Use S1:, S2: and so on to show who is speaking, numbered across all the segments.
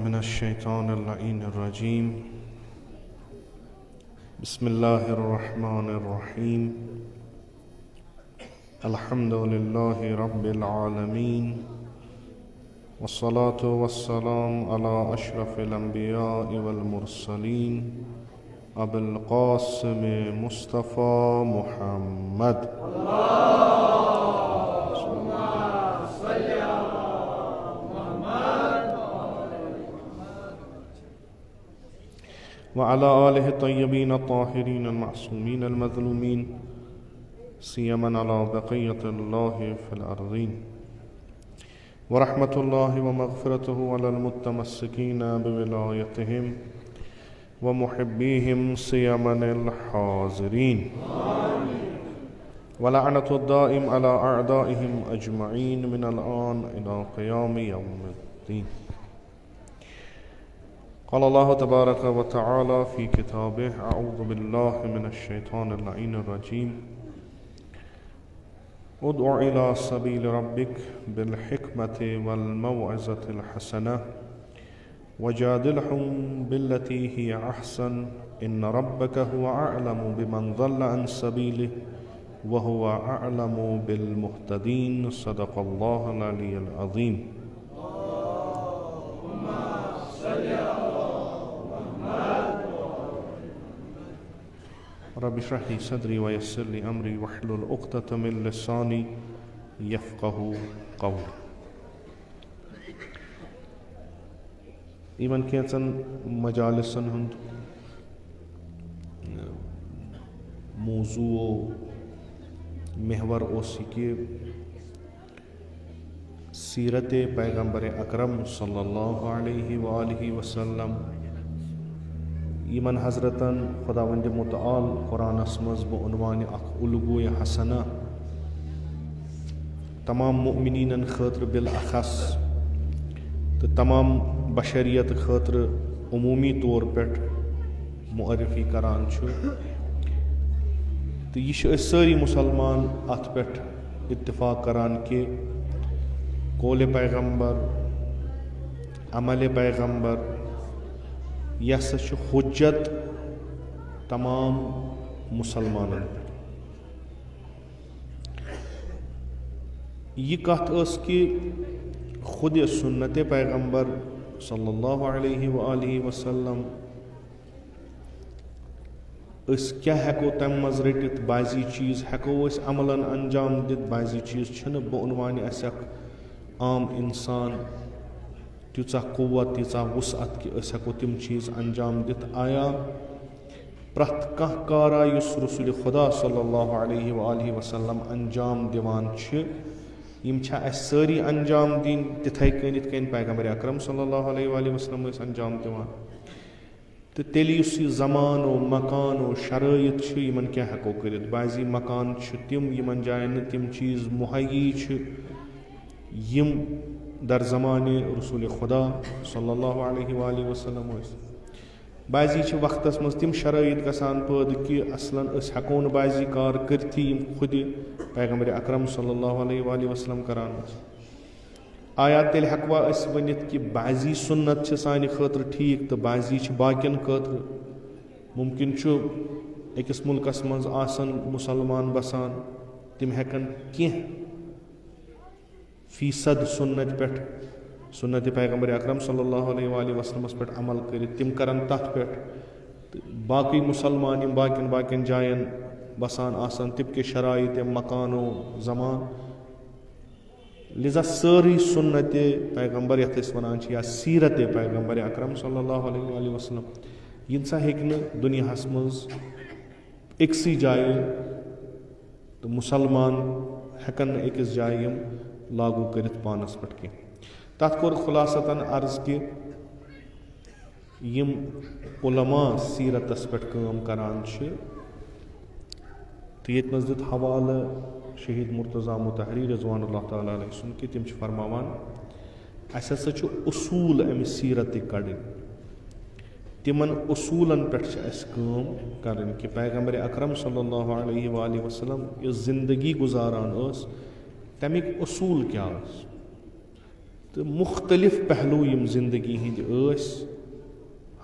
S1: من الشیطان اللعین الرجیم بسم اللہ الرحمن الرحیم الحمد للہ رب العالمین والصلاة والسلام علی اشرف الانبیاء والمرسلین ابو القاسم مصطفیٰ محمد وعلى آله الطيبين الطاهرين المعصومين المظلومين سيما على بقية الله في الأرضين ورحمة الله ومغفرته على المتمسكين بولايتهم ومحبيهم سيما الحاضرين ولعنة الدائم على أعدائهم أجمعين من الآن إلى قيام يوم الدين. قال الله تبارك وتعالى في كتابه أعوذ بالله من الشيطان اللعين الرجيم ادع إلى سبيل ربك بالحكمة والموعظة الحسنة وجادلهم بالتي هي أحسن إن ربك هو أعلم بمن ضل عن سبيله وهو أعلم بالمهتدين. صدق الله العلي العظيم. رب اشرح لي صدري ويسر لي امري واحلل عقدة من لساني يفقهوا قولي. یمن کینژن مجالسن ہند موضوع محور اوس کہ سیرت پیغمبر اکرم صلی اللہ علیہ وآلہ وسلم یمن حضرتن خداوند متعال قرآنس مز بعنوان اخ الگو حسنہ تمام مؤمنین خاطر بالاخص تو تمام بشریت خاطر عمومی طور پہ معرفی کران تو یہ ساری مسلمان ات پہ اتفاق کران کہ قول پیغمبر عمل پیغمبر یہ سا حجت تمام مسلمانن پہ. یہ کت اس کہ خود سنت پیغمبر صلی اللہ علیہ وآلہ وسلم اس کیا ہیکو تم مز رٹت بعضی چیز ہیکو اس عملاً انجام دت بعضی چیز چھن بعنوان اس عام انسان تیژہ قوت تیژہ وسعت کہ اس ہیکو تم چیز انجام دت. آیا پرت کانٛہہ کارا یس رسول خدا صلی اللہ علیہ وآلہ وسلم انجام دیوان چھ یم چھا اس ساری انجام دین تتھے کن یتھ کن پیغمبر اکرم صلی اللہ علیہ وآلہ وسلم اس انجام دیوان تو تیلی اس زمان و مکان و شرائط چھ یمن کیا ہیکو کرت. بعضی مکان چھ تم یمن جائن تم چیز مہیی چھ یم در زمان رسول خدا صلی اللہ علیہ وآلہ وسلم بعضی چھ وقتس مز تم شرائط گسان پید کہ اصلا اس ہیکون بعضی کار کرتی یم خود پیغمبر اکرم صلی اللہ علیہ وآلہ وسلم کران. آیا تیل ہیکوا اس ونت کہ بعضی سنت چھ سانہ خاطر ٹھیک تو بعضی چھ باقین خاطر. ممکن چھ اکس ملکس مز آسن مسلمان بسان تم ہیکن کینٛہہ فیصد سنت پہ سنت پیغمبر اکرم صلی اللہ علیہ وآلہ وسلم پہ عمل کرت تم کرن تت پہ. باقی مسلمان یم باقین جائن بسان آسان تم کے شرائط مکان و زمان لذا ساری سنت پیغمبر یتھ اس ونان یا سیرت پیغمبر اکرم صلی اللہ علیہ وآلہ وسلم یہ سا ہیکہ دنیاہس مز اکسی جائے تو مسلمان ہیکن اکس جائے لاگو کرت پانس پہ کی. تت کور خلاصتاً عرض کہ یم علماء سیرتس پہ کام کران چھ تو یت مز دت حوالہ شہید مرتضیٰ مطہری رضوان اللہ تعالیٰ علیہ سن کہ تم فرماوان اس ہسا چھ اصول امہ سیرت کڑن تمن اصولن پہ اس کام کرن کہ پیغمبر اکرم صلی اللہ علیہ وآلہ وسلم اس زندگی گزاران اس تمیک اصول کیا اس تہٕ مختلف پہلو یِم زندگی ہٕنٛدۍ ٲسۍ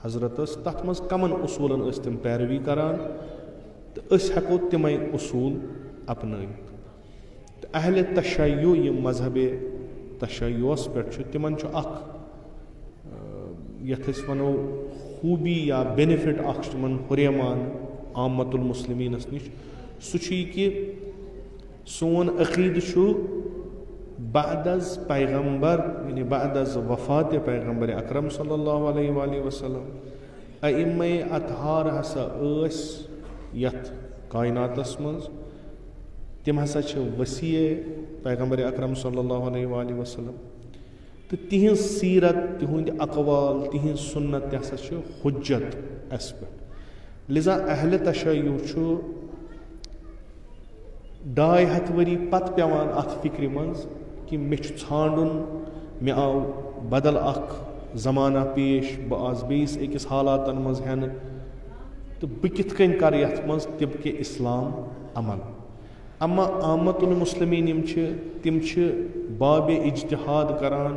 S1: حضرت ٲس تَتھ منٛز کَمَن اصوٗلَن ٲسۍ تِم پیروی کَران تہٕ أسۍ ہٮ۪کو تِمَے اصوٗل اپنٲوِتھ تہٕ اہلِ تشیع یِم مذہبِ تشیعس پٮ۪ٹھ چھُ تِمَن چھُ اَکھ یَتھ أسۍ وَنو خوٗبی یا بٮ۪نِفِٹ اَکھ چھُ تِمَن ہُریمان عامت المسلمیٖنَس نِش سُہ چھُ یہِ کہِ سون عقیٖدٕ چھُ بعد از پیغمبر یعنی بعد از وفات پیغمبر اکرم صلی اللہ علیہ وآلہ وسلم ائمہ اطہار ہسا ٲسۍ یَتھ کائناتس منٛز تِم ہسا چھِ وسیع پیغمبر اکرم صلی اللہ علیہ وآلہ وسلم تہٕ تِہنٛز سیرت تِہُنٛدۍ اقوال تِہنٛز سنت تہِ ہسا چھِ حجت اَسہِ پٮ۪ٹھ لذا اہلِ تشیع چھُ 250 ؤری پتہٕ پیٚوان اَتھ فِکرِ منٛز کہِ مےٚ چھُ ژھانڈُن مےٚ آو بدل اکھ زمانہ پیش بہٕ آس بیٚیِس أکِس حالاتن منٛز ہٮ۪نہٕ تہٕ بہٕ کِتھ کٔنۍ کرٕ یتھ منٛز طبقہِ اسلام عمل اما عامت المسلمیٖن یِم چھِ تِم چھِ بابِ اجتہاد کران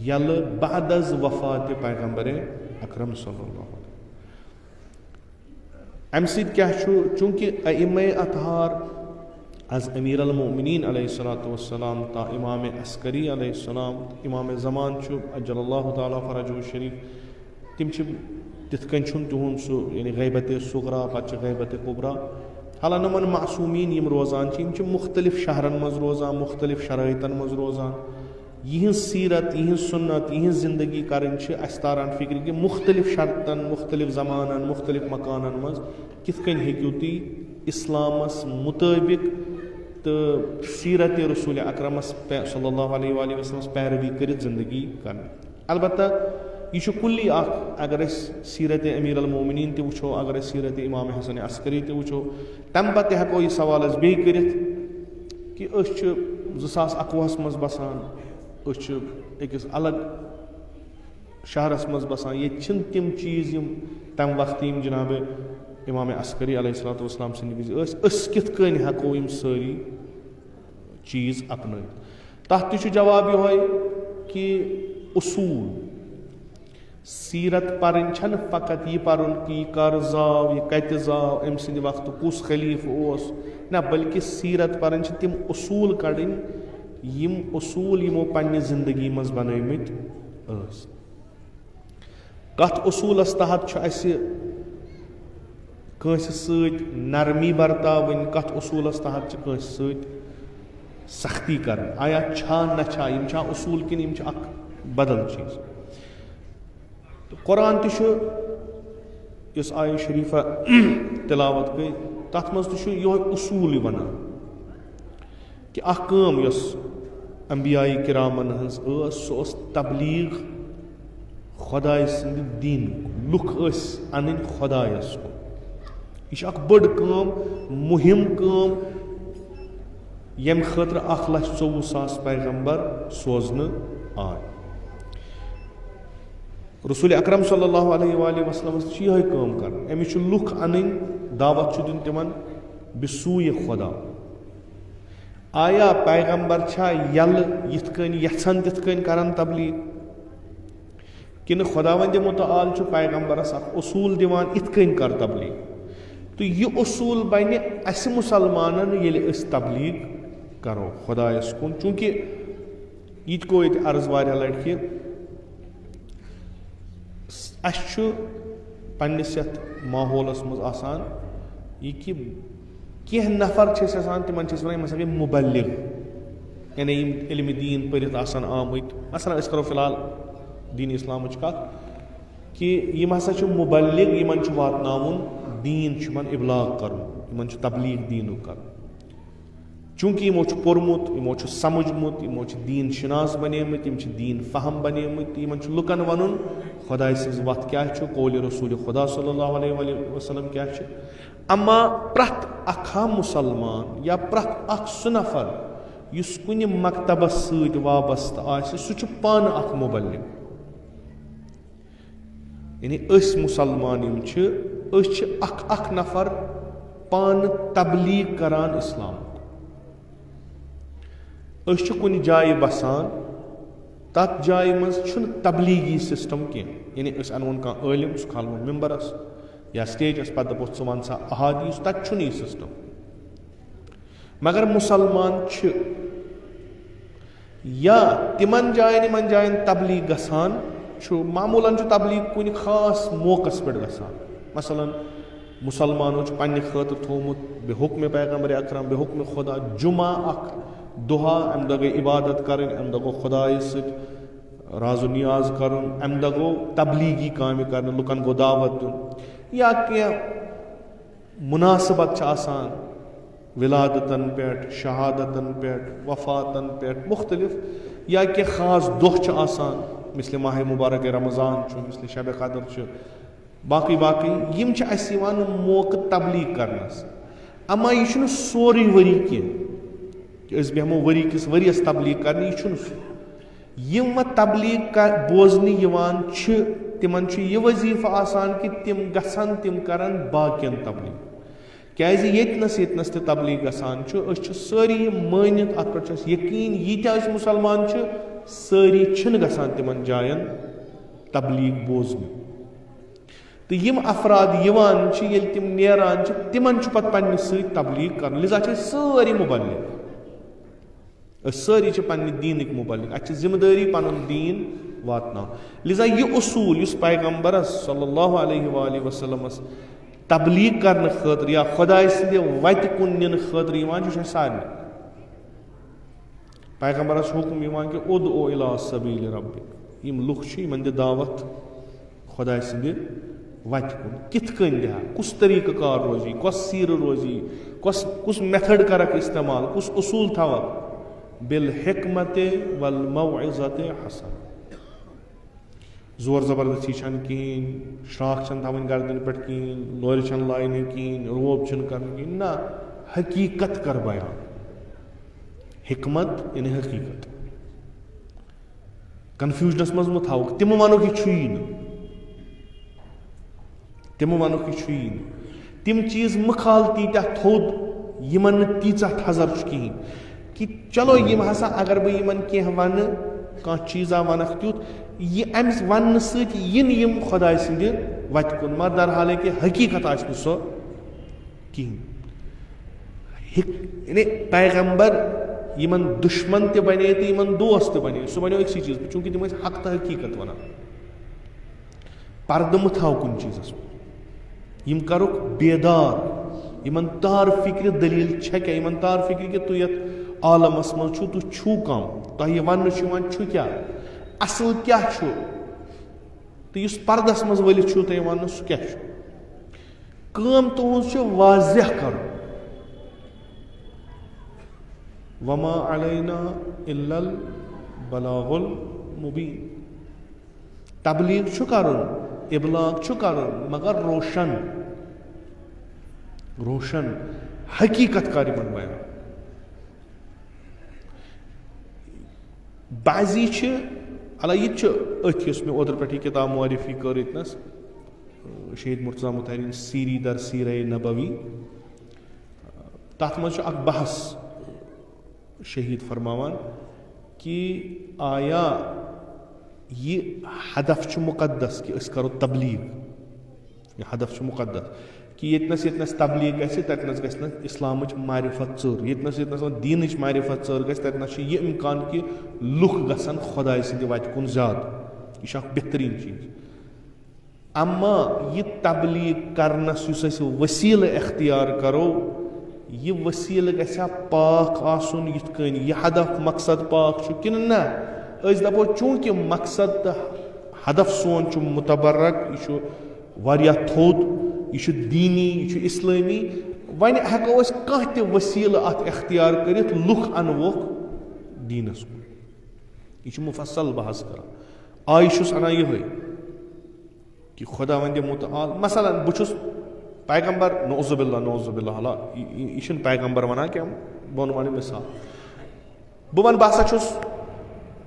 S1: یلہٕ بعد از وفاتِ پیغمبر اکرم صلی اللہ علیہ امہِ سۭتۍ کیاہ چھُ چوٗنکہِ ائمہ اطہار از امیر المؤمنین علیہ الصلوۃ والسلام تا امام عسکری علیہ السلام امام زمان چھُ اجل اللہ تعالیٰ فرجہ الشریف تِم چھِ تِتھ کٔنۍ چھُنہٕ تِہُنٛد سُہ یعنی غیبتِ صغرا پتہٕ چھِ غیبتِ کبرا حالانہٕ یِمن معصوٗمیٖن یِم روزان چھِ یِم چھِ مختلف شہرن منٛز روزان مختلف شرٲیطن منٛز روزان یِہنٛز سیرت یِہنٛز سنت یِہنٛز زندگی کرٕنۍ چھِ اَسہِ تاران فِکرِ کہِ مختلف شرطن مختلف زمانن مختلف مکانن منٛز کِتھ کٔنۍ ہیٚکِو تُہۍ اسلامس مُطٲبق تہٕ سیرت رسول اکرمس صلی اللہ علیہ وآلہ وسلمس پیروی کٔرِتھ زندگی کرٕنۍ البتہ یہِ چھُ کُلی اکھ اگر أسۍ سیرت امیر المؤمنین تہِ وٕچھو اگر أسۍ سیرت امام حسن عسکری تہِ وٕچھو تمہِ پتہٕ تہِ ہٮ۪کو یہِ سوال أسۍ بیٚیہِ کٔرِتھ کہِ أسۍ چھِ 2021 منٛز بسان أسۍ چھِ أکِس الگ شہرس منٛز بسان ییٚتہِ چھِنہٕ تِم چیٖز یِم تمہِ وقتہٕ یِم جناب امام عسکری علیہ الصلوۃ والسلام سٕنٛدِ وِزِ ٲسۍ أسۍ کِتھ کٔنۍ ہٮ۪کو یِم سٲری چیٖز اپنٲوِتھ تتھ تہِ چھُ جواب یِہوے کہِ اصوٗل سیرت پرٕنۍ چھنہٕ فقط یہِ پرُن کہِ یہِ کر زاو یہِ کتہِ زاو أمۍ سٕنٛدِ وقتہٕ کُس خلیٖفہٕ اوس نہ بلکہِ سیرت پرٕنۍ چھِ تِم اصوٗل کڑٕنۍ یِم اصوٗل یِمو پننہِ زندگی منٛز بنٲومٕتۍ ٲسۍ کتھ اصوٗلس تحت چھُ اسہِ کٲنٛسہِ سۭتۍ نرمی برتاوٕنۍ کتھ اصوٗلس تحت چھِ کٲنٛسہِ سۭتۍ سختی کرٕنۍ آیا چھا نہ چھا یِم چھا اصوٗل کِنہٕ یِم چھِ اکھ بدل چیٖز تہٕ قرآن تہِ چھُ یُس آیہِ شریٖفہ تِلاوت گٔے تتھ منٛز تہِ چھُ یِہوے اصوٗلٕے ونان کہِ اکھ کٲم یۄس انبیاء کرامن ہٕنٛز ٲس سُہ اوس تبلیغ خۄداے سٕنٛدِ دیٖنُک لُکھ ٲسۍ انٕنۍ خۄدایس کُن یہِ چھِ اکھ بٔڑ کٲم مُہِم کٲم ییٚمہِ خٲطرٕ 1,24,000 پیغمبر سوزنہٕ آے رسول اکرم صلی اللہ علیہ وآلہ وسلمس چھِ یِہوے کٲم کرٕنۍ أمِس چھِ لُکھ انٕنۍ دعوت چھُ دیُن تِمن بِسوٗیہِ خۄدا آیا پیغمبر چھا یلہٕ یِتھ کٔنۍ یژھان تِتھ کٔنۍ کران تبلیغ کِنہٕ خۄداوندِ مُتعال چھُ پیغمبرس اکھ اصوٗل دِوان یِتھ کٔنۍ کر تبلیغ تہٕ یہِ اصوٗل بنہِ اسہِ مُسلمانن ییٚلہِ أسۍ تبلیغ کرو خۄدایس کُن چوٗنکہِ یہِ تہِ گوٚو ییٚتہِ عرض واریاہ لٹہِ کہِ اسہِ چھُ پننِس یتھ ماحولس منٛز آسان یہِ کہِ کینٛہہ نفر چھِ أسۍ آسان تِمن چھِ أسۍ ونان یِم ہسا گٔے مُبلِغ یعنی یِم علمِ دیٖن پٔرِتھ آسان آمٕتۍ مثلاً أسۍ کرو فِلحال دیٖنِ اسلامٕچ کتھ کہِ یِم ہسا چھِ مُبلِغ یِمن چھُ واتناوُن دیٖن چھُ یِمن اِبلاغ کرُن یِمن چھُ تبلیغ دیٖنُک کرُن چوٗنکہِ یِمو چھُ پوٚرمُت یِمو چھُ سمجھمُت یِمو چھِ دیٖن شِناس بنیمٕتۍ یِم چھِ دیٖن فہم بنیمٕتۍ تہٕ یِمن چھُ لُکن ونُن خۄداے سٕنٛز وتھ کیاہ چھُ قولِ رسوٗلِ خۄدا صلی اللہ علیہ وسلم کیاہ چھِ اما پرٛٮ۪تھ اکھا مُسلمان یا پرٛٮ۪تھ اکھ سُہ نفر یُس کُنہِ مکتبس سۭتۍ وابستہٕ آسہِ سُہ چھُ پانہٕ اکھ مُبلِغ یعنی أسۍ مُسلمان یِم چھِ أسۍ چھِ اکھ نفر پانہٕ تبلیغ کران اسلام أسۍ چھِ کُنہِ جایہِ بسان تَتھ جایہِ منٛز چھُنہٕ تبلیغی سِسٹم کینٛہہ یعنی أسۍ اَنہون کانٛہہ عٲلِم سُہ کھالہون ممبرس یا سٹیجس پتہٕ دپوس ژٕ وَن سا احادیٖث تَتہِ چھُنہٕ یہِ سِسٹم مگر مُسلمان چھِ یا تِمن جاین تبلیغ گژھان چھُ معموٗلن چھُ تبلیغ کُنہِ خاص موقعس پٮ۪ٹھ گژھان مثلاً مُسلمانو چھُ پننہِ خٲطرٕ تھوٚومُت بے حُکمِ پیغمبر اکرم بے حُکمِ خۄدا جُمعہ اکھ دۄہا اَمہِ دۄہ گٔے عبادت کَرٕنۍ اَمہِ دۄہ گوٚو خۄدایَس سۭتۍ راز و نیاز کَرُن اَمہِ دۄہ گوٚو تبلیغی کامہِ کَرنہٕ لُکن گوٚو دعوت دیُن یا کینٛہہ مُناسبت چھِ آسان ولادتن پٮ۪ٹھ شہادتن پٮ۪ٹھ وفاتن پٮ۪ٹھ مختلف یا کینٛہہ خاص دۄہ چھِ آسان مثلِ ماہِ مُبارک رمضان چھُ مثلِ شبِ قدر چھُ باقٕے یِم چھِ اَسہِ یِوان موقعہٕ تبلیغ کرنس اما یہِ چھُنہٕ سورُے ؤری کینٛہہ کہِ أسۍ بیٚہمو ؤری کِس ؤرِیس تبلیغ کرنہِ یہِ چھُنہٕ سُہ یِم وۄنۍ تبلیغ بوزنہٕ یِوان چھِ تِمن چھُ یہِ وظیٖفہٕ آسان کہِ تِم گژھن تِم کرن باقین تبلیغ کیازِ ییٚتنس تہِ تبلیغ گژھان چھُ أسۍ چھِ سٲری یِم مٲنِتھ اَتھ پٮ۪ٹھ چھُ اَسہِ یقیٖن ییٖتیٛاہ أسۍ مُسلمان چھِ سٲری چھِنہٕ گژھان تِمن جاین تبلیغ بوزنہِ تہٕ یِم افراد یِوان چھِ ییٚلہِ تِم نیران چھِ تِمن چھُ پتہٕ پننہِ سۭتۍ تبلیغ کرُن لِذا چھِ أسۍ سٲری مُبلِغ أسۍ سٲری چھِ پننہِ دیٖنٕکۍ مُبلِغ اَسہِ چھِ ذِمہٕ دٲری پنُن دیٖن واتناوُن لِذا یہِ اصوٗل یُس پیغمبرس صلی اللہ علیہ وآلہ وسلمس تبلیغ کرنہٕ خٲطرٕ یا خۄداے سٕنٛدِ وتہِ کُن نِنہٕ خٲطرٕ یِوان چھُ اَسہِ سارنٕے پیغمبرس حُکم یِوان کہِ اُدعو اِلی سبیٖلِ ربِک یِم لُکھ چھِ یِمن دِ دعوت خۄداے سٕنٛدِ وتہِ کُن کِتھ کٔنۍ دِہا کُس طریٖقہٕ کار روزی کۄس سیٖرٕ روزی کُس میتھڈ کرکھ استعمال کُس اصوٗل تھاوکھ بالحکمتِ والموعظتِ حسنہ زور زبردستی چھنہٕ کِہیٖنۍ شراکھ چھنہٕ تھاوٕنۍ گردنہِ پٮ۪ٹھ کِہیٖنۍ لورِ چھنہٕ لاینہِ کِہیٖنۍ روب چھنہٕ کرُن کِہیٖنۍ نہ حقیٖقت کر بیان حکمت یعنی حقیٖقت کنفیوٗجنس منٛز مہ تھاوکھ تِمہٕ ونکھ یہِ چھُیی نہٕ تِمہٕ ونکھ یہِ چھُیی نہٕ تِم چیٖز مہ کھال تیٖتیاہ تھوٚد یِمن نہٕ تیٖژاہ تھزر چھُ کِہیٖنۍ کہِ چلو یِم ہسا اگر بہٕ یِمن کینٛہہ ونہٕ کانٛہہ چیٖزا ونکھ تیُتھ یہِ امہِ وننہٕ سۭتۍ یِنہٕ یِم خۄداے سٕنٛدِ وتہِ کُن مگر درحالے کہِ حقیٖقت آسہِ نہٕ سۄ کِہیٖنۍ یعنی پیغمبر یِمن دُشمن تہِ بنے تہٕ یِمن دوس تہِ بنے سُہ بنیو أکسٕے چیٖزس چوٗنٛکہِ تِم ٲسۍ حق تہٕ حقیٖقت ونان پردٕ مہ تھاو کُنہِ چیٖزس یِم کرُکھ بیدار یِمن تار فِکرِ دٔلیٖل چھےٚ کیٛاہ یِمن تار فِکرِ کہِ تُہۍ یتھ عالمس منٛز چھُو تُہۍ چھُو کم تۄہہِ یہِ وننہٕ چھُ یِوان چھُ کیٛاہ اصل کیٛاہ چھُ تہٕ یُس پردس منٛز ؤلِتھ چھُو تۄہہِ وننہٕ سُہ کیٛاہ چھُ کٲم تُہنٛز چھِ واضح کرُن وما علینا الا البلاغ المبین تبلیغ چھُ کرُن ابلاغ چھُ کرُن مگر روشن حقیٖقت کر یِمن بیان بعضی چھِ اللہ یہِ تہِ چھُ أتھۍ یُس مےٚ اوترٕ پٮ۪ٹھ یہِ کِتاب معرفی کٔر ییٚتنس شہید مرتضیٰ مُطہری سیری در سیرہ نبوی تتھ منٛز چھُ اکھ بحث شہید فرماوان کہِ آیا یہِ ہدف چھُ مُقدس کہِ أسۍ کرو تبلیغ یہِ ہدف چھُ مُقدس کہِ ییٚتنس تبلیغ گژھِ تتنس گژھِ نہٕ اسلامٕچ معرفت ژٔر ییٚتنس دیٖنٕچ معرفت ژٔر گژھِ تتنس چھُ یہِ اِمکان کہِ لُکھ گژھن خۄداے سٕنٛدِ وتہِ کُن زیادٕ یہِ چھُ اکھ بہتریٖن چیٖز اما یہِ تبلیغ کرنس یُس أسۍ ؤسیٖلہٕ اختیار کرو یہِ ؤسیٖلہٕ گژھِ ہا پاک آسُن یِتھ کٔنۍ یہِ ہدف مقصد پاک چھُ کِنہٕ نہ أسۍ دپو چوٗنٛکہِ مقصد تہٕ ہدف سون چھُ متبرک یہِ چھُ واریاہ تھوٚد یہِ چھُ دیٖنی یہِ چھُ اسلٲمی وۄنۍ ہٮ۪کو أسۍ کانٛہہ تہِ ؤسیٖلہٕ اتھ اختیار کٔرِتھ لُکھ انووکھ دیٖنس کُن یہِ چھُ مُفصل بحث کران آیہِ چھُس انان یِہوے کہِ خۄدا وندِ مُتعال مثلاً بہٕ چھُس پیغمبر نعوذ باللہ اللہ یہِ چھُنہٕ پیغمبر ونان کینٛہہ بہٕ ونہٕ مِثال بہٕ ونہٕ بہٕ ہسا چھُس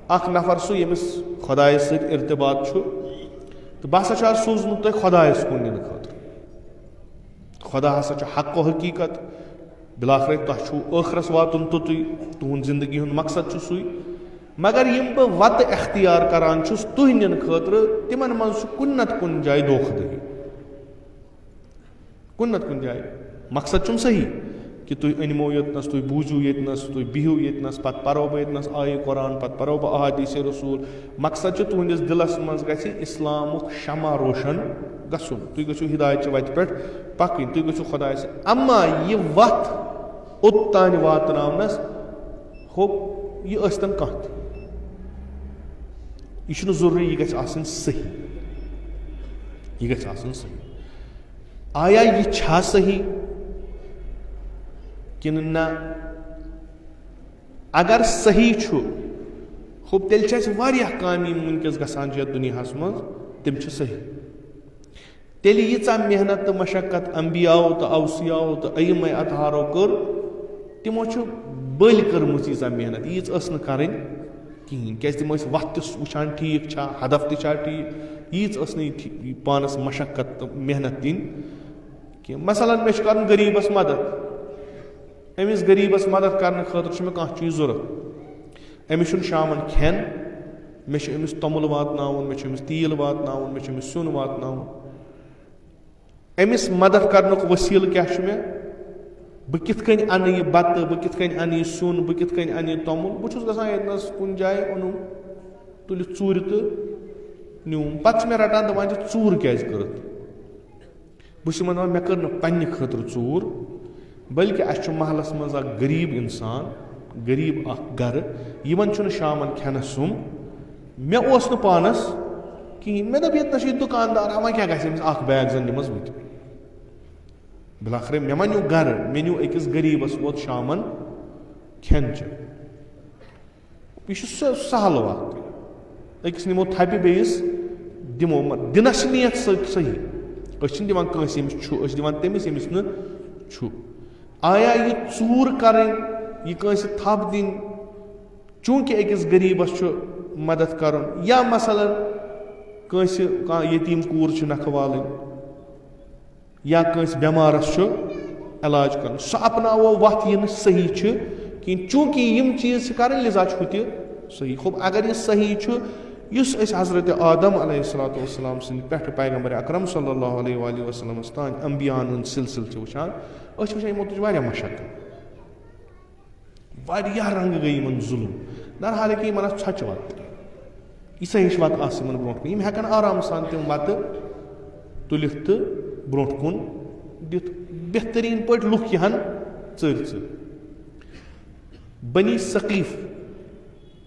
S1: اکھ نفر سُہ ییٚمِس خۄدایس سۭتۍ ارتباط چھُ تہٕ بہٕ ہسا چھُ آز سوٗزمُت تۄہہِ خۄدایس کُن نِنہٕ خٲطرٕ خۄدا ہسا چھُ حق و حقیٖقت بلاخرے تۄہہِ چھُو ٲخرس واتُن توٚتُے تُہُنٛد زندگی ہُنٛد مقصد چھُ سُے مگر یِم بہٕ وَتہٕ اختیار کران چھُس تُہۍ نِنہٕ خٲطرٕ تِمن منٛز چھُ کُنہِ نتہٕ کُنہِ جایہِ دھوکہٕ دٔہی کُنہِ نتہٕ کُنہِ جایہِ مقصد چھُم صحیح کہِ تُہۍ أنمو ییٚتنس تُہۍ بوٗزِو ییٚتنس تُہۍ بِہِو ییٚتنس پتہٕ پرو بہٕ ییٚتنس آیہِ قرآن پتہٕ پرو بہٕ احادیث رسوٗل مقصد چھُ تُہنٛدِس دِلس منٛز گژھِ اسلامُک شمع روشن گژھُن تُہۍ گٔژھِو ہدایتچہِ وتہِ پٮ۪ٹھ پکٕنۍ تُہۍ گٔژھِو خۄداے سۭتۍ اما یہِ وتھ اوٚتانۍ واتناونس ہُہ یہِ ٲسۍتن کانٛہہ تہِ یہِ چھُنہٕ ضروٗری یہِ گژھِ آسٕنۍ صحیح یہِ گژھِ آسٕنۍ صحیح آیا یہِ چھا صحیح کِنہٕ نہ اگر صحیح چھُ ہُہ تیٚلہِ چھِ اَسہِ واریاہ کامہِ یِم وٕنکیٚس گژھان چھِ یتھ دُنیاہس منٛز تِم چھِ صحیح تیٚلہِ ییٖژاہ محنت تہٕ مشقت انبیاو تہٕ اوسیاو تہٕ ائمہ اطہارو کٔر تِمو چھُ بٔلۍ کٔرمٕژ ییٖژاہ محنت ییٖژ ٲس نہٕ کَرٕنۍ کِہیٖنۍ کیازِ تِم ٲسۍ وَتھ تہِ وٕچھان ٹھیٖک چھا ہدف تہِ چھا ٹھیٖک ییٖژ ٲس نہٕ یہِ پانس مشقت تہٕ محنت دِنۍ کینٛہہ مثلاً مےٚ چھُ کَرُن غریٖبس مدد أمِس غریٖبس مدد کرنہٕ خٲطرٕ چھُ مےٚ کانٛہہ چیٖز ضوٚرتھ أمِس چھُنہٕ شامن کھٮ۪ن مےٚ چھُ أمِس توٚمُل واتناوُن مےٚ چھُ أمِس تیٖل واتناوُن مےٚ چھُ أمِس سیُن واتناوُن أمِس مدد کرنُک وسیٖلہٕ کیاہ چھُ مےٚ بہٕ کِتھ کٔنۍ اَنہٕ یہِ بتہٕ بہٕ کِتھ کٔنۍ اَنہٕ یہِ سیُن بہٕ کِتھ کٔنۍ اَنہٕ یہِ توٚمُل بہٕ چھُس گژھان ییٚتنس کُنہِ جایہِ اوٚنُم تُلِتھ ژوٗرِ تہٕ نیوٗم پتہٕ چھِ مےٚ رٹان دپان چھِ ژوٗر کیازِ کٔرٕتھ بہٕ چھُس یِمن دپان مےٚ کٔر نہٕ پننہِ خٲطرٕ ژوٗر بلکہِ اسہِ چھُ محلس منٛز اکھ غریٖب انسان غریٖب اکھ گرٕ یِمن چھُنہٕ شامن کھٮ۪نس سُم مےٚ اوس نہٕ پانس کِہینۍ مےٚ دوٚپ ییٚتنس چھُ یہِ دُکاندار وۄنۍ کیاہ گژھِ أمِس اکھ بیگ زن نِمس بہٕ تہِ بلاخرے مےٚ ما نیوٗ گرٕ مےٚ نیوٗ أکِس غریٖبس ووت شامن کھٮ۪ن چٮ۪ن یہِ چھُ سہل واقع أکِس نِمو تھپہِ بیٚیِس دِمو دِنس چھِ نِیت صحیح أسۍ چھِنہٕ دِوان کٲنٛسہِ ییٚمِس چھُ أسۍ چھِ دِوان تٔمِس ییٚمِس نہٕ چھُ آیا یہِ ژوٗر کرٕنۍ یہِ کٲنٛسہِ تھپھ دِنۍ چوٗنٛکہِ أکِس غریٖبس چھُ مدد کرُن یا مثلاً کٲنٛسہِ کانٛہہ یتیٖم کوٗر چھِ نکھٕ والٕنۍ یا کٲنٛسہِ بٮ۪مارس چھُ علاج کرُن سُہ اپناوو وتھ یہِ نہٕ صحیح چھِ کِہیٖنۍ چوٗنٛکہِ یِم چیٖز چھِ کرٕنۍ لِذا چھُ ہُہ تہِ صحیح خب اگر یہِ صحیح چھُ یُس أسۍ حضرت آدم علیہ الصلوۃ والسلام سٕنٛدِ پٮ۪ٹھٕ پیغمبر اکرم صلی اللہ علیہ وآلہ وسلمس تانۍ انبیاہن ہُنٛد سلسلہٕ چھِ وٕچھان أسۍ چھِ وٕچھان یِمو تُج واریاہ مشقت واریاہ رنگہٕ گٔے یِمن ظُلم در حالانکہِ یِمن ٲس ژھۄچہِ وتھ ییٖژاہ ہِش وتھ آسہِ یِمن برونٛٹھ کُن یِم ہٮ۪کن آرام سان تِم وتہٕ تُلِتھ تہٕ برونٛٹھ کُن دِتھ بہتریٖن پٲٹھۍ لُکھ یِہن ژٔرۍ ژٔرۍ بنی ثقیٖف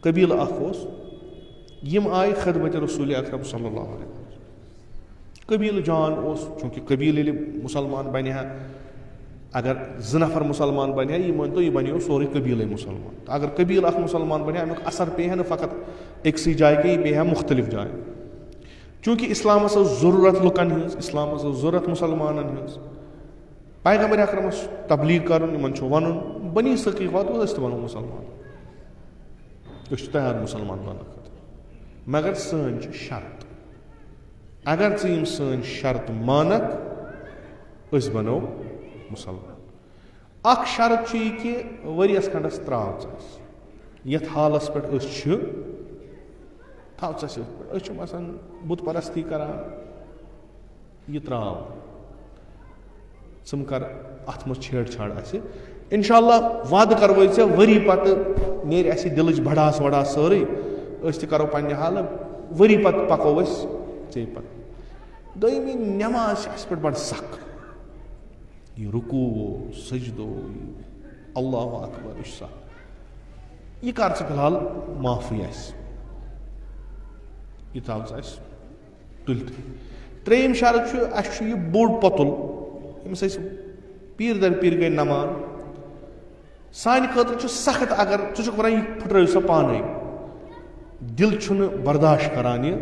S1: قبیٖلہٕ اکھ اوس یِم آیہِ خدمتِ رسوٗلِ اکرم صلی اللہ علیہ وسلم قبیٖلہٕ جان اوس چوٗنٛکہِ قبیٖلہٕ ییٚلہِ مُسلمان بنہِ ہا اگر 2 نفر مُسلمان بنہِ ہا یہِ مٲنتو یہِ بنیو سورُے قبیٖلٕے مُسلمان تہٕ اگر قبیٖلہٕ اکھ مُسلمان بنہِ ہا امیُک اثر پیٚیہِ ہا نہٕ فقط أکسٕے جایہِ کینٛہہ یہِ پیٚیہِ ہا مُختٔلِف جایہِ چوٗنٛکہِ اِسلامس ٲس ضروٗرت لُکن ہٕنٛز اِسلامس ٲس ضروٗرت مُسلمانن ہٕنٛز پیغمبر اکرمس چھُ تبلیٖغ کرُن یِمن چھُ ونُن بنی ثقیٖف واتو أسۍ تہِ ونو مُسلمان أسۍ چھِ تیار مُسلمان بننہٕ خٲطرٕ مگر سٲنۍ چھِ شرط اگر ژٕ یِم سٲنۍ شرط مانکھ أسۍ بنو مُسلمان اکھ شرط چھُ یہِ کہِ ؤریس کھنڈس تراو ژٕ اَسہِ یتھ حالس پٮ۪ٹھ أسۍ چھِ تھاو ژٕ اَسہِ یتھ پٮ۪ٹھ أسۍ چھِ مثلاً بُت پرستی کران یہِ تراو ژٕ مہٕ کر اتھ منٛز چھیڑ چھاڑ اسہِ انشاء اللہ وعدٕ کروے ژےٚ ؤری پتہٕ نیرِ اسہِ دِلٕچ بڑاس وڑاس سٲرٕے أسۍ تہِ کرو پننہِ حالہٕ ؤری پتہٕ پکو أسۍ ژےٚ پتہٕ دوٚیِم یہِ نٮ۪ماز چھِ اسہِ پٮ۪ٹھ بڑٕ سخ یہِ رُکوٗع سجدو اللہ اکبر یہِ چھُ سخ یہِ کر ژٕ فِلحال معافٕے اسہِ یہِ تھاو ژٕ اسہِ تُلتھٕے ترٛیٚیِم شرط چھُ اسہِ چھُ یہِ بوٚڑ پۄتُل ییٚمِس أسۍ پیٖر در پیٖر گٔے نمان سانہِ خٲطرٕ چھُ سخت اگر ژٕ چھُکھ ونان یہِ پھٕٹرٲیِو سا پانے دِل چھُنہٕ برداشت کران یہِ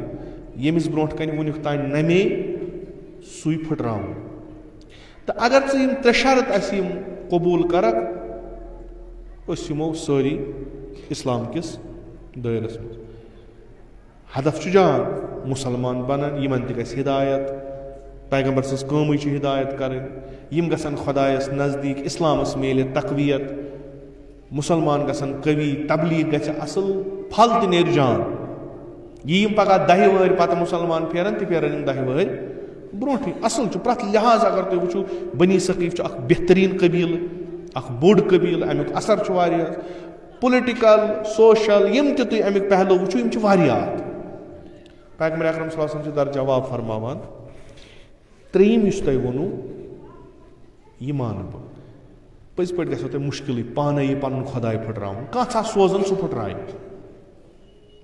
S1: ییٚمِس برونٛٹھ کنہِ وُنیُک تانۍ نمے سُے پھٕٹراوُن تہٕ اگر ژٕ یِم 3 شرط اسہِ یِم قبوٗل کرکھ أسۍ یِمو سٲری اسلام کِس دٲیرس منٛز ہدف چھُ جان مُسلمان بنن یِمن تہِ گژھِ ہدایت پیغمبر سٕنٛز کٲمٕے چھِ ہدایت کَرٕنۍ. یِم گژھن خۄدایَس نزدیٖک, اِسلامَس میلہِ تقویت, مُسلمان گژھن قوی, تبلیٖغ گژھِ اَصٕل, پھل تہِ نیرِ جان. یہِ یِم پگاہ 10 ؤہٕرۍ پَتہٕ مُسلمان پھیرن تہِ پھیرن یِم 10 ؤہٕرۍ برونٛٹھٕے. اَصٕل چھُ پرٛٮ۪تھ لحاظ اگر تُہۍ وٕچھِو بنی ثقیٖف چھُ اکھ بہتریٖن قبیٖلہٕ, اکھ بوٚڑ قبیٖلہٕ, امیُک اثر چھُ واریاہ. پُلٹِکل, سوشل, یِم تہِ تُہۍ امیُک پہلو وٕچھِو یِم چھِ واریاہ اَتھ. پیغمبر اکرم صلی اللہ علیہ وسلم چھُ در جواب فرماوان. ترٛیٚیِم یُس تۄہہِ ووٚنوُ یہِ مانہٕ بہٕ. پٔزۍ پٲٹھۍ گژھیو تۄہہِ مُشکِلٕے پانَے یہِ پَنُن خۄداے پھٕٹراوُن. کانٛہہ ژھا سوزان سُہ پھٕٹرایہِ.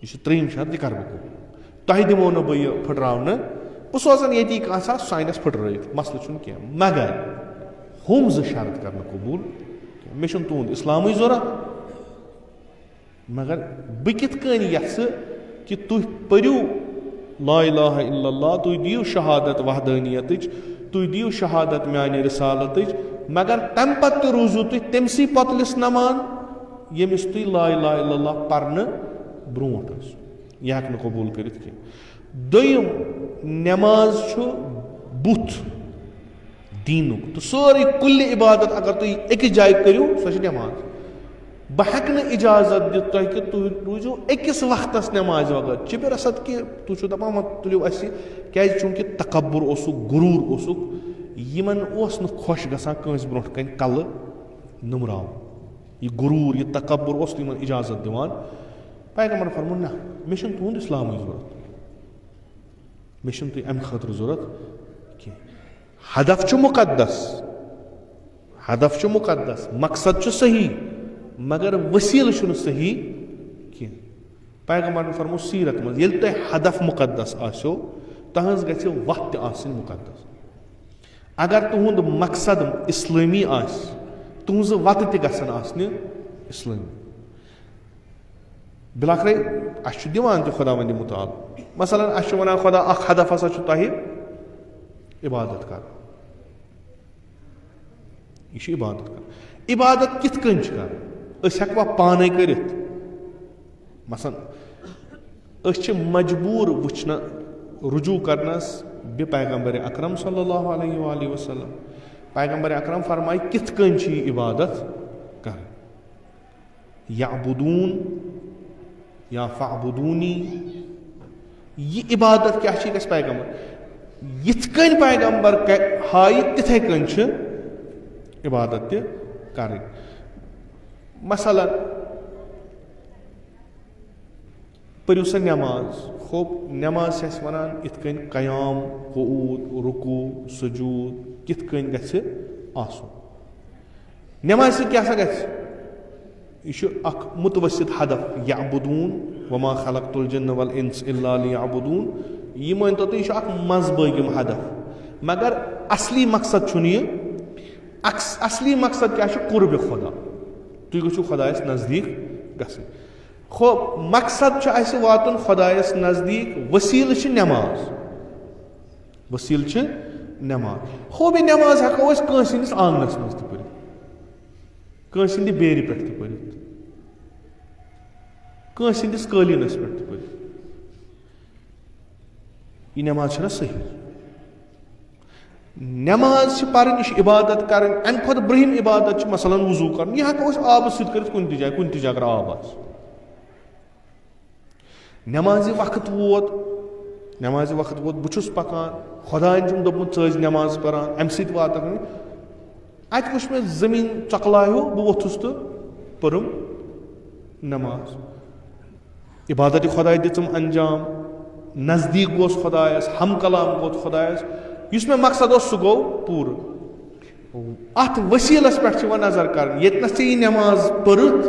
S1: یہِ چھُ ترٛیٚیِم شرط, یہِ کَرٕ بہٕ قبوٗل. تۄہہِ دِمو نہٕ بہٕ یہِ پھٕٹراونہٕ, بہٕ سوزان ییٚتی کانٛہہ ژھا سُہ اَنٮ۪س پھٕٹرٲیِتھ, مسلہٕ چھُنہٕ کینٛہہ. مگر ہُم 2 شرط کَرنہٕ قبوٗل. مےٚ چھُنہٕ تُہُنٛد اِسلامٕے ضوٚرتھ, مگر بہٕ کِتھ کٔنۍ یَژھٕ کہِ تُہۍ پٔرِو لا الہ الا اللہ, تُہۍ دِیِو شہادت وحدانیتٕچ, تُہۍ دِیِو شہادت میانہِ رِسالتٕچ, مگر تَمہِ پتہٕ تہِ روٗزِو تُہۍ تٔمسٕے پۄتلِس نمان ییٚمِس تُہۍ لا الہ الا اللہ پرنہٕ برونٛٹھ ٲسِو. یہِ ہٮ۪کہٕ نہٕ قبوٗل کٔرِتھ کینٛہہ. دوٚیِم, نٮ۪ماز چھُ بُتھ دیٖنُک, تہٕ سورُے کُلہِ عبادت اگر تُہۍ أکِس جایہِ کٔرِو سۄ چھِ نٮ۪ماز. بہٕ ہٮ۪کہٕ نہٕ اِجازت دِتھ تۄہہِ کہِ تُہۍ روٗزِو أکِس وقتس نٮ۪مازِ وغٲر. چِپِر اَسد کہِ تُہۍ چھِو دَپان وۄنۍ تُلِو اَسہِ, کیٛازِ چوٗنٛکہِ تکبُر اوسُکھ, غروٗر اوسُکھ, یِمن اوس نہٕ خۄش گژھان کٲنٛسہِ برونٛٹھ کَنۍ کلہٕ نُمراوُن. یہِ غروٗر, یہِ تکبُر اوس نہٕ یِمن اِجازت دِوان. پیغمبر فرموو نہ, مےٚ چھُنہٕ تُہُنٛد اِسلامٕے ضوٚرتھ, مےٚ چھُنہٕ تُہۍ اَمہِ خٲطرٕ ضوٚرتھ کینٛہہ. ہدف چھُ مُقدس, ہدف چھُ مُقدس, مقصد چھُ صحیح, مگر ؤسیٖلہٕ چھُنہٕ صحیح کینٛہہ. پیغمبرن فرموو سیرت منٛز, ییٚلہِ تۄہہِ ہدف مُقدس آسیو تُہنٛز گژھِ وَتھ تہِ آسٕنۍ مُقدس. اگر تُہُنٛد مقصد اِسلٲمی آسہِ, تُہنٛزٕ وَتہٕ تہِ گژھن آسنہِ اِسلٲمی. بِلاخرے اَسہِ چھُ دِوان تہِ خۄدا وندِ مُتعال. مثلاً اَسہِ چھُ وَنان خۄدا اکھ ہدف ہسا چھُ تۄہہِ عبادت کَرُن. یہِ چھُ عبادت کَرُن. عبادت کِتھ کٔنۍ چھِ کَرٕنۍ؟ أسۍ ہٮ۪کوا پانے کٔرِتھ؟ مثلاً أسۍ چھِ مجبوٗر وٕچھنہٕ, رجوٗع کرنس بہِ پیغمبر اکرم صلی اللہ علیہ وآلہ وسلم. پیغمبر اکرم فرمایہِ کِتھ کٔنۍ چھِ یہِ عبادت کرٕنۍ. یعبدوٗن یا فعبدوٗنی, یہِ عبادت کیٛاہ چھِ, یہِ گژھِ پیغمبر یِتھ کٔنۍ پیغمبر ہایہِ تِتھے کٔنۍ چھِ عبادت تہِ کرٕنۍ. مثلاً پٔرِو سا نٮ۪ماز. خوب نٮ۪ماز چھِ اَسہِ وَنان یِتھ کٔنۍ قیام, قعوٗد, رُکوٗع, سجوٗد کِتھ کٔنۍ گژھِ آسُن. نٮ۪مازِ سۭتۍ کیٛاہ سا گژھِ, یہِ چھُ اکھ مُتوسِط ہدف. یعبدوٗن وما خلقت الجن والانس الا لیعبدوٗن, یہِ مٲنۍتو تُہۍ یہِ چھُ اکھ منٛزبٲگِم ہدف, مگر اصلی مقصد چھُنہٕ یہِ. اصلی مقصد کیٛاہ چھُ, قُربِ خۄدا, تُہۍ گٔژھِو خۄدایس نزدیٖک گژھٕنۍ. خوب مقصد چھُ اَسہِ واتُن خۄدایس نزدیٖک, ؤسیٖلہٕ چھِ نٮ۪ماز, ؤسیٖلہٕ چھِ نٮ۪ماز. خوب یہِ نٮ۪ماز ہٮ۪کو أسۍ کٲنٛسہِ ہٕنٛدِس آنٛگنس منٛز تہِ پٔرِتھ, کٲنٛسہِ ہٕنٛدِ بیرِ پٮ۪ٹھ تہِ پٔرِتھ, کٲنٛسہِ ہٕنٛدِس قٲلیٖنس پٮ۪ٹھ تہِ پٔرِتھ. یہِ نٮ۪ماز چھےٚ نہ صحیح. نٮ۪ماز چھِ پرٕنۍ, یہِ چھِ عبادت کرٕنۍ. امہِ کھۄتہٕ برٛونٛہِم عبادت چھِ مثلاً وضوٗ کرُن. یہِ ہٮ۪کو أسۍ آبہٕ سۭتۍ کٔرِتھ کُنہِ تہِ جایہِ, کُنہِ تہِ جایہِ اگر آب آسہِ. نٮ۪مازِ وقت ووت, نٮ۪مازِ وقت ووت, بہٕ چھُس پکان, خۄداین چھُم دوٚپمُت ژٕ ٲسۍ نٮ۪ماز پران, امہِ سۭتۍ واتن. اَتہِ وٕچھ مےٚ زٔمیٖن ژۄکلایو, بہٕ ووٚتھُس تہٕ پٔرٕم نٮ۪ماز. عبادتِ خۄداے دِژٕم انجام, نزدیٖک گوس خۄدایس, ہم کلام گوٚو خۄدایس. یُس مےٚ مقصد اوس سُہ گوٚو پوٗرٕ. اتھ ؤسیٖلس پٮ۪ٹھ چھِ وۄنۍ نظر کرٕنۍ. ییٚتنس ژےٚ یہِ نٮ۪ماز پٔرٕتھ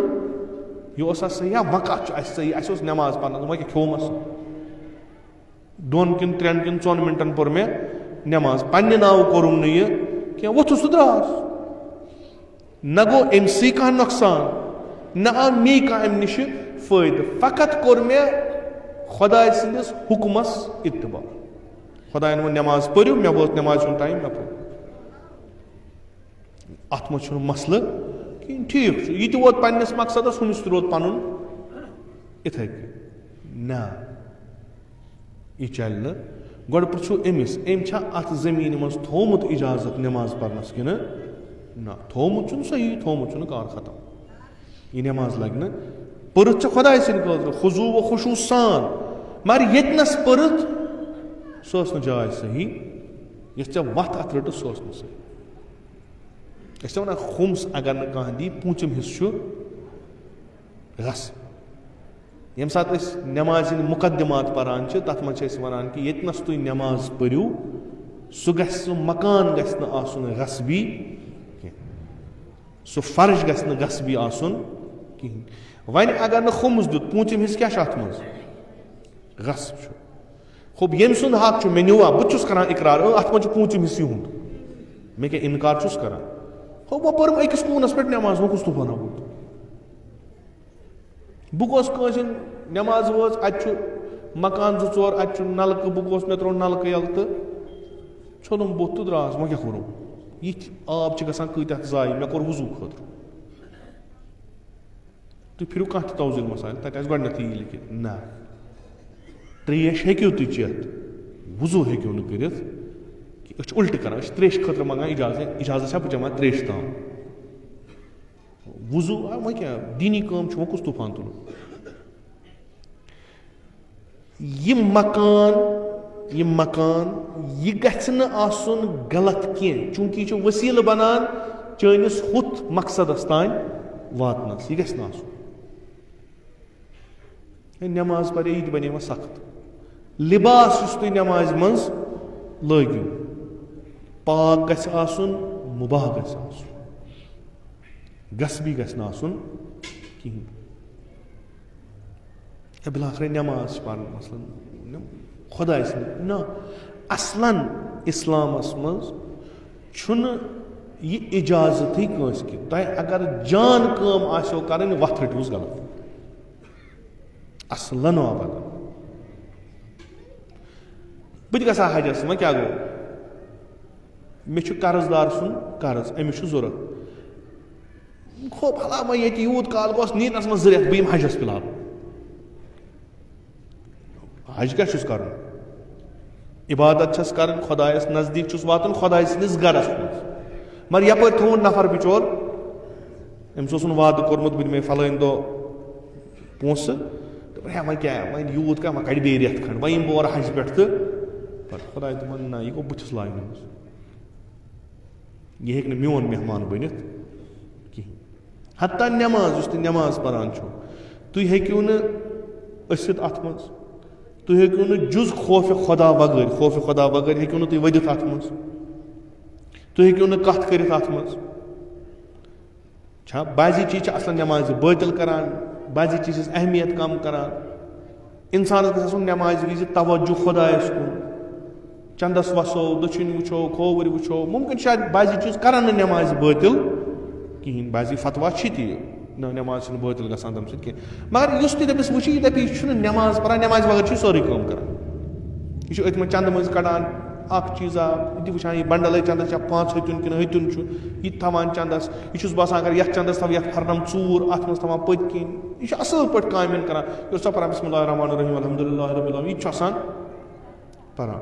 S1: یہِ اوسا صحیح, یا وۄنۍ کتھ چھُ اَسہِ صحیح, اَسہِ اوس نٮ۪ماز پرنس, وۄنۍ کیٛاہ کھیومس 2 کِنہٕ 3 کِنہٕ 4 مِنٹن پٔر مےٚ نٮ۪ماز, پننہِ ناوٕ کوٚرُم نہٕ یہِ کینٛہہ, ووٚتھُس تہٕ درٛاس. نہ گوٚو أمۍ سٕے کانٛہہ نۄقصان, نہ آو مے کانٛہہ اَمہِ نِشہِ فٲیدٕ, فقط کوٚر مےٚ خۄداے سٕنٛدِس حُکمس اِتباع. خۄداین ووٚن نٮ۪ماز پٔرِو, مےٚ ووت نٮ۪مازِ ہُنٛد ٹایم, مےٚ پوٚر. اتھ منٛز چھُنہٕ مسلہٕ کِہیٖنۍ, ٹھیٖک چھُ, یہِ تہِ ووت پننِس مقصدس, ہُمِس تہِ روٗد پنُن اِتھے کٔنۍ. نہ, یہِ چلہِ نہٕ. گۄڈٕ پرٛژھو أمِس أمۍ چھا اَتھ زٔمیٖنہِ منٛز تھوٚومُت اِجازت نٮ۪ماز پَرنَس کِنہٕ نہ تھوٚومُت چھُنہٕ صحیح تھوٚومُت چھُنہٕ کار ختم یہِ نٮ۪ماز لَگہِ نہٕ پٔرِتھ چھےٚ خۄداے سٕنٛدِ خٲطرٕ خضوٗع و خُشوٗع سان مگر ییٚتنَس پٔرِتھ سۄ ٲس نہٕ جاے صحیح یۄس ژےٚ وَتھ اَتھ رٔٹٕس سۄ ٲس نہٕ صحیح أسۍ چھِ وَنان خُمس اگر نہٕ کانٛہہ دی پوٗنٛژِم حِصہٕ چھُ غصب ییٚمہِ ساتہٕ أسۍ نٮ۪مازِ ہِنٛدۍ مُقدِمات پَران چھِ تَتھ منٛز چھِ أسۍ وَنان کہِ ییٚتنَس تُہۍ نٮ۪ماز پٔرِو سُہ گژھِ سُہ مکان گژھِ نہٕ آسُن غصبی کینٛہہ سُہ فرٕش گژھِ نہٕ غصبی آسُن کِہیٖنۍ وۄنۍ اگر نہٕ خُمس دیُت پوٗنٛژِم حِصہٕ کیٛاہ چھُ اَتھ منٛز غصب چھُ خوب ییٚمہِ سُنٛد حق چھُ مےٚ نیوٗوا بہٕ تہِ چھُس کَران اِقرار اَتھ منٛز چھُ پوٗنٛژِم حِصہٕ یِہُنٛد مےٚ کیٛاہ اِنکار چھُس کَران ہو بہٕ پٔرٕم أکِس کوٗنَس پٮ۪ٹھ نٮ۪ماز وۄنۍ کُس طوٗفانا ووت بہٕ گوس کٲنٛسہِ نٮ۪ماز وٲژ اَتہِ چھُ مکان 2-4 اَتہِ چھُ نَلکہٕ بہٕ گوس مےٚ ترٛوو نَلکہٕ یَلہٕ تہٕ ژھیوٚنُم بُتھ تہٕ درٛاس وۄنۍ کیٛاہ کوٚرُم یِتھۍ آب چھِ گژھان کۭتیاہ ضایع مےٚ کوٚر وضوٗ خٲطرٕ تُہۍ پھِرِو کانٛہہ تہِ توضیٖل مسایل تَتہِ آسہِ گۄڈنٮ۪تھٕے یی لیکھِتھ نہ ترٛیش ہیٚکِو تُہۍ چٮ۪تھ وضوٗ ہیٚکِو نہٕ کٔرِتھ کہِ أسۍ چھِ اُلٹہٕ کَران أسۍ چھِ ترٛیشہِ خٲطرٕ منٛگان اِجازت چھا بہٕ چٮ۪مہٕ ترٛیشہِ تام وضوٗ وۄنۍ کیٛاہ دیٖنی کٲم چھُ وۄنۍ کُس طوٗفان تُلُن یہِ مکان یہِ گژھِ نہٕ آسُن غلط کینٛہہ چوٗنٛکہِ یہِ چھُ ؤسیٖلہٕ بَنان چٲنِس ہُتھ مقصدَس تانۍ واتنَس یہِ گژھِ نہٕ آسُن نٮ۪ماز پَرے یہِ تہِ بَنے وۄنۍ سخت لِباس یُس تُہۍ نٮ۪مازِ منٛز لٲگِو پاک گژھِ آسُن مُباح گژھِ آسُن غصبی گژھِ نہٕ آسُن کِہیٖنۍ بِلاخرے نٮ۪ماز چھِ پَرٕنۍ مثلاً خۄداے سٕنٛدِ نہ اَصلن اِسلامَس منٛز چھُنہٕ یہِ اِجازتٕے کٲنٛسہِ کہِ تۄہہِ اگر جان کٲم آسیو کَرٕنۍ وَتھ رٔٹۍوُس غلط اَصلن وابَدَن بہٕ تہِ گژھٕ ہا حجس وۄنۍ کیٛاہ گوٚو مےٚ چھُ قرض دار سُنٛد قرض أمِس چھُ ضوٚرَتھ خوب حالا وۄنۍ ییٚتہِ یوٗت کال گوٚژھ نیٖنَس منٛز 2 رٮ۪تھ بہٕ یِمہٕ حجس فِلحال حج کیٛاہ چھُس کَرُن عبادت چھَس کَرٕنۍ خۄدایَس نزدیٖک چھُس واتُن خۄداے سٕنٛدِس گرَس منٛز مگر یَپٲرۍ تھوٚوُن نفر بِچور أمِس اوسُن وعدٕ کوٚرمُت بہٕ دِمے فلٲنۍ دۄہ پونٛسہٕ دوٚپُن ہے وۄنۍ کیٛاہ وۄنۍ یوٗت کیٛاہ وۄنۍ کَڑِ بیٚیہِ رٮ۪تھ کھنٛڈ وۄنۍ یِمہٕ بہٕ اورٕ حجہِ پٮ۪ٹھ تہٕ پَتہٕ خۄداے دوٚپُن نہ یہِ گوٚو بٕتھِس لاگنہٕ أمِس یہِ ہیٚکہِ نہٕ میون مہمان بٔنِتھ کِہیٖنۍ حتیٰ نٮ۪ماز یُس تُہۍ نٮ۪ماز پَران چھُو تُہۍ ہیٚکِو نہٕ ٲسِتھ اَتھ منٛز تُہۍ ہیٚکِو نہٕ جُز خوفہِ خۄدا بغٲر ہیٚکِو نہٕ تُہۍ ؤدِتھ اَتھ منٛز تُہۍ ہیٚکِو نہٕ کَتھ کٔرِتھ اَتھ منٛز چھا بعضی چیٖز چھِ اَصلن نٮ۪مازِ باطِل کَران بعضی چیٖز چھِس اہمیت کَم کَران اِنسانَس گژھِ آسُن نٮ۪مازِ وِزِ توجہ خۄدایَس کُن چنٛدَس وَسو دٔچھِنۍ وٕچھو کھووٕرۍ وٕچھو مُمکِن شاید بعضی چیٖز کَرَن نہٕ نٮ۪مازِ باطِل کِہیٖنۍ بعضی فتوا چھِ تہِ نہ نٮ۪ماز چھِنہٕ باطِل گژھان تَمہِ سۭتۍ کینٛہہ مگر یُس تہِ دَپٮ۪س وٕچھِ یہِ دَپہِ یہِ چھُنہٕ نٮ۪ماز پَران نٮ۪مازِ بغٲر چھُ یہِ سٲرٕے کٲم کَران یہِ چھُ أتھۍ منٛز چنٛدٕ مٔنٛزۍ کَڑان اَکھ چیٖزا یہِ تہِ وٕچھان یہِ بنٛڈَلٕے چنٛدَس چھا 5 ہَتُن کِنہٕ ہَتُن چھُ یہِ تہِ تھاوان چنٛدَس یہِ چھُس باسان اگر یَتھ چنٛدَس تھاوٕ یَتھ پھَرنَم 2 اَتھ منٛز تھاوان پٔتۍ کِنۍ یہِ چھُ اَصٕل پٲٹھۍ کامٮ۪ن کَران یہِ اوس سا پَران بِسمِ اللہِ الرحمٰنِ الرحیٖم الحمدُاللہ رۄبِ العالمیٖن یہِ تہِ چھُ آسان پَران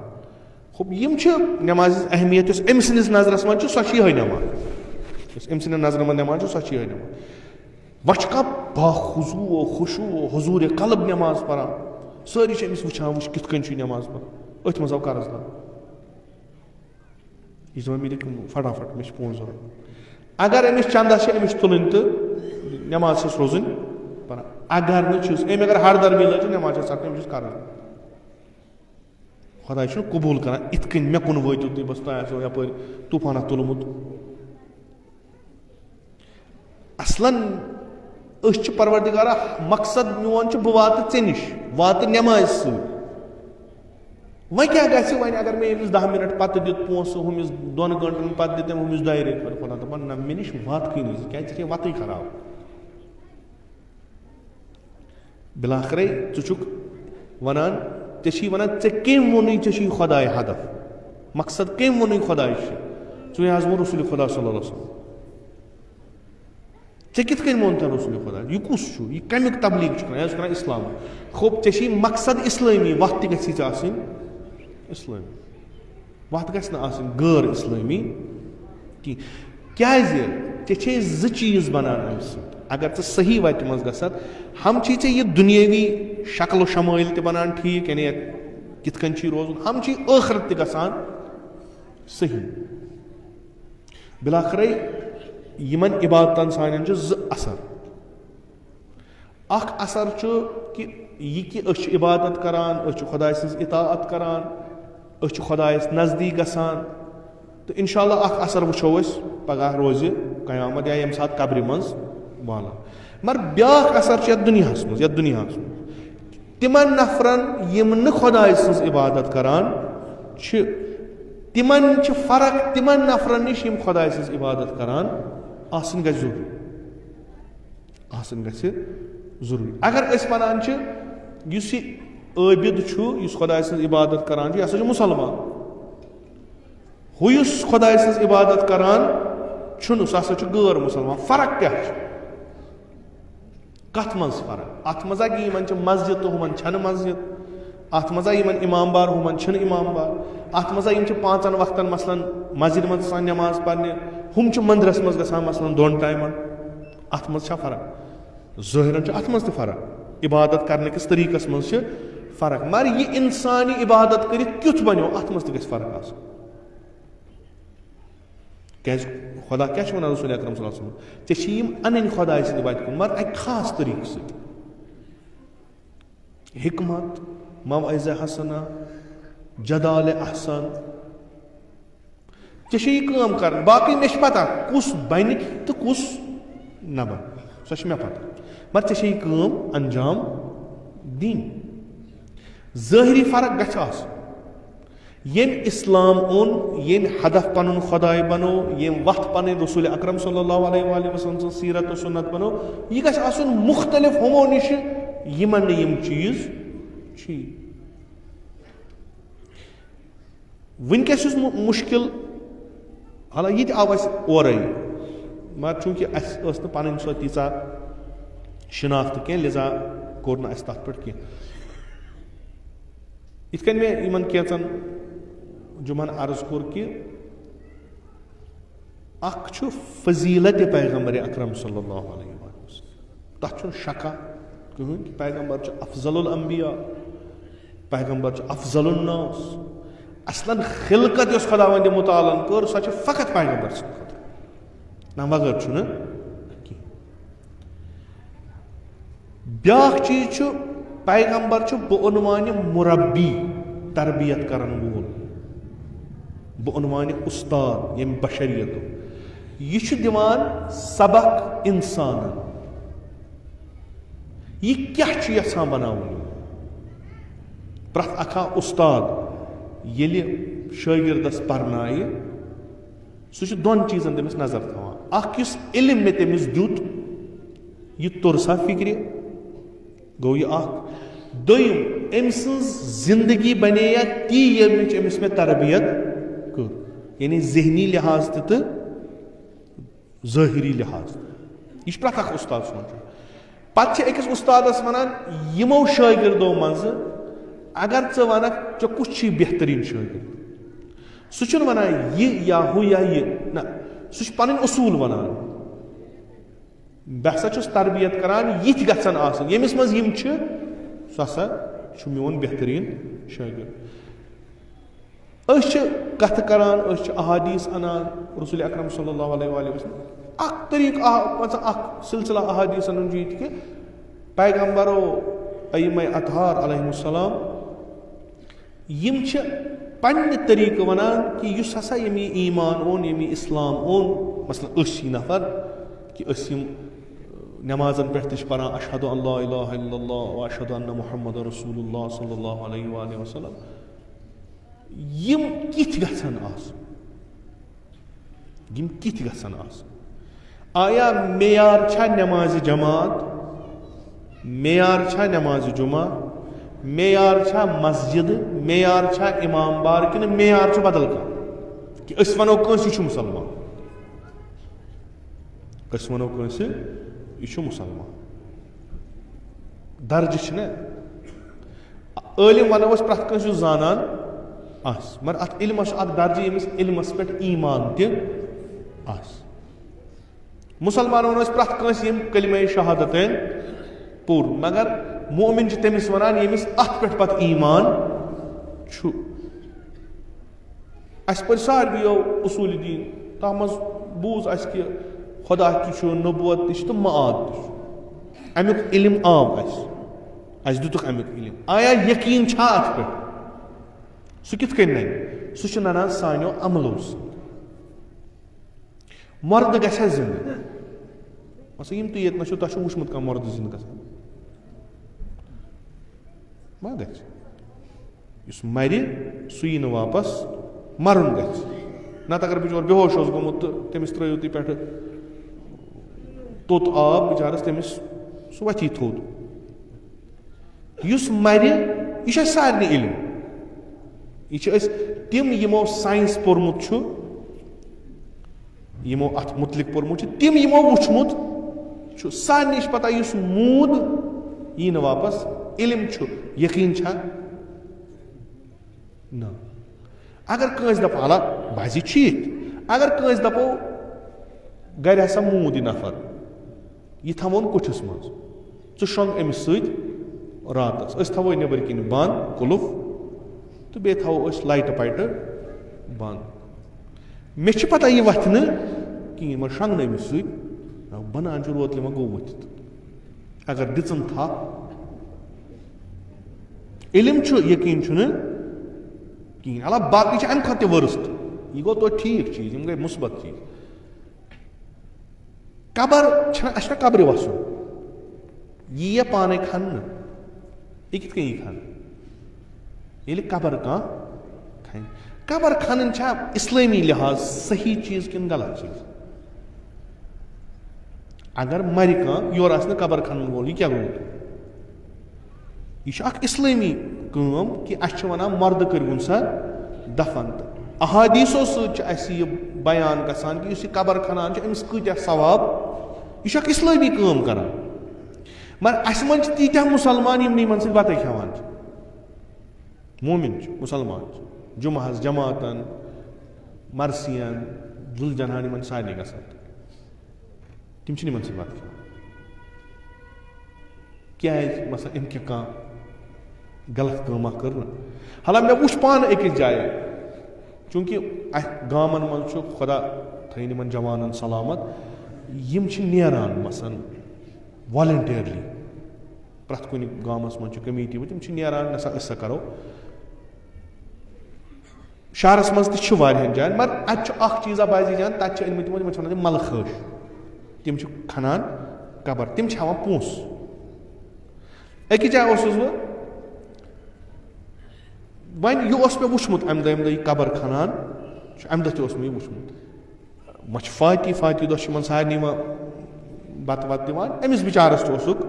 S1: خوب یِم چھِ نٮ۪مازِ ہِنٛز اہمیت یۄس أمۍ سٕنٛدِس نظرَس منٛز چھِ سۄ چھِ یِہوٚے نٮ۪ماز یۄس أمۍ سٕنٛدٮ۪ن نظرَن منٛز نٮ۪ماز چھِ سۄ چھِ یِہوٚے نٮ۪ماز وۄنۍ چھُ کانٛہہ باخضوٗع خوشوٗع حضوٗرِ قلب نٮ۪ماز پَران سٲری چھِ أمِس وٕچھان وٕچھ کِتھ کٔنۍ چھُ یہِ نٮ۪ماز پَران أتھۍ منٛز آو قرض دار یہِ چھِ دَپان مےٚ دِ فٹافٹ مےٚ چھِ پونٛسہٕ ضوٚرَتھ اگر أمِس چنٛدَس چھِ أمِس تُلٕنۍ تہٕ نٮ۪ماز چھَس روزٕنۍ پَران اگر نہٕ چھُس أمۍ اگر ہردَر مِلٲے چھِ نٮ۪ماز چھَس ژَٹٕنۍ أمِس چھُس کَران خۄداے چھُنہٕ قبوٗل کَران یِتھ کٔنۍ مےٚ کُن وٲتِو تُہۍ بَس تۄہہِ آسیو یَپٲرۍ طوٗفانا تُلمُت اَصلن أسۍ چھِ پَروَردِگارا مقصد میون چھُ بہٕ واتہٕ ژےٚ نِش واتہٕ نٮ۪مازِ سۭتۍ وۄنۍ کیٛاہ گژھِ وۄنۍ اگر مےٚ أمِس 10 مِنٹ پَتہٕ دیُت پونٛسہٕ ہُمِس 2 گٲنٛٹَن پَتہٕ دِتۍ أمۍ ہُمِس 2 رٮ۪تھ پَتہٕ خۄدا دَپان نہ مےٚ نِش واتکٕے نہٕ ژٕ کیٛازِ ژےٚ چھے وَتٕے خراب بِلاخرے ژٕ چھُکھ وَنان ژےٚ چھی وَنان ژےٚ کٔمۍ ووٚنُے ژےٚ چھُے خۄداے ہدف مقصد کٔمۍ ووٚنُے خۄداے چھُ ژٕ حظ ووٚن رسوٗلِ خۄدا صلی اللہ علیہ وسلم ژےٚ کِتھ کٔنۍ ووٚن تۄہہِ رسوٗلِ خۄدا یہِ کُس چھُ یہِ کَمیُک تبلیٖغ چھُ کَران یہِ اوس کَران اِسلام خوب ژےٚ چھی مقصد اِسلٲمی وَتھ تہِ گژھی ژےٚ آسٕنۍ اسلٲمی وَتھ گژھِ نہٕ آسٕنۍ غٲر اسلٲمی کینٛہہ. کیازِ ژےٚ چھے زٕ چیٖز بنان اَمہِ سۭتۍ. اگر ژٕ صحیح وَتہِ منٛز گژھکھ ہم چھی ژےٚ یہِ دُنیٲوی شکل و شمٲیل تہِ بنان ٹھیٖک, یعنی کِتھ کٔنۍ چھی روزُن, ہم چھی ٲخرت تہِ گژھان صحیح. بِلاخرے یِمن عبادتن سانٮ۪ن چھِ زٕ اثر. اکھ اثر چھُ کہِ یہِ کہِ أسۍ چھِ عبادت کران, أسۍ چھِ خۄداے سٕنٛز اطاعت کران, أسۍ چھِ خۄدایس نزدیٖک گژھان, تہٕ اِنشاء اللہ اکھ اثر وٕچھو أسۍ پگاہ روزِ قیامت یا ییٚمہِ ساتہٕ قبرِ منٛز والان. مگر بیاکھ اثر چھُ یتھ دُنیاہس منٛز. تِمن نفرن یِم نہٕ خۄداے سٕنٛز عبادت کران چھِ, تِمن چھِ فرق تِمن نفرن نِش یِم خۄداے سٕنٛز عبادت کران آسٕنۍ گژھِ ضروٗری. اگر أسۍ ونان چھِ یُس یہِ عٲبِد چھُ, یُس خۄداے سٕنٛز عبادت کران چھُ, یہِ ہسا چھُ مُسلمان. ہُہ یُس خۄداے سٕنٛز عبادت کران چھُنہٕ, سُہ ہسا چھُ غٲر مُسلمان. فرق کیاہ چھِ؟ کتھ منٛز فرق؟ اتھ منٛز کہِ یِمن چھِ مسجد تہٕ ہُمن چھنہٕ مسجد, اتھ منٛز یِمن امام بار ہُمن چھنہٕ امام بار, اتھ منٛز یِم چھِ 5 وقتن مثلاً مسجد منٛز گژھان نٮ۪ماز پرنہِ, ہُم چھِ مندرس منٛز گژھان مثلاً 2 ٹایمن. اتھ منٛز چھا فرق؟ ظٲہرن چھِ اتھ منٛز تہِ فرق, عبادت کرنہٕ کِس طریٖقس منٛز چھِ فرق. مگر یہِ انسان یہِ عبادت کٔرِتھ کیُتھ بنیو, اتھ منٛز تہِ گژھِ فرق آسٕنۍ. کیازِ خۄدا کیاہ چھُ ونان رسول اکرم صلی اللہ علیہ وسلم, ژےٚ چھِ یِم انٕنۍ خۄداے سٕنٛدِ وتہِ کُن, مگر اکہِ خاص طریٖقہٕ سۭتۍ. حکمت, موعظہ حسنہ, جدال احسن, ژےٚ چھِ یہِ کٲم کرٕنۍ. باقٕے مےٚ چھِ پتہ کُس بنہِ تہٕ کُس نہ بنہِ, سۄ چھِ مےٚ پتہ, مگر ژےٚ چھے یہِ کٲم انجام دِنۍ. ظٲہری فرق گژھِ آسٕنۍ. ییٚمۍ اسلام اوٚن, ییٚمۍ ہدف پنُن خۄداے بنو, ییٚمۍ وتھ پنٕنۍ رسول اکرم صلی اللہ علیہ وآلہ وسلم سٕنٛز سیرت تہٕ سنت بنو, یہِ گژھِ آسُن مختلف ہُمو نِشہِ یِمن نہٕ یِم چیٖز چھِ. وٕنکیٚس یُس مُشکِل, حالانکہِ یہِ تہِ آو اَسہِ اورَے, مگر چوٗنٛکہِ اَسہِ ٲس نہٕ پنٕنۍ سۄ تیٖژاہ شناخت کینٛہہ, لِذا کوٚر نہٕ اَسہِ تتھ پٮ۪ٹھ کینٛہہ. یِتھ کٔنۍ مےٚ یِمن کینٛژن جُمعن عرض کوٚر کہِ اکھ چھُ فضیٖلتِ پیغمبر اکرم صلی اللہ علیہ وسلم, تتھ چھُنہٕ شکا کٕہٕنۍ کہِ پیغمبر چھُ افضل الانبیاء, پیغمبر چھُ افضل الناس. اصلن خلقت یۄس خۄداوندِ مُتعالن کٔر سۄ چھِ فقط پیغمبر سٕنٛدِ خٲطرٕ, نہ وغٲر چھُنہٕ کینٛہہ. بیاکھ چیٖز چھُ پیغمبر چھُ بعنوانِ مُربی, تربیت کرن وول, بعنوانِ اُستاد ییٚمہِ بشریتُک. یہِ چھُ دِوان سبق انسانن. یہِ کیاہ چھُ یژھان بناوُن؟ پرٛٮ۪تھ اکھ اُستاد ییٚلہِ شٲگِردس پرنایہِ سُہ چھُ 2 چیٖزن تٔمِس نظر تھاوان. اکھ یُس علم مےٚ تٔمِس دیُت یہِ توٚر سا فِکرِ, گوٚو یہِ اکھ. دوٚیِم, أمۍ سٕنٛز زندگی بنے تی ییٚمِچ أمِس مےٚ تربیت کٔر, یعنی ذہنی لحاظ تہِ تہٕ ظٲہری لحاظ تہِ. یہِ چھُ پرٛٮ۪تھ اکھ اُستاد سونٛچان. پتہٕ چھِ أکِس اُستادس ونان یِمو شٲگِردو منٛزٕ اگر ژٕ ونکھ ژےٚ کُس چھُے بہتریٖن شٲگِرد, سُہ چھُنہٕ ونان یہِ یا ہُہ یا یہِ, نہ, سُہ چھُ پنٕنۍ اصوٗل ونان. بہٕ ہسا چھُس تربیت کران, یِتھۍ گژھن آسٕنۍ, ییٚمِس منٛز یِم چھِ سُہ ہسا چھُ میون بہتریٖن شٲگِرد. أسۍ چھِ کتھٕ کران, أسۍ چھِ احادیٖث انان رسول اکرم صلی اللہ علیہ وآلہ وسلم. اکھ طریٖقہٕ, مان ژٕ اکھ سلسلہ احادیٖثن ہُنٛد چھُ یہِ تہِ کہِ پیغمبرو ائمہ اطہار علیہ السلام یِم چھِ پننہِ طریٖقہٕ ونان کہِ یُس ہسا ییٚمۍ یہِ ایٖمان اوٚن, ییٚمۍ یہِ اسلام اوٚن, مثلاً أسۍ چھِ نفر کہِ أسۍ یِم نٮ۪مازن پٮ۪ٹھ تہِ چھِ پران اشہدُ ان لا الہ الا اللہ و اشہدُ ان محمد رسول اللہ صلی اللہ علیہ وآلہ وسلم, یِم کِتھۍ گژھن آسٕنۍ, یِم کِتھۍ گژھن آسٕنۍ. آیا معیار چھا نٮ۪مازِ جماعت, معیار چھا نٮ۪مازِ جُمعہ, معیار چھا مسجد, معیار چھا امام بار, کِنہٕ معیار چھُ بدل کانٛہہ کہِ أسۍ ونو کٲنٛسہِ یہِ چھُ مُسلمان, أسۍ ونو کٲنٛسہِ یہِ چھُ مُسلمان. درجہٕ چھِنہ, عٲلِم ونو أسۍ پرٛٮ۪تھ کٲنٛسہِ یُس زانان آس مگر اتھ علمس اکھ درجہ ییٚمِس علمس پٮ۪ٹھ ایمان تہِ آسہِ. مُسلمانن ٲسۍ پرٛٮ۪تھ کٲنٛسہِ یِم کلمہ شہادتین پوٚر مگر مومن چھِ تٔمِس وَنان ییٚمِس اتھ پٮ۪ٹھ پتہٕ ایمان چھُ. اَسہِ پٔرۍ ساروِیو اصوٗلِ دیٖن تتھ منٛز بوٗز اَسہِ کہِ خۄدا تہِ چھُ نبوت تہِ چھُ تہٕ معاد تہِ چھُ. امیُک علم آو اَسہِ دِتُکھ امیُک علم. آیا یقیٖن چھا اتھ پٮ۪ٹھ؟ سُہ کِتھ کٔنۍ ننہِ؟ سُہ چھُ ننان سانیو عملو سۭتۍ. مردٕ گژھِ ہا زِندٕ مثلاً یِم تُہۍ ییٚتہِ نَس چھِو تۄہہِ چھُو وٕچھمُت کانٛہہ مردٕ زِندٕ گژھان؟ ما گژھِ. یُس مرِ سُہ یی نہٕ واپس مرُن گژھِ. نتہٕ اگر بِچور بے ہوش اوس گوٚمُت تہٕ تٔمِس ترٛٲیِو تُہۍ پٮ۪ٹھٕ توٚت آب بِچارس تٔمِس سُہ وَتھی تھوٚد. یُس مرِ یہِ چھُ اَسہِ سارنٕے علم. یہِ چھِ أسۍ تِم یِمو ساینس پوٚرمُت چھُ یِمو اتھ مُتعلق پوٚرمُت چھُ تِم یِمو وٕچھمُت چھُ سارنٕے چھِ پتہ یُس موٗد یی نہٕ واپس. علم چھُ یقیٖن چھا؟ نہ. اگر کٲنٛسہِ دپو اللہ باسہِ ٹھیٖک. اگر کٲنٛسہِ دپو گرِ ہسا موٗد یہِ نفر یہِ تھاوون کُٹھِس منٛز ژٕ شۄنٛگ أمِس سۭتۍ راتس أسۍ تھاوو نٮ۪بٕرۍ کِنۍ بنٛد قُلف تہٕ بیٚیہِ تھاوو أسۍ لایٹہٕ پایٹہٕ بنٛد. مےٚ چھِ پتہ یہِ وتھِ نہٕ کِہیٖنۍ مگر شۄنٛگنہٕ أمِس سۭتۍ بنان چھُ روتلہِ وۄنۍ گوٚو ؤتھِتھ. اگر دِژٕن تھپھ علم چھُ یقیٖن چھُنہٕ کِہیٖنۍ. البتہ باقٕے چھِ امہِ کھۄتہٕ تہِ ؤرٕسٹ. یہِ گوٚو توتہِ ٹھیٖک چیٖز یِم گٔے مُثبت چیٖز. قبر چھنہ اَسہِ چھُنہ قبرِ وسُن یہِ یِیہِ پانے کھننہٕ. یہِ کِتھ کٔنۍ یی کھننہٕ؟ ییٚلہِ قبر کانٛہہ کھنہِ. قبر کھنٕنۍ چھا اِسلٲمی لحاظ صحیح چیٖز کِنہٕ غلط چیٖز؟ اگر مرِ کانٛہہ یورٕ آسہِ نہٕ قبر کھنن وول یہِ کیٛاہ گوٚو؟ یہِ چھُ اکھ اِسلٲمی کٲم کہِ اَسہِ چھِ وَنان مردٕ کٔرۍوُن سا دفن. تہٕ احادیٖثو سۭتۍ چھُ اَسہِ یہِ بیان گژھان کہِ یُس یہِ قبر کھنان چھُ أمِس کۭتیاہ ثواب. یہِ چھُ اکھ اِسلٲمی کٲم کران. مگر اَسہِ منٛز چھِ تیٖتیاہ مُسلمان یِم نہٕ یِمن سۭتۍ بتٕے کھٮ۪وان چھِ. مومِن چھِ مُسلمان چھِ جُمعہس جماعتن مرثِین دُلجنہن یِمن سارنٕے گژھان تِم چھِنہٕ یِمن سۭتۍ بتہٕ کھٮ۪وان. کیٛازِ مثلاً أمۍ کیٛاہ کانٛہہ غلط کٲمہ کٔر نہٕ. حالانکہِ مےٚ وٕچھ پانہٕ أکِس جایہِ چوٗنٛکہِ اَتھ گامن منٛز چھُ خۄدا تھٲیِن یِمن جوانن سلامت یِم چھِ نیران مثلاً والنٹیرلی. پرٛٮ۪تھ کُنہِ گامس منٛز چھِ کمیٖٹی وٲلۍ تِم چھِ نیران نسا أسۍ سا کرو. شہرس منٛز تہِ چھِ واریاہن جاین مگر اتہِ چھُ اکھ چیٖزا بازی جان تتہِ چھِ أنمٕتۍ تِمن چھِ ونان تِم ملہٕ خٲش. تِم چھِ کھنان قبر تِم چھِ ہٮ۪وان پونٛسہٕ. أکِس جایہِ اوسُس بہٕ وۄنۍ یہِ اوس مےٚ وٕچھمُت امہِ دۄہ یہِ قبر کھنان چھُ امہِ دۄہ تہِ اوس مےٚ یہِ وٕچھمُت. وۄنۍ چھِ فاتی دۄہ چھِ یِمن سارنٕے یِوان بتہٕ وتہٕ دِوان أمِس بِچارس تہِ اوسُکھ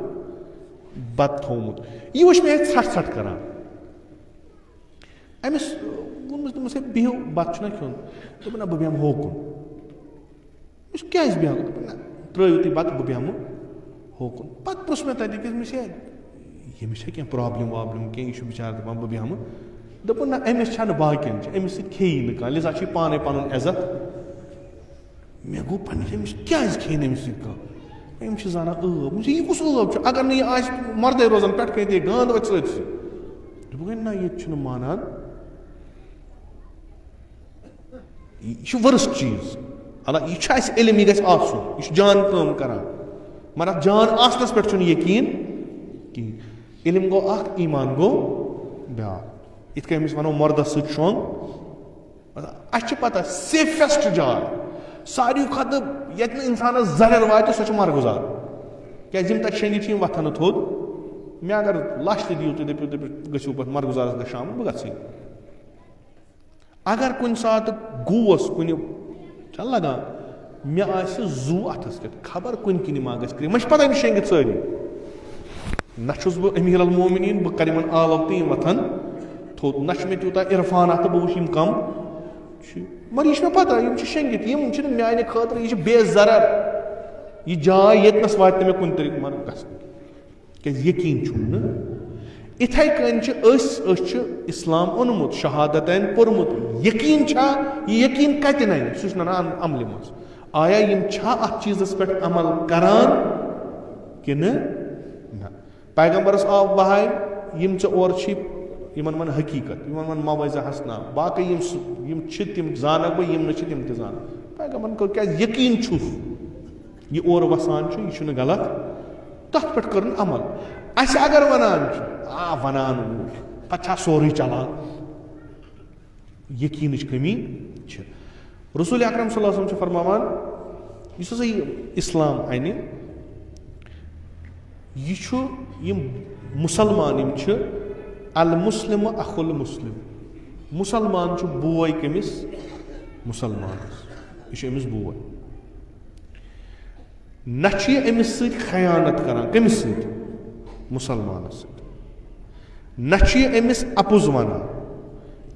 S1: بتہٕ تھوٚومُت. یہِ وٕچھ مےٚ اَتہِ ژھٹھ ژھٹھ کران. أمِس ووٚنمَس دوٚپمَس ہے بِہِو بتہٕ چھُنہ کھیوٚن. دوٚپُن نہ بہٕ بیٚہمہٕ ہوکُن. أمِس کیٛازِ بیٚہمہٕ؟ دوٚپُن نہ ترٛٲیِو تُہۍ بتہٕ بہٕ بیٚہمہٕ ہوکُن. پتہٕ پرٛژھ مےٚ تَتہِ أمِس ہے ییٚمِس چھےٚ کینٛہہ پرٛابلِم وابلِم کینٛہہ یہِ چھُ بِچارٕ دَپان بہٕ بیٚہمہٕ. دوٚپُن نہ أمِس چھَنہٕ باقین چھِ أمِس سۭتۍ کھیٚیی نہٕ کانٛہہ لِذا چھُ یہِ پانے پنُن عزت. مےٚ گوٚو پننِس أمِس کیٛازِ کھیٚیہِ نہٕ أمِس سۭتۍ کانٛہہ؟ أمۍ چھِ زانان ٲب. یہِ کُس ٲب چھُ؟ اگر نہٕ یہِ آسہِ مردے روزان پٮ۪ٹھ کَنۍ دِیہِ گانٛد وَتھِ سٲرسٕے. دوٚپُکھ نہ ییٚتہِ چھُنہٕ مانان. یہِ چھُ ؤرٕسٹ چیٖز. اللہ یہِ چھُ اَسہِ علم یہِ گژھِ آسُن یہِ چھُ جان کٲم کران مگر اَتھ جان آسنَس پٮ۪ٹھ چھُنہٕ یقیٖن کِہیٖنۍ. علم گوٚو اکھ ایٖمان گوٚو بیٛاکھ. یِتھ کٔنۍ أمِس وَنو مردس سۭتۍ شۄنٛگ اَسہِ چھِ پتہ سیفیسٹ جاے ساروی کھۄتہٕ ییٚتہِ نہٕ اِنسانس زرٮ۪ر واتہِ سۄ چھِ مرگُزار. کیٛازِ یِم تَتہِ شیٚنگِتھ چھِ یِم وۄتھان نہٕ تھوٚد. مےٚ اگر لچھ تہِ دِیِو تُہۍ دٔپِو گٔژھِو پتہٕ مرگُزارس گژھِ شامن بہٕ گژھٕے. اگر کُنہِ ساتہٕ گوس کُنہِ چھَنہ لگان مےٚ آسہِ زوٗ اَتھس کٮ۪تھ خبر کُنہِ کِنۍ ما گژھِ کریٚہہ مےٚ چھِ پتہ أمِس شیٚنگِتھ سٲری. نہ چھُس بہٕ أمیٖر المومنیٖن بہٕ کرٕ یِمن آلو تہٕ یِم وۄتھن تھوٚد. نہ چھُ مےٚ تیوٗتاہ عرفانہ تہٕ بہٕ وٕچھِ یِم کم چھِ مگر یہِ چھِ مےٚ پتہ یِم چھِ شیٚنگِتھ یِم چھِنہٕ میانہِ خٲطرٕ یہِ چھِ بے زرر. یہِ جاے ییٚتنس واتہِ نہٕ مےٚ کُنہِ طریٖقہٕ مگر گژھنہٕ کیٛازِ یقیٖن چھُم نہٕ. اتھے کن چھ اسلام اونمت شہادتین پورمت یقین چھا یہ یقین کتن ان سہ نان عملہ مز آیا یم چھا ات چیزس پہ عمل کران کہ نہ پیغمبرس آو وحی یم ژے اور چھ یمن من حقیقت یمن من موعظہ حسنہ باقی یم چھ تم زانک بہ یم نہ چھ تم تہ زانک پیغمبرن کوٚر کیازِ یقین چھُس یہ اور وسان چھُ یہ چھُنہٕ غلط تتھ پہ کرن عمل اس اگر ونان ونان پتہ چھا سورُے چلان یقینٕچ کمی چھ رسول اکرم صلی اللہ علیہ وسلم چھُ فرماوان یُس ہسا یہ اسلام انہِ یہ چھُ یم مسلمان یم چھِ المسلم اخو المسلم مسلمان چھُ بوے کٔمِس مسلمانس یہ چھُ أمِس بوے نہ چھُ یہِ أمِس سۭتۍ خیانت کران کٔمِس سۭتۍ مسلمانس سۭتۍ نہ چھُ یہِ أمِس اپُز ونان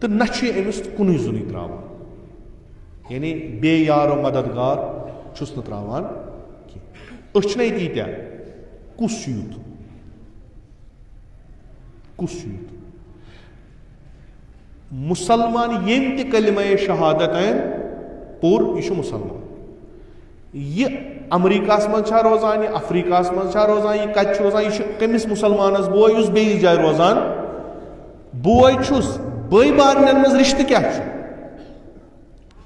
S1: تہٕ نہ چھُ یہِ أمِس کُنُے زوٚنُے تراوان یعنی بے یارو مددگار چھُس نہٕ تراوان کینٛہہ أسۍ چھِنہ ییٚتہِ ییٖتیٛاہ کُس چھُ یُتھ کُس چھُ یُتھ مسلمان ییٚمۍ تہِ کلمہ شہادت پوٚر یہِ چھُ مسلمان یہ امریکہس منٛز چھا روزان یہ افریقہس منٛز چھا روزان یہ کتہِ چھُ روزان یہ چھُ کٔمِس مسلمانس بوے یُس بیٚیِس جایہِ روزان بوے چھُس بٲے بارنٮ۪ن منٛز رشتہٕ کیاہ چھُ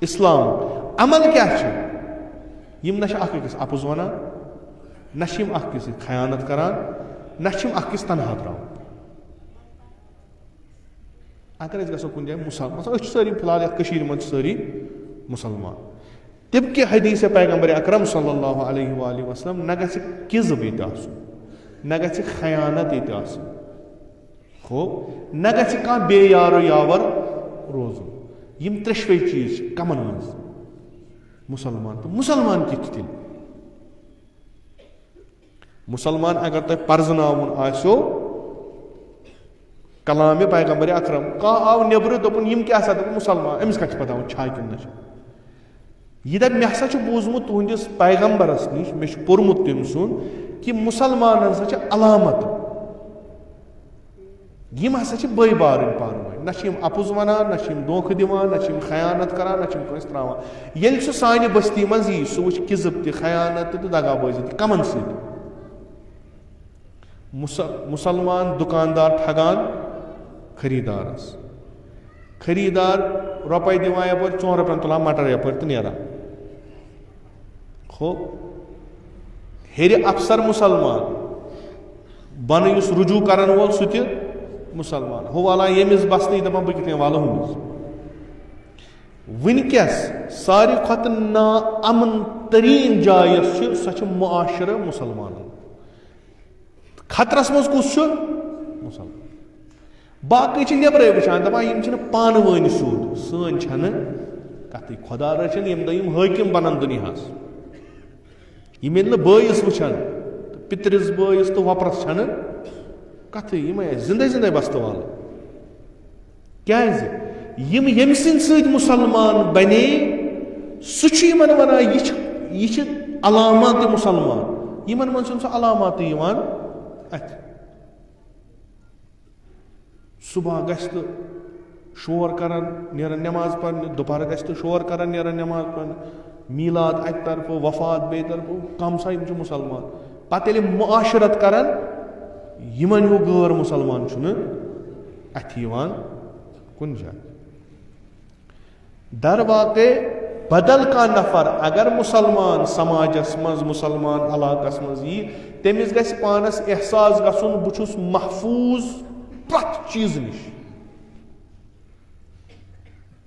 S1: اسلام عمل کیاہ چھُ یم نہ چھِ اکھ أکِس اپُز ونان نہ چھِ یم اکھ أکِس سۭتۍ خیانت کران نہ چھِ یم اکھ أکِس تنہا تراوان اگر أسۍ گژھو کُنہِ جایہِ مسلمان أسۍ چھِ سٲری فِلحال یتھ کٔشیٖرِ منٛز چھِ سٲری مسلمان تِم کہ حدیث پیغمبر اکرم صلی اللہ علیہ وآلہ وسلم نہ گژھِ کذب ییٚتہِ آسُن نہ گژھِ خیانت ییٚتہِ آسٕنۍ خوب نہ گژھِ کانٛہہ بے یارو یاور روزُن یم ترٛیشوے چیٖز چھِ کمن منٛز مسلمان تہٕ مسلمان کِتھ چھِ تیٚلہِ مسلمان اگر تۄہہِ پرزناوُن آسیو کلامِ پیغمبر اکرم کانٛہہ آو نیٚبرٕ دوٚپُن یم کیاہ سا دوٚپُن مسلمان أمِس کتہِ چھِ پتہ چھا کِنہٕ نہ چھِ یہ دپ مےٚ ہسا چھُ بوٗزمُت تُہنٛدِس پیغمبرس نِش مےٚ چھُ پوٚرمُت تٔمۍ سُنٛد کہِ مسلمان ہسا چھِ علامت یم ہسا چھِ بٲے بارٕنۍ پانہٕ ؤنۍ نہ چھِ یم اپُز ونان نہ چھِ یم دھوکہٕ دِوان نہ چھِ یم خیانت کران نہ چھِ یم کٲنٛسہِ تراوان ییٚلہِ سُہ سانہِ بستی منٛز یی سُہ وٕچھِ کِذب تہِ خیانت تہِ تہٕ دغا بٲزی تہِ کمن سۭتۍ مسلمان دُکاندار ٹھگان خریٖدارس خریٖدار رۄپے دِوان یپٲرۍ 4 رۄپین تُلان مٹر یپٲرۍ تہٕ نیران خوب ہیٚرِ افسر مسلمان بۄنہٕ یُس رجوٗع کرن وول سُہ تہِ مسلمان ہُہ والان ییٚمِس بسنٕے دپان بہٕ کِتھ کٔنۍ والہٕ ہُمِس وٕنکیٚس ساروی کھۄتہٕ نا امن تریٖن جاے یۄس چھِ سۄ چھِ معاشرٕ مسلمانن خطرس منٛز کُس چھُ مسلمان باقٕے چھِ نیٚبرٕے وٕچھان دپان یم چھِنہٕ پانہٕ ؤنۍ سیوٚد سٲنۍ چھنہٕ کتھٕے خۄدا رٔچھِنۍ ییٚمہِ دۄہ یم حٲکِم بنن دُنیاہس یم ییٚلہِ نہٕ بٲیِس وٕچھن تہٕ پِترِس بٲیِس تہٕ وۄپرس چھنہٕ کتھٕے یِمے آسہِ زندے زندے بستہٕ والہٕ کیازِ یم ییٚمہِ سٕنٛدۍ سۭتۍ مسلمان بنے سُہ چھُ یِمن ونان یہِ چھِ علامات مسلمان یِمن منٛز چھُنہٕ سُہ علاماتٕے یِوان اتھِ صبح گژھِ تہٕ شور کران نیران نٮ۪ماز پرنہِ دُپہر گژھِ تہٕ شور کران نیران نٮ۪ماز پرنہِ میٖلاد اکہِ طرفہٕ وفات بیٚیہِ طرفہٕ کم سا یِم چھِ مسلمان پتہٕ ییٚلہِ معاشرت کران یِمن ہیوٗ غٲر مسلمان چھُنہٕ اتھِ یِوان کُنہِ جایہِ در واقع بدل کانٛہہ نفر اگر مسلمان سماجس منٛز مسلمان علاقس منٛز یی تٔمِس گژھِ پانس احساس گژھُن بہٕ چھُس محفوٗظ پرٛٮ۪تھ چیٖزٕ نِش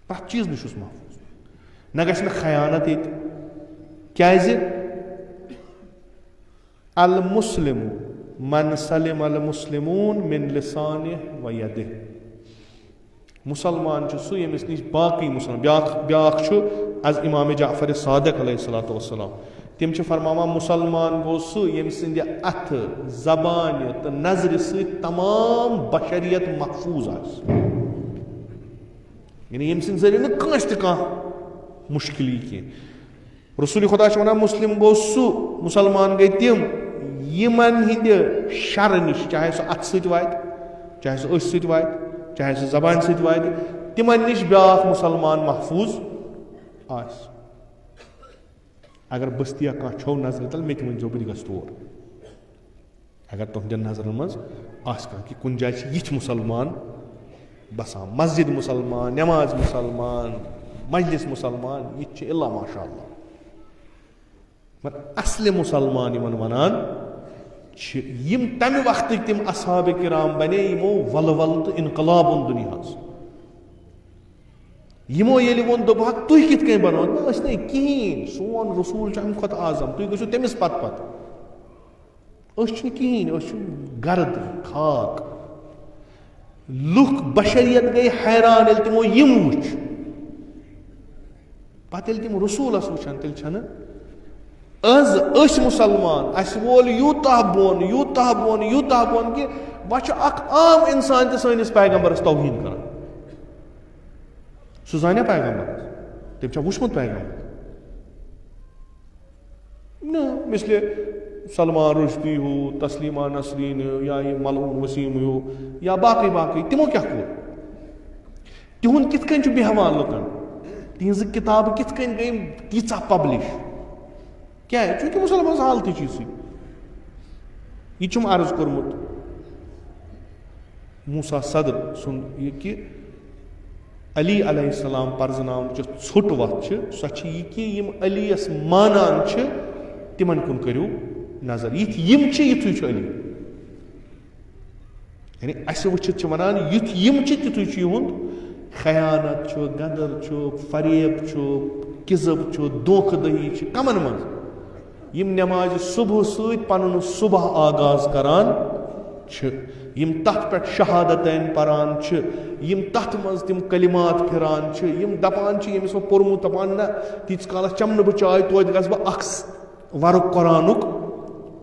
S1: پرٛٮ۪تھ چیٖزٕ نِش چھُس محفوٗظ نہ گژھِ نہٕ خیانت ییٚتہِ کیازِ المسلم من سلم المسلمون من لسانہ و یدہ مسلمان چھُ سُہ ییٚمِس نِش باقٕے مسلمان بیٛاکھ چھُ از امام جعفر صادق علیہ الصلوۃ والسلام تِم چھِ فرماوان مسلمان گوٚو سُہ ییٚمہِ سٕنٛدِ اَتھٕ زبانہِ تہٕ نظرِ سۭتۍ تمام بشریت محفوٗظ آسہِ یعنی ییٚمہِ سٕنٛدِ ذٔریعہٕ نہٕ کٲنٛسہِ تہِ کانٛہہ مُشکِل یی کینٛہہ رسول خۄدا چھُ ونان مسلم گوٚو سُہ مسلمان گٔے تِم یِمن ہٕنٛدِ شرٕ نِش چاہے سُہ اتھٕ سۭتۍ واتہِ چاہے سُہ أچھ سۭتۍ واتہِ چاہے سُہ زبانہِ سۭتۍ واتہِ تِمن نِش بیٛاکھ مُسلمان محفوٗظ آسہِ. اگر بٔستِیا کانٛہہ چھو نظرِ تل مےٚ تہِ ؤنۍزیو بہٕ تہِ گژھٕ تور. اگر تُہنٛدٮ۪ن نظرن منٛز آسہِ کانٛہہ کہِ کُنہِ جایہِ چھِ یِتھۍ مُسلمان بسان, مسجد مُسلمان, نٮ۪ماز مُسلمان, مجلس مُسلمان, یہِ تہِ چھِ اِلا ماشاء اللہ. مگر اصلہِ مُسلمان یِمن وَنان چھِ یِم تَمہِ وقتٕکۍ تِم اصحابِ کرام بنے یِمو ولہٕ ولہٕ تہٕ انقلاب اوٚن دُنیاہس. یِمو ییٚلہِ ووٚن دوٚپہکھ تُہۍ کِتھ کٔنۍ بنووُ, نہ أسۍ نَے کِہیٖنۍ, سون رسوٗل چھُ اَمہِ کھۄتہٕ اعظم, تُہۍ گٔژھِو تٔمِس پتہٕ پتہٕ. أسۍ چھِنہٕ کِہیٖنۍ, أسۍ چھِ گرد خاک. لُکھ بشریت گٔے حیران ییٚلہِ تِمو یِم وٕچھ. پتہٕ ییٚلہِ تِم رسوٗلس وٕچھن تیٚلہِ چھنہٕ أز أسۍ مُسلمان اَسہِ وول یوٗتاہ بۄن یوٗتاہ بۄن یوٗتاہ بۄن کہِ وۄنۍ چھُ اکھ عام اِنسان تہِ سٲنِس پیغمبرس توہیٖن کران. سُہ زانیا پیغمبرس, تٔمۍ چھا وٕچھمُت پیغمبر؟ نہ, مثلہِ سلمان رُشدی ہیوٗ, تسلیٖما نسریٖن ہیوٗ, یا یہِ ملعوٗن وسیٖم ہیوٗ, یا باقٕے باقٕے, تِمو کیٛاہ کوٚر؟ تِہُنٛد کِتھ کٔنۍ چھُ بیٚہوان لُکن, تِہنٛزٕ کِتابہٕ کِتھ کٔنۍ گٔے تیٖژاہ پبلِش, کیٛازِ؟ چوٗنٛکہِ مُسلمان حالتٕے چھِ یِژٕے. یہِ چھُم عرض کوٚرمُت موسا صدر سُنٛد یہِ کہِ علی علیہ السلام پرزناونٕچ یۄس ژھوٚٹ وَتھ چھِ سۄ چھِ یہِ کہِ یِم علی یس مانان چھِ تِمن کُن کٔرِو نظر. یِتھ یِم چھِ یِتھُے چھُ علی. یعنی اَسہِ وٕچھِتھ چھِ وَنان یُتھ یِم چھِ تِتھُے چھُ یِہُنٛد خیانت چھُ, گدر چھُ, فریب چھُ, کِذب چھُ, دھوکہٕ دٔہی چھِ کمن منٛز. یِم نٮ۪مازِ صبح سۭتۍ پنُن صبح آغاز کران چھِ, یِم تتھ پٮ۪ٹھ شہادتین پران چھِ, یِم تتھ منٛز تِم کلمات پھران چھِ, یِم دپان چھِ ییٚمِس وۄنۍ پوٚرمُت دپان نہ تیٖتِس کالس چمنہٕ بہٕ چاے توتہِ گژھٕ بہٕ اکھ ورُق قرآنُک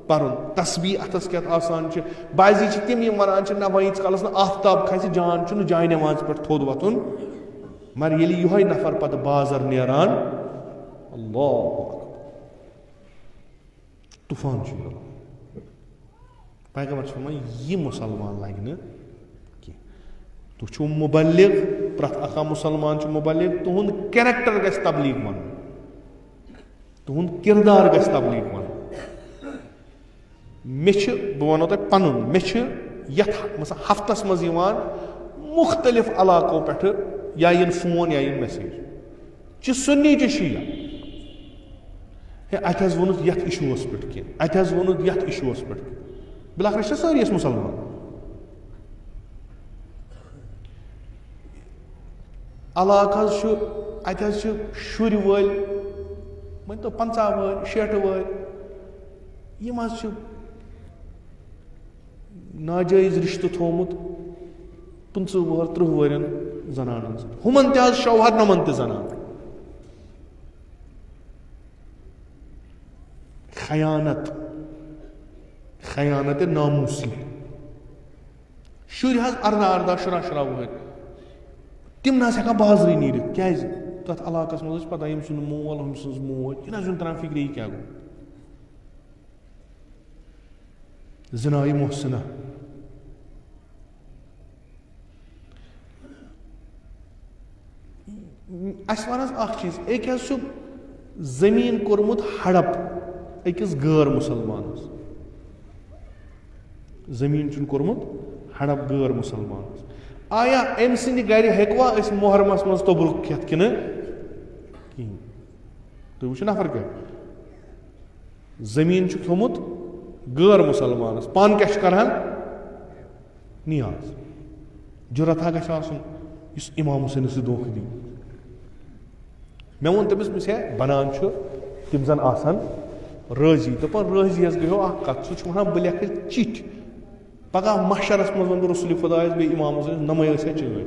S1: پرُن, تسبیح اتھس کٮ۪تھ آسان چھِ. بعضی چھِ تِم یِم ونان چھِ نہ وۄنۍ ییٖتِس کالس نہٕ آفتاب کھسہِ جان چھُنہٕ جاے نٮ۪مازِ پٮ۪ٹھ تھوٚد وۄتھُن. مگر ییٚلہِ یِہوے نفر پتہٕ بازر نیران, اللہ طوفان چھُ یِوان. پیغمبر چھُ وَنان یہِ مُسلمان لگہِ نہٕ کینٛہہ. تُہۍ چھِو مُبلِغ, پرٛٮ۪تھ اکھ مُسلمان چھُ مُبلِغ, تُہُنٛد کیریکٹر گژھِ تبلیغ وَنُن, تُہُنٛد کِردار گژھِ تبلیغ وَنُن. مےٚ چھِ, بہٕ وَنو تۄہہِ پنُن, مےٚ چھِ یتھ مثلاً ہفتس منٛز یِوان مُختٔلِف علاقو پٮ۪ٹھٕ یا یِن فون یا یِن میسیج, چھِ سُنی چھِ شِیا, ہے اتہِ حظ ووٚنُتھ یتھ اِشوٗوس پٮ۪ٹھ کینٛہہ, اتہِ حظ ووٚنُتھ یتھ اِشوٗوس پٮ۪ٹھ. بِلاخر چھِ سٲری أسۍ مُسلمان. علاقہٕ حظ چھُ, اتہِ حظ چھِ شُرۍ وٲلۍ, مٲنۍتو 50 وٲلۍ 60 وٲلۍ, یِم حظ چھِ ناجٲیز رِشتہٕ تھومُت 15 وُہر 30 ؤرین زنانن سۭتۍ. ہُمن تہِ حظ شوہر نۄمن تہِ زنان. خیانت, خیانت ناموٗسی. شُرۍ حظ 18 شُراہ وُہٕرۍ, تِم نہ حظ ہٮ۪کان بازرٕے نیٖرِتھ. کیٛازِ؟ تتھ علاقس منٛز ٲسۍ پتہ ییٚمۍ سُنٛد مول ہُمۍ سٕنٛز موج, یہِ نہ حظ چھُنہٕ تران فِکرِ یہِ کیٛاہ گوٚو. زِنایہِ محسنہ, اَسہِ وَن حظ اکھ چیٖز, أکۍ حظ چھُ زٔمیٖن کوٚرمُت ہڑپ أکِس غٲر مُسلمانس. زٔمیٖن چھُنہٕ کوٚرمُت ہڑپ غٲر مُسلمانس. آیا أمۍ سٕنٛدِ گرِ ہیٚکوا أسۍ محرمس منٛز توٚبرُک کھٮ۪تھ کِنہٕ کِہیٖنۍ؟ تُہۍ وٕچھِو نفر کیٛاہ, زٔمیٖن چھُ کھیوٚمُت غٲر مُسلمانس, پانہٕ کیٛاہ چھُ کران؟ نیاز. جُرت ہا گژھِ آسُن یُس امام حُسینس سۭتۍ دھوکہٕ دی. مےٚ ووٚن تٔمِس مےٚ ہے بنان چھُ تِم زن آسن رٲضی. دوٚپُن رٲضی یس گٔیو اکھ کتھ, سُہ چھُ ونان بہٕ لیکھٕ چِٹھۍ, پگاہ محشرس منٛز ونہٕ بہٕ رسولِ خۄدایس بیٚیہِ امام حُسینس نمے ٲسۍ ہا چٲنۍ.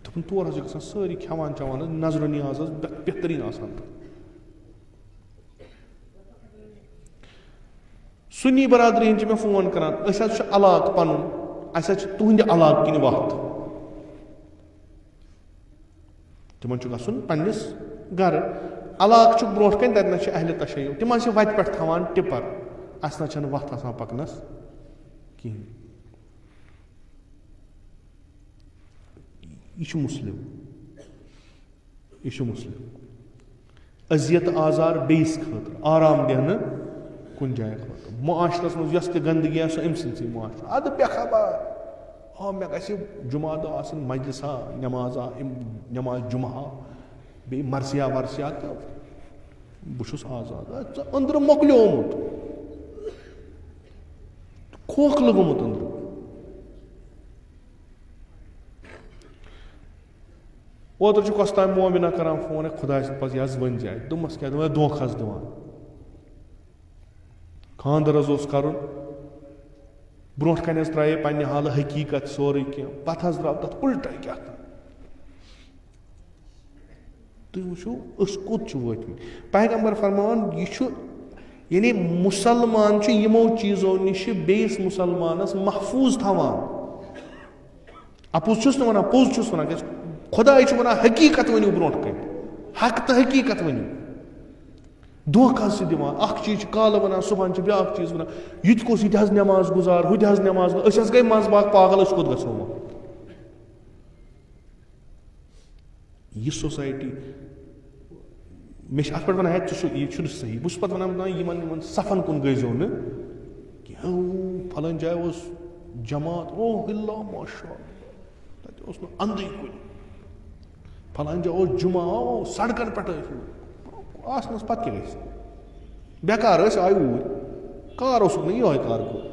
S1: دوٚپُن تور حظ چھِ گژھان سٲری کھٮ۪وان چٮ۪وان حظ, نظرو نیاز حظ بہتریٖن آسان. سُنی برادری ہٕنٛدۍ چھِ مےٚ فون کران, أسۍ حظ چھُ علاقہٕ پنُن, اَسہِ حظ چھِ تُہنٛدِ علاقہٕ کِنۍ وتھ. تِمن چھُ گژھُن پننِس گرٕ, علاقہٕ چھُکھ برونٛٹھ کَنۍ, تَتہِ نَس چھِ اہلِ تشیع, تِم حظ چھِ وتہِ پٮ۪ٹھ تھاوان ٹِپر, اَسہِ نہ چھنہٕ وتھ آسان پکنس کِہیٖنۍ. یہِ چھُ مُسلِم, یہِ چھُ مُسلِم. اذیت آزار بیٚیِس خٲطرٕ, آرام دِنہٕ کُنہِ جایہِ خٲطرٕ. معاشرس منٛز یۄس تہِ گنٛدگی آسہِ سۄ أمۍ سٕنٛدسٕے معاشرٕ. اَدٕ بے خبر مےٚ گژھِ جُمعہ دۄہ آسٕنۍ مجلسا, نٮ۪مازا, نٮ۪ماز جُمعہ, بیٚیہِ مرثیا ورثیا, تہٕ بہٕ چھُس آزاد. ژٕ أنٛدرٕ مۄکلیومُت, کھوکھلہٕ گوٚمُت أنٛدرٕ. اوترٕ چھُ کۄس تام مومِنا کران فون, خۄداے سٕنٛدۍ پَتہٕ یہِ حظ ؤنۍ زِ. دوٚپمَس کیٛاہ, دوٚپمَس دھوکہٕ حظ دِوان. خانٛدر حظ اوس کَرُن, برونٛٹھ کَنہِ حظ ترٛایے پنٛنہِ حالہٕ حقیٖقت سورُے کینٛہہ, پَتہٕ حظ درٛاو تَتھ اُلٹَے کیٛاہ تام. تُہۍ وٕچھِو أسۍ کوٚت چھِ وٲتمٕتۍ. پیغمبر فرماوان یہِ چھُ, یعنی مُسلمان چھُ یِمو چیٖزو نِش بیٚیِس مُسلمانَس محفوٗظ تھاوان. اَپُز چھُس نہٕ وَنان, پوٚز چھُس وَنان, کیٛازِ خۄداے چھُ وَنان حقیٖقت ؤنِو برونٛٹھ کَنہِ, حق تہٕ حقیٖقت ؤنِو. دھوکہٕ حظ چھِ دِوان, اَکھ چیٖز چھِ کالہٕ وَنان, صُبحن چھِ بیٛاکھ چیٖز وَنان, یہِ تہِ کُس, یہِ تہِ حظ نٮ۪ماز گُزار, ہُہ تہِ حظ نٮ۪ماز گُزار. أسۍ حظ گٔے منٛزٕ باغ پاگل, أسۍ کوٚت گژھو وۄنۍ. یہِ سوسایٹی مےٚ چھِ اَتھ پٮ۪ٹھ وَنان, ہے ژٕ چھُ, یہِ چھُنہٕ صحیح. بہٕ چھُس پَتہٕ وَنان یِمن صفن کُن گٔژھۍزیو نہٕ کینٛہہ. پھلٲنۍ جایہِ اوس جماعت, اوہ اللہ ماشاء اللہ, تَتہِ اوس نہٕ اَندٕے کُنہِ. پھلٲنۍ جایہِ اوس جُمعہ, او سڑکن پٮ۪ٹھ ٲسۍ آسنَس, پَتہٕ کیٛاہ گژھِ, بیکار ٲسۍ, آے اوٗرۍ, کار اوسُکھ نہٕ یِہوٚے کار کوٚر.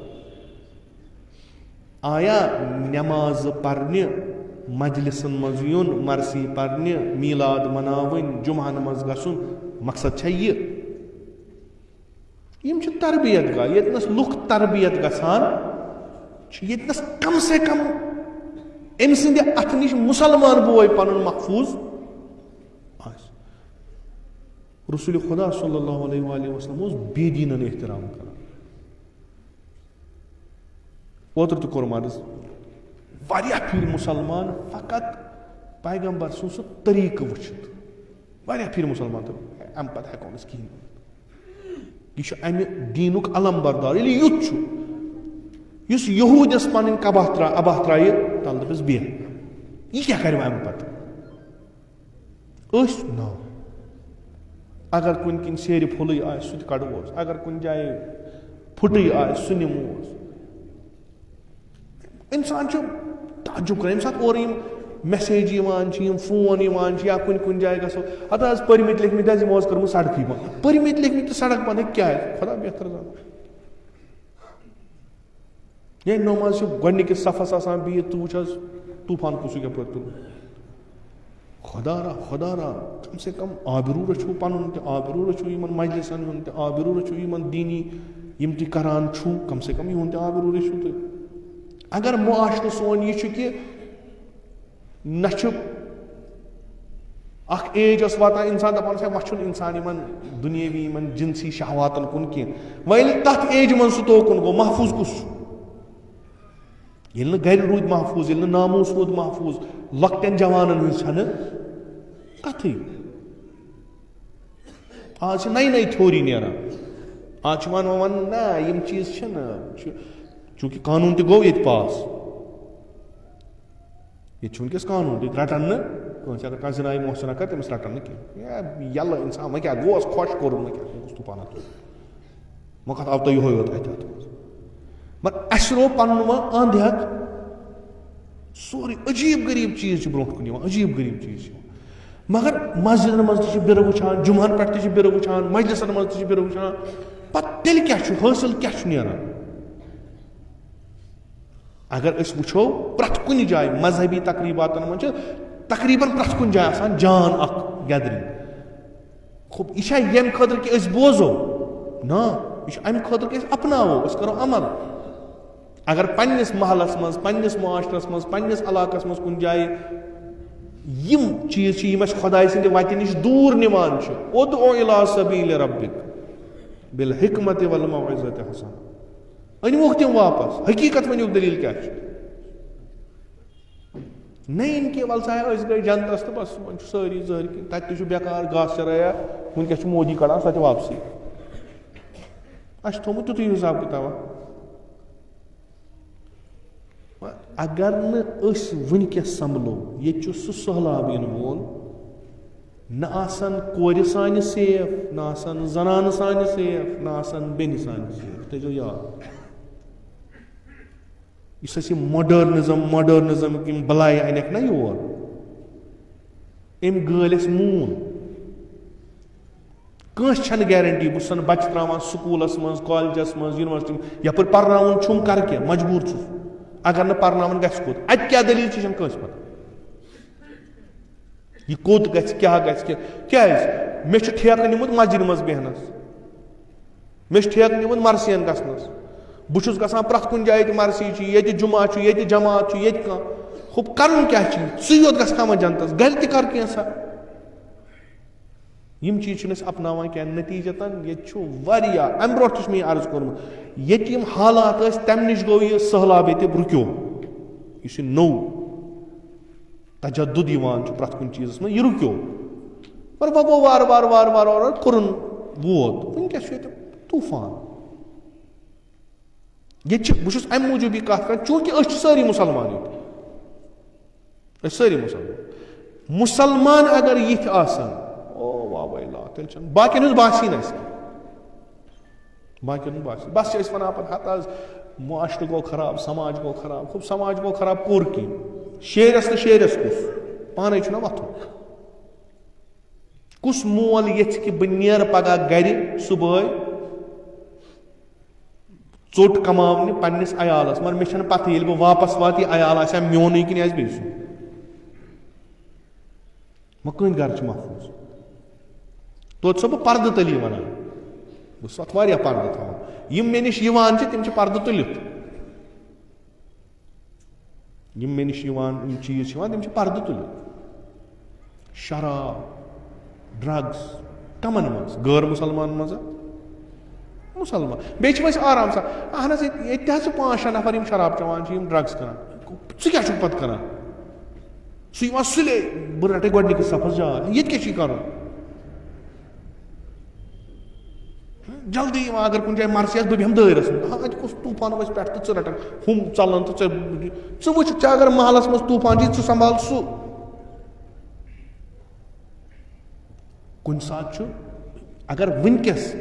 S1: آیا نٮ۪مازٕ پَرنہِ, مجلسن منٛز یُن, مرثی پَرنہِ, میٖلاد مَناوٕنۍ, جُمعہن منٛز گژھُن, مقصد چھےٚ یہِ. یِم چھِ تربیت گاہ. ییٚتنَس لُکھ تربیت گژھان چھِ, ییٚتنَس کم سے کم أمۍ سٕنٛدِ اَتھٕ نِش مُسلمان بوے پَنُن محفوٗظ آسہِ. رسول خدا صلی اللہ علیہ وآلہ وسلم اوس بے دیٖنن احترام کران. اوترٕ تہِ کوٚر عرض, واریاہ پھِرِ مُسلمان فقط پیغمبر سُنٛد سُہ طریٖقہٕ وٕچھِتھ, واریاہ پھِرِ مُسلمان, تہٕ اَمہِ پَتہٕ ہٮ۪کو نہٕ أسۍ کِہیٖنۍ ؤنِتھ. یہِ چھُ اَمہِ دیٖنُک علم بردار. ییٚلہِ یُتھ چھُ, یُس یہوٗدِس پَنٕنۍ اَباہ ترٛایہِ تَلہٕ دَپٮ۪س بیٚہہ, یہِ کیٛاہ کَرِ وۄنۍ اَمہِ پَتہٕ. أسۍ نا, اگر کُنہِ کِنۍ سیرِ پھُلٕے آسہِ سُہ تہِ کَڑووس, اگر کُنہِ جایہِ پھٕٹٕے آسہِ سُہ نِموس. اِنسان چھُ تعجُب کران ییٚمہِ ساتہٕ اورٕ یِم میسیج یِوان چھِ, یِم فون یِوان چھِ, یا کُنہِ جایہِ گژھو, ہتہٕ حظ پٔرمٕتۍ لیکھمٕتۍ حظ یِمو حظ کٔرمٕژ سڑکٕے بنٛد. پٔرمٕتۍ لیکھمٕتۍ تہٕ سڑک بنٛد, ہے کیٛاہ آسہِ, خۄدا بہتر زانان. ہے نٮ۪ماز چھِ گۄڈٕنِکِس صفس آسان بِہِتھ, ژٕ وٕچھ حظ طوٗفان کُسُے کَپٲرۍ تُل. خۄدا را کم سے کم آبروٗ رٔچھِو پَنُن تہِ, آبروٗ رٔچھِو یِمن مجلسن ہُنٛد تہِ, آبروٗ رٔچھِو یِمن دیٖنی یِم تُہۍ کران چھُو, کم سے کم یِہُنٛد تہِ آبروٗ رٔچھِو تُہۍ. اگر معاشرٕ سون یہِ چھُ کہِ نہ چھُ اکھ ایج ٲس واتان اِنسان دَپان اوس ہے وۄنۍ چھُنہٕ اِنسان یِمن دُنیٲوی یِمن جِنسی شہواتن کُن کینٛہہ, وۄنۍ ییٚلہِ تَتھ ایجہِ منٛز سُہ توکُن گوٚو, محفوٗظ کُس چھُ؟ ییٚلہِ نہٕ گرِ روٗدۍ محفوٗظ, ییٚلہِ نہٕ ناموٗس روٗد محفوٗظ, لۄکٹٮ۪ن جوانن ہٕنٛز چھنہٕ کتھٕے. آز چھِ نَیہِ نَیہِ تھیوری نیران, آز چھِ وَنان نہ یِم چیٖز چھِنہٕ, چوٗنٛکہِ قانوٗن تہِ گوٚو ییٚتہِ پاس, ییٚتہِ چھُ وٕنکیٚس قانوٗن, ییٚتہِ رَٹن نہٕ کٲنٛسہِ, اگر کانٛہہ زِنایہِ محسِنا کَرِ تٔمِس رَٹن نہٕ کینٛہہ. یَلہٕ اِنسان, وۄنۍ کیٛاہ گوس خۄش کوٚرُن, وۄنۍ کیٛاہ گوٚژھ طوٗفانا تُل, وۄنۍ کَتھ آو تۄہہِ یِہوٚے یوت اَتہِ منٛز. مگر اَسہِ روو پَنُن وۄنۍ اَنٛد ہٮ۪تھ, سورُے عجیٖب غریٖب چیٖز چھِ برونٛٹھ کُن یِوان, عجیٖب غریٖب چیٖز چھِ یِوان. مگر مسجدن منٛز تہِ چھِ بِرٕ وٕچھان, جُمعن پٮ۪ٹھ تہِ چھِ بِرٕ وٕچھان, مجلسن منٛز تہِ چھِ بِرٕ وٕچھان, پتہٕ تیٚلہِ کیٛاہ چھُ حٲصِل, کیٛاہ چھُ نیران. اگر أسۍ وٕچھو پرٛٮ۪تھ کُنہِ جایہِ مذہبی تقریٖباتن منٛز چھِ تقریٖباً پرٛٮ۪تھ کُنہِ جایہِ آسان جان اکھ گیدرِنٛگ. یہِ چھا ییٚمہِ خٲطرٕ کہِ أسۍ بوزو, نا, یہِ چھُ اَمہِ خٲطرٕ کہِ أسۍ اپناوو, أسۍ کرو عمل. اگر پننِس محلس منٛز, پننِس معاشرس منٛز, پننِس علاقس منٛز کُنہِ جایہِ یِم چیٖز چھِ یِم اَسہِ خۄداے سٕنٛدِ وَتہِ نِش دوٗر نِوان چھِ, اُدعُ اِلی سبیٖلِ ربِک بالحکمتِ والموعظةِ الحسنہ, أنۍوُکھ تِم واپس, حقیٖقت ؤنِوُکھ دٔلیٖل کیٛاہ چھِ. نہٕ کہِ وَلہٕ سا أسۍ گٔے جنتس تہٕ بس وۄنۍ چھُ سٲری زٔہر کِنۍ, تَتہِ تہِ چھُ بیکار گاسہٕ چرٲیا, وٕنکیٚس چھُ مودی کڑان سۄ تہِ واپسٕے. اَسہِ چھُ تھوٚمُت تیُتھُے حِساب کِتابا. اگر نہٕ أسۍ وٕنکٮ۪س سنبھلو ییٚتہِ چھُ سُہ سہلاب یِنہٕ وول نہ آسان کورِ سانہِ سیف نہ آسان زنانہٕ سانہِ سیف نہ آسان بیٚنہِ سانہِ سیف تھٲیزیو یاد یُس اَسہِ یہِ ماڈٲرنِزم یِم بَلایہِ اَنٮ۪کھ نہ یور أمۍ گٲلۍ اَسہِ موٗن کٲنٛسہِ چھَنہٕ گیرنٹی بہٕ چھُسَن بَچہِ ترٛاوان سکوٗلَس منٛز کالجَس منٛز یونیورسٹی یَپٲرۍ پَرناوُن چھُم کَرٕ کیٚنٛہہ مجبوٗر چھُس اگر نہٕ پَرناوُن گژھِ کوٚت اَتہِ کیٛاہ دٔلیٖل چھِ یہِ چھَنہٕ کٲنٛسہِ پَتہ یہِ کوٚت گژھِ کیٛاہ گژھِ کیٛازِ مےٚ چھُ ٹھیکہٕ نیوٗمُت مسجِدِ منٛز بیٚہنَس مےٚ چھُ ٹھیکہٕ نیوٗمُت مرثِیَن گژھنَس بہٕ چھُس گژھان پرٛٮ۪تھ کُنہِ جایہِ ییٚتہِ مرثی چھُ ییٚتہِ جُمعہ چھُ ییٚتہِ جماعت چھُ ییٚتہِ کانٛہہ ہُہ کَرُن کیٛاہ چھُ ژٕے یوت گژھ کھا جنتَس گرِ تہِ کَر کینٛژھا یِم چیٖز چھِنہٕ أسۍ اَپناوان کینٛہہ نٔتیٖجتاً ییٚتہِ چھُ واریاہ اَمہِ برونٛٹھ تہِ چھُ مےٚ یہِ عرض کوٚرمُت ییٚتہِ یِم حالات ٲسۍ تَمہِ نِش گوٚو یہِ سہلاب ییٚتہِ رُکیو یُس یہِ نوٚو تجدُد یِوان چھُ پرٛٮ۪تھ کُنہِ چیٖزَس منٛز یہِ رُکیو مگر وۄنۍ گوٚو وارٕ وارٕ کوٚرُن ووت وٕنکٮ۪س چھُ ییٚتہِ طوٗفان ییٚتہِ چھِ بہٕ چھُس اَمہِ موٗجوٗب یہِ کَتھ کَران چوٗنٛکہِ أسۍ چھِ سٲری مُسلمان ییٚتہِ أسۍ سٲری مُسلمان اگر یِتھۍ آسان وَاللہ تیٚلہِ چھَنہٕ باقیَن ہٕنٛز باسی نہٕ اَسہِ باقیَن ہٕنٛز باسی بَس چھِ أسۍ وَنان پَتہٕ ہَتہٕ حظ معاشرٕ گوٚو خراب سماج گوٚو خراب خوب سماج گوٚو خراب کوٚر کینٛہہ شیرٮ۪س تہٕ شیرٮ۪س کُس پانَے چھُنہ وۄتھُن کُس مول ییٚژھِ کہِ بہٕ نیرٕ پَگاہ گَرِ صُبحٲے ژوٚٹ کماونہِ پنٛنِس عیالَس مگر مےٚ چھَنہٕ پَتہٕ ییٚلہِ بہٕ واپَس واتہٕ یہِ عیال آسہِ ہا میونُے کِنہٕ آسہِ بیٚیہِ سُنٛد وۄنۍ کٕہٕنٛدۍ گَرٕ چھِ محفوٗظ توتہِ چھُسو بہٕ پردٕ تٔلی وَنان بہٕ چھُس اَتھ واریاہ پردٕ تھاوان یِم مےٚ نِش یِوان چھِ تِم چھِ پردٕ تُلِتھ یِم مےٚ نِش یِوان یِم چیٖز چھِ یِوان تِم چھِ پردٕ تُلِتھ شراب ڈرٛگٕس کَمَن منٛز غٲر مُسلمانَن منٛز مُسلمان بیٚیہِ چھِ أسۍ آرام سان اہن حظ ییٚتہِ تہِ حظ چھِ 5-6 نفر یِم شراب چٮ۪وان چھِ یِم ڈرٛگٕس کَران ژٕ کیٛاہ چھُکھ پَتہٕ کَران سُہ یِوان سُلے بہٕ رَٹے گۄڈنِکِس صفس جاے ییٚتہِ کیٛاہ چھُے کَرُن جلدی یِوان اگر کُنہِ جایہِ مرثی آسہِ بہٕ بیٚہمہٕ دٲیرَس منٛز اَتہِ کُس طوٗفان وَسہِ پٮ۪ٹھ تہٕ ژٕ رَٹکھ ہُم ژَلَن تہٕ ژٕ وٕچھ ژےٚ اگر محلَس منٛز طوٗفان چھُی ژٕ سنبھال سُہ کُنہِ ساتہٕ چھُ اگر وٕنکٮ۪س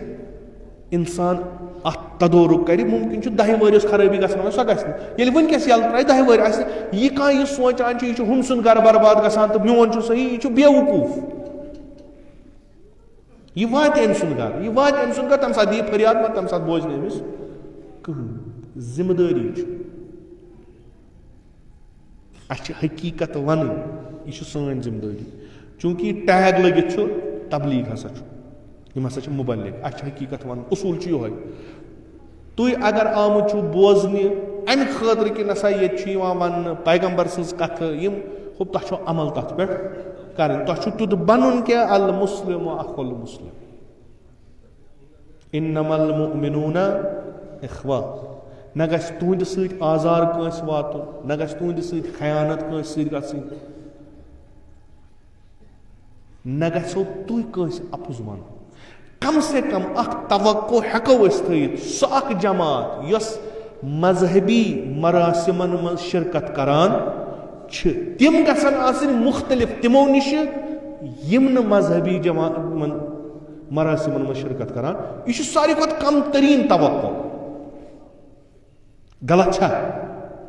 S1: اِنسان اَتھ تدورُک کَرِ مُمکِن چھُ 10 ؤریَس خرٲبی گژھان سۄ گژھِ نہٕ ییٚلہِ وٕنکٮ۪س یَلہٕ ترٛایہِ 10 ؤری آسہِ یہِ کانٛہہ یہِ سونٛچان چھُ یہِ چھُ ہُم سُنٛد گرٕ برباد گژھان تہٕ میون چھُ صحیح یہِ چھُ بیوقوٗف یہِ واتہِ أمۍ سُنٛد گرٕ یہِ واتہِ أمۍ سُنٛد گرٕ تَمہِ ساتہٕ یی فریاد مگر تَمہِ ساتہٕ بوزِ نہٕ أمِس کٕہٕنۍ ذِمہٕ دٲری چھُ اَسہِ چھِ حقیٖقت وَنٕنۍ یہِ چھِ سٲنۍ ذِمہٕ دٲری چوٗنٛکہِ یہِ ٹیگ لٔگِتھ چھُ تبلیٖغ ہسا چھُ یِم ہسا چھِ مُبلِغ اَسہِ چھِ حقیٖقت وَنُن اصوٗل چھُ یِہوے تُہۍ اگر آمٕتۍ چھُو بوزنہِ اَمہِ خٲطرٕ کہِ نسا ییٚتہِ چھُ یِوان وَننہٕ پیغمبر سٕنٛز کَتھٕ یِم تۄہہِ چھو عمل تَتھ پٮ۪ٹھ کَرٕنۍ تۄہہِ چھُو تیُتھ بَنُن کہِ المسلم اخو المسلم انما المؤمنون اخوہ نہ گژھِ تُہنٛدِ سۭتۍ آزار کٲنٛسہِ واتُن نہ گژھِ تُہنٛدِ سۭتۍ خیانت کٲنٛسہِ سۭتۍ گژھٕنۍ نہ گژھو تُہۍ کٲنٛسہِ اَپُز وَنُن کم سے کم اکھ توقع ہٮ۪کو أسۍ تھٲیِتھ سۄ اکھ جماعت یۄس مذہبی مراسِمن منٛز شرکت کران چھِ تِم گژھن آسٕنۍ مُختلف تِمو نِشہِ یِم نہٕ مذہبی مراسِمن منٛز شرکت کران یہِ چھُ ساروی کھۄتہٕ کم تریٖن توقع غلط چھا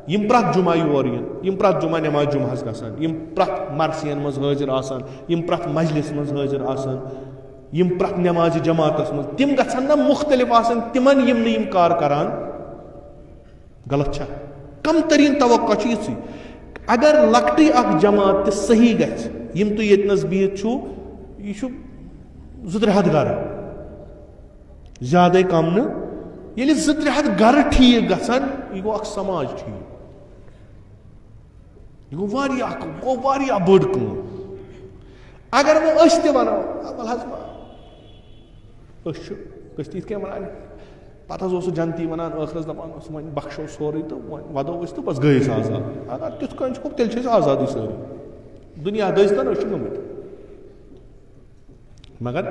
S1: یِم پرٛٮ۪تھ جُمعہ یور یِن یِم پرٛٮ۪تھ جُمعہ نٮ۪ماز جُمعہس گژھان یِم پرٛٮ۪تھ مرثِین منٛز حٲضِر آسان یِم پرٛٮ۪تھ مجلِس منٛز حٲضِر آسان یِم پرٛٮ۪تھ نٮ۪مازِ جماعتس منٛز تِم گژھن نہ مُختلف آسٕنۍ تِمن یِم نہٕ یِم کار کران غلط چھا کم تریٖن توقع چھُ یِژٕے اگر لۄکٹٕے اکھ جماعت تہِ صحیح گژھِ یِم تُہۍ ییٚتنس بِہِتھ چھُو یہِ چھُ 2-3 ہتھ گرٕ زیادَے کم نہٕ ییٚلہِ 2-3 ہتھ گرٕ ٹھیٖک گژھن یہِ گوٚو اکھ سماج ٹھیٖک یہِ گوٚو واریاہ بٔڑ کٲم اگر وۄنۍ أسۍ تہِ وَنو وَلہٕ حظ أسۍ چھِ یِتھ کٔنۍ وَنان پَتہٕ حظ اوس سُہ جنتی وَنان ٲخرَس دَپان اوس وۄنۍ بخشو سورُے تہٕ وۄنۍ وَدو أسۍ تہٕ بَس گٔے أسۍ آزاد اگر تِتھ کٔنۍ چھُ تیٚلہِ چھِ أسۍ آزادٕے سٲری دُنیا دٔزتَن أسۍ چھِ گٔمٕتۍ مگر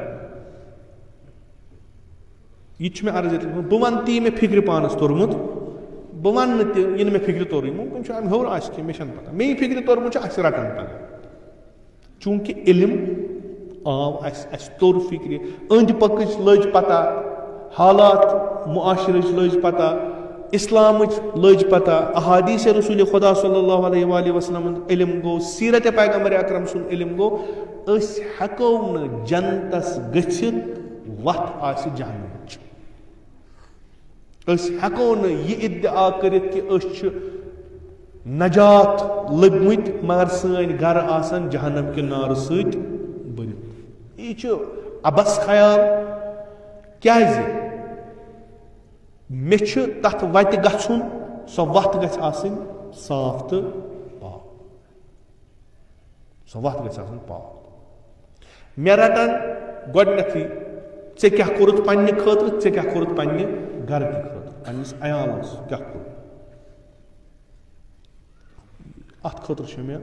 S1: یہِ تہِ چھُ مےٚ عرض بہٕ وَنہٕ تی مےٚ فِکرِ پانَس توٚرمُت بہٕ وَنہٕ تہِ یہِ نہٕ مےٚ فِکرِ توٚرُے ممکن چھُ اَمہِ ہیوٚر آسہِ کینٛہہ مےٚ چھَنہٕ پَتہ مےٚ یہِ فِکرِ توٚرمُت چھُ اَسہِ رَٹان پَگاہ چوٗنٛکہِ علم آو اَسہِ توٚر فِکرِ أنٛدۍ پٔکٕچ لٔج پَتہ حالات معاشرٕچ لٔج پَتہ اِسلامٕچ لٔج پَتہ احادیٖث رسوٗلِ خۄدا صلی اللہ علیہ وآلہ وسلم ہُنٛد علم گوٚو سیرت پیغمبر اکرم سُنٛد علم گوٚو أسۍ ہٮ۪کو نہٕ جنتَس گٔژھِتھ وَتھ آسہِ جہنمٕچ أسۍ ہٮ۪کو نہٕ یہِ اِدعا کٔرِتھ کہِ أسۍ چھِ نجات لٔبمٕتۍ مگر سٲنۍ گرٕ آسن جہنم کہِ نارٕ سۭتۍ بٔرِتھ یہِ چھُ ابس خیال کیازِ مےٚ چھُ تتھ وتہِ گژھُن سۄ وتھ گژھِ آسٕنۍ صاف تہٕ پاک سۄ وتھ گژھِ آسٕنۍ پاک مےٚ رٹن گۄڈنیتھٕے ژےٚ کیاہ کوٚرُتھ پننہِ خٲطرٕ ژےٚ کیاہ کوٚرُتھ پننہِ گرٕکہِ خٲطرٕ پننِس عیالس کیاہ کوٚرُتھ اتھ خٲطرٕ چھُ مےٚ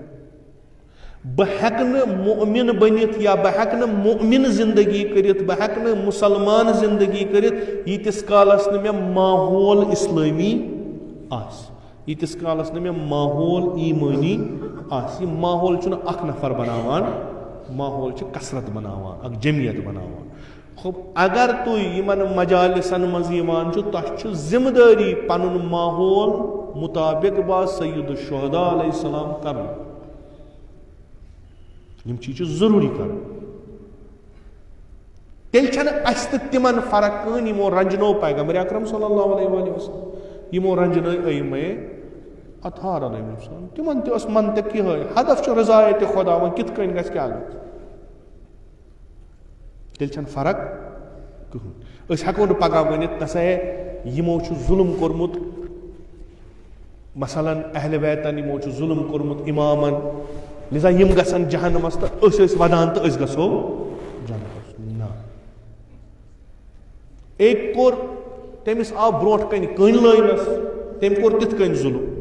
S1: بہٕ ہٮ۪کہٕ نہٕ مؤمن بٔنِتھ یا بہٕ ہٮ۪کہٕ نہٕ مؤمن زندگی کٔرِتھ بہٕ ہٮ۪کہٕ نہٕ مُسلمان زندگی کٔرِتھ ییٖتِس کالس نہٕ مےٚ ماحول اسلٲمی آسہِ ییٖتِس کالس نہٕ مےٚ ماحول ایٖمٲنی آسہِ یہِ ماحول چھُنہٕ اکھ نفر بناوان ماحول چھُ کثرت بناوان اکھ جمعیت بناوان خب اگر تُہۍ یِمن مجالسن منٛز یِوان چھُ تۄہہِ چھُ ذمہٕ دٲری پنُن ماحول مُطابق با سید الشہداء علیہ السلام کرُن یِم چیٖز چھِ ضروٗری کرُن تیٚلہِ چھنہٕ اَسہِ تہٕ تِمن فرق کٕہٕنۍ یِمو رنجنو پیغمبر اکرم صلی اللہ علیہ وآلہ وسلم یِمو رنجنٲے أئمے اطہار علیہ السلام تِمن تہِ ٲس منطق یِہے ہدف چھُ رضایت خۄدا وۄنۍ کِتھ کٔنۍ گژھِ کیاہ گژھِ تیٚلہِ چھنہٕ فرق کٕہٕنۍ أسۍ ہٮ۪کو نہٕ پگاہ ؤنِتھ نسا ہے یِمو چھُ ظُلم کوٚرمُت مثلاً اہلِ بیتن یِمو چھُ ظُلم کوٚرمُت اِمامن لِذا یِم گژھن جہنمس تہٕ أسۍ ٲسۍ ودان تہٕ أسۍ گژھو جہنمس نہ أکۍ کوٚر تٔمِس آو برونٛٹھ کنہِ کٔنۍ لٲنس تٔمۍ کوٚر تِتھ کٔنۍ ظُلم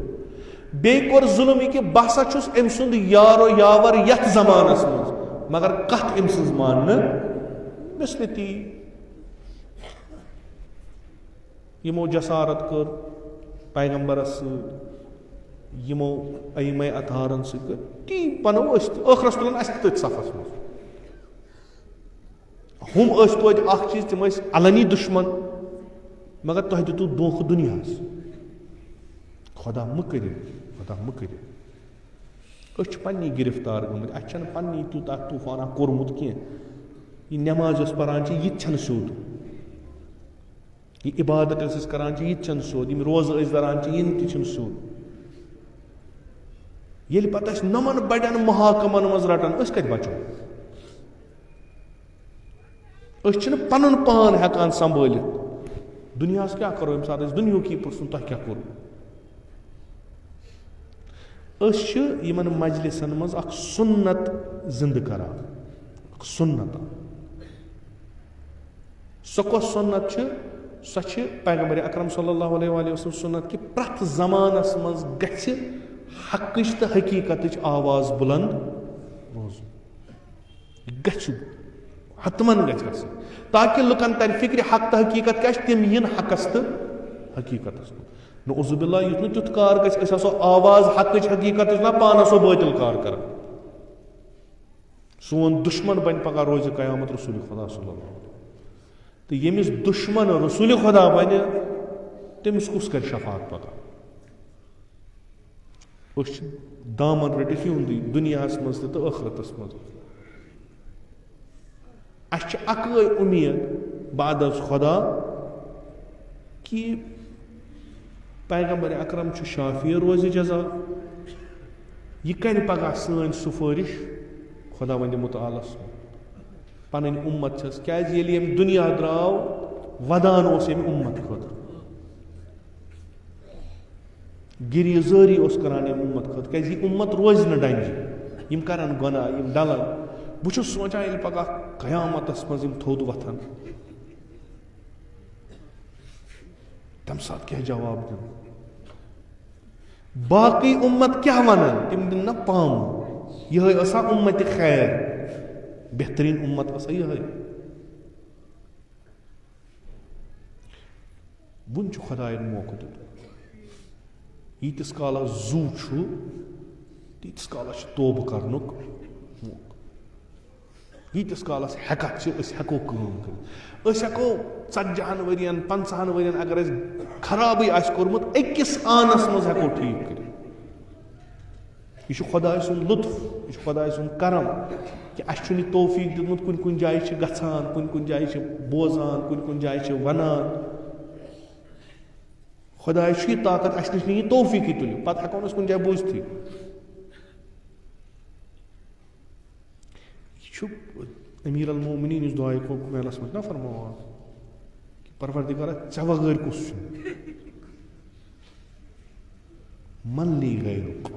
S1: بیٚیہِ کوٚر ظُلم یہِ کہِ بہٕ ہسا چھُس أمۍ سُنٛد یارو یاور یتھ زمانس منٛز مگر کتھ أمۍ سٕنٛز ماننہٕ مثلتی یِمو جسارت کٔر پیغمبرس سۭتۍ یِمو أئمے اطہارن سۭتۍ کٔر تی بنو أسۍ تہِ ٲخرس تُلن اَسہِ تہِ تٔتھۍ صفس منٛز ہُم ٲسۍ توتہِ اکھ چیٖز تِم ٲسۍ علنی دُشمن مگر تۄہہِ دِتوٗ دھوکہٕ دُنیاہس خۄدا مہٕ کٔرِو أسۍ چھِ پننی گرفتار گٔمٕتۍ اَسہِ چھنہٕ پننی تیوٗتاہ طوٗفانہ کوٚرمُت کینٛہہ یہِ نٮ۪ماز یۄس پران چھِ یہِ تہِ چھنہٕ سیوٚد یہِ عبادت یۄس أسۍ کران چھِ یہِ تہِ چھنہٕ سیوٚد یِم روزٕ أسۍ دَران چھِ یِم تہِ چھِنہٕ سیوٚد ییٚلہِ پتہٕ أسۍ نۄمن بڑٮ۪ن محاکمن منٛز رٹان أسۍ کتہِ بچو أسۍ چھِنہٕ پنُن پان ہٮ۪کان سنبھٲلِتھ دُنیاہس کیاہ کرو ییٚمہِ ساتہٕ أسۍ دُنیہُکٕے پرژھُن تۄہہِ کیاہ کوٚروٕ أسۍ چھِ یِمن مجلسن منٛز اکھ سُنت زندٕ کران اکھ سُنت سۄ کۄس سُنت چھِ سۄ چھِ پیغمبر اکرم صلی اللہ علیہ وآلہ وسلم سُنت کہِ پرٛٮ۪تھ زمانس منٛز گژھِ حقٕچ تہٕ حقیٖقتٕچ آواز بُلند روزُن گژھِ حتمن گژھِ گژھٕنۍ تاکہِ لُکن ترِ فِکرِ حق تہٕ حقیٖقت کیاہ چھِ تِم یِن حقس تہٕ حقیٖقتس منٛز نعوذ باللہ یُتھ نہٕ تیُتھ کار گژھِ أسۍ آسو آواز حقٕچ حقیٖقتٕچ نہ پانہٕ آسو بٲطِل کار کران سون دُشمن بنہِ پگاہ روزِ قیامت رسوٗلِ خۄدا صلی اللہ علیہ تہٕ ییٚمِس دُشمن رسوٗلِ خۄدا بنہِ تٔمِس کُس کرِ شفاعت پگاہ أسۍ چھِ دامن رٔٹِتھ یِہُنٛدُے دُنیاہس منٛز تہِ تہٕ ٲخرتس منٛز اَسہِ چھِ اکٲے اُمید بعد از خۄدا کہِ پیغمبر اکرم چھُ شافی روزِ جزا یہِ کرِ پگاہ سٲنۍ سُفٲرِش خۄدا وندِ مُتعالس پنٕنۍ اُمت چھس کیازِ ییٚلہِ ییٚمہِ دُنیا درٛاو ودان اوس ییٚمہِ اُمت خٲطرٕ گِریٖزٲری اوس کران ییٚمہِ اُمت خٲطرٕ کیازِ یہِ اُمت روزِ نہٕ ڈنجہِ یِم کرن گۄناہ یِم ڈلن بہٕ چھُس سونٛچان ییٚلہِ پگاہ قیامتس منٛز یِم تھوٚد وۄتھن تمہِ ساتہٕ کیاہ جواب دِنہٕ باقٕے اُمت کیاہ ونن تِم دِنۍ نہ پامہٕ یِہے ٲسا اُمتِ خیر بہتریٖن اُمت ٲسا یِہے وُنہِ چھُ خۄداین موقعہٕ دیُتمُت ییٖتِس کالس زُو چھُ تیٖتِس کالس چھُ توبہٕ کرنُک موقعہٕ. ییٖتِس کالس ہٮ۪کتھ چھِ أسۍ ہٮ۪کو کٲم کٔرِتھ. أسۍ ہٮ۪کو 40 ؤرین 50 ؤرین اگر اَسہِ خرابٕے آسہِ کوٚرمُت أکِس آنس منٛز ہٮ۪کو ٹھیٖک کٔرِتھ. یہِ چھُ خۄداے سُنٛد لُطف, یہِ چھُ خۄداے سُنٛد کرم کہِ اَسہِ چھُنہٕ یہِ توفیٖق دیُتمُت. کُنہِ کُنہِ جایہِ چھِ گژھان, کُنہِ جایہِ چھِ بوزان, کُنہِ جایہِ چھِ وَنان. خۄداے چھُ یہِ طاقت اَسہِ نِش نہٕ یہِ توفیٖقٕے تُلِو, پتہٕ ہٮ۪کو نہٕ أسۍ کُنہِ جایہِ بوٗزتھٕے. یہِ چھُ أمیٖر المومنیٖن یُس دُعاے کوکمیلس منٛز چھُنہ فرماوان کہِ پروردِگارا ژےٚ وغٲر کُس چھُ, من لی غیرُک.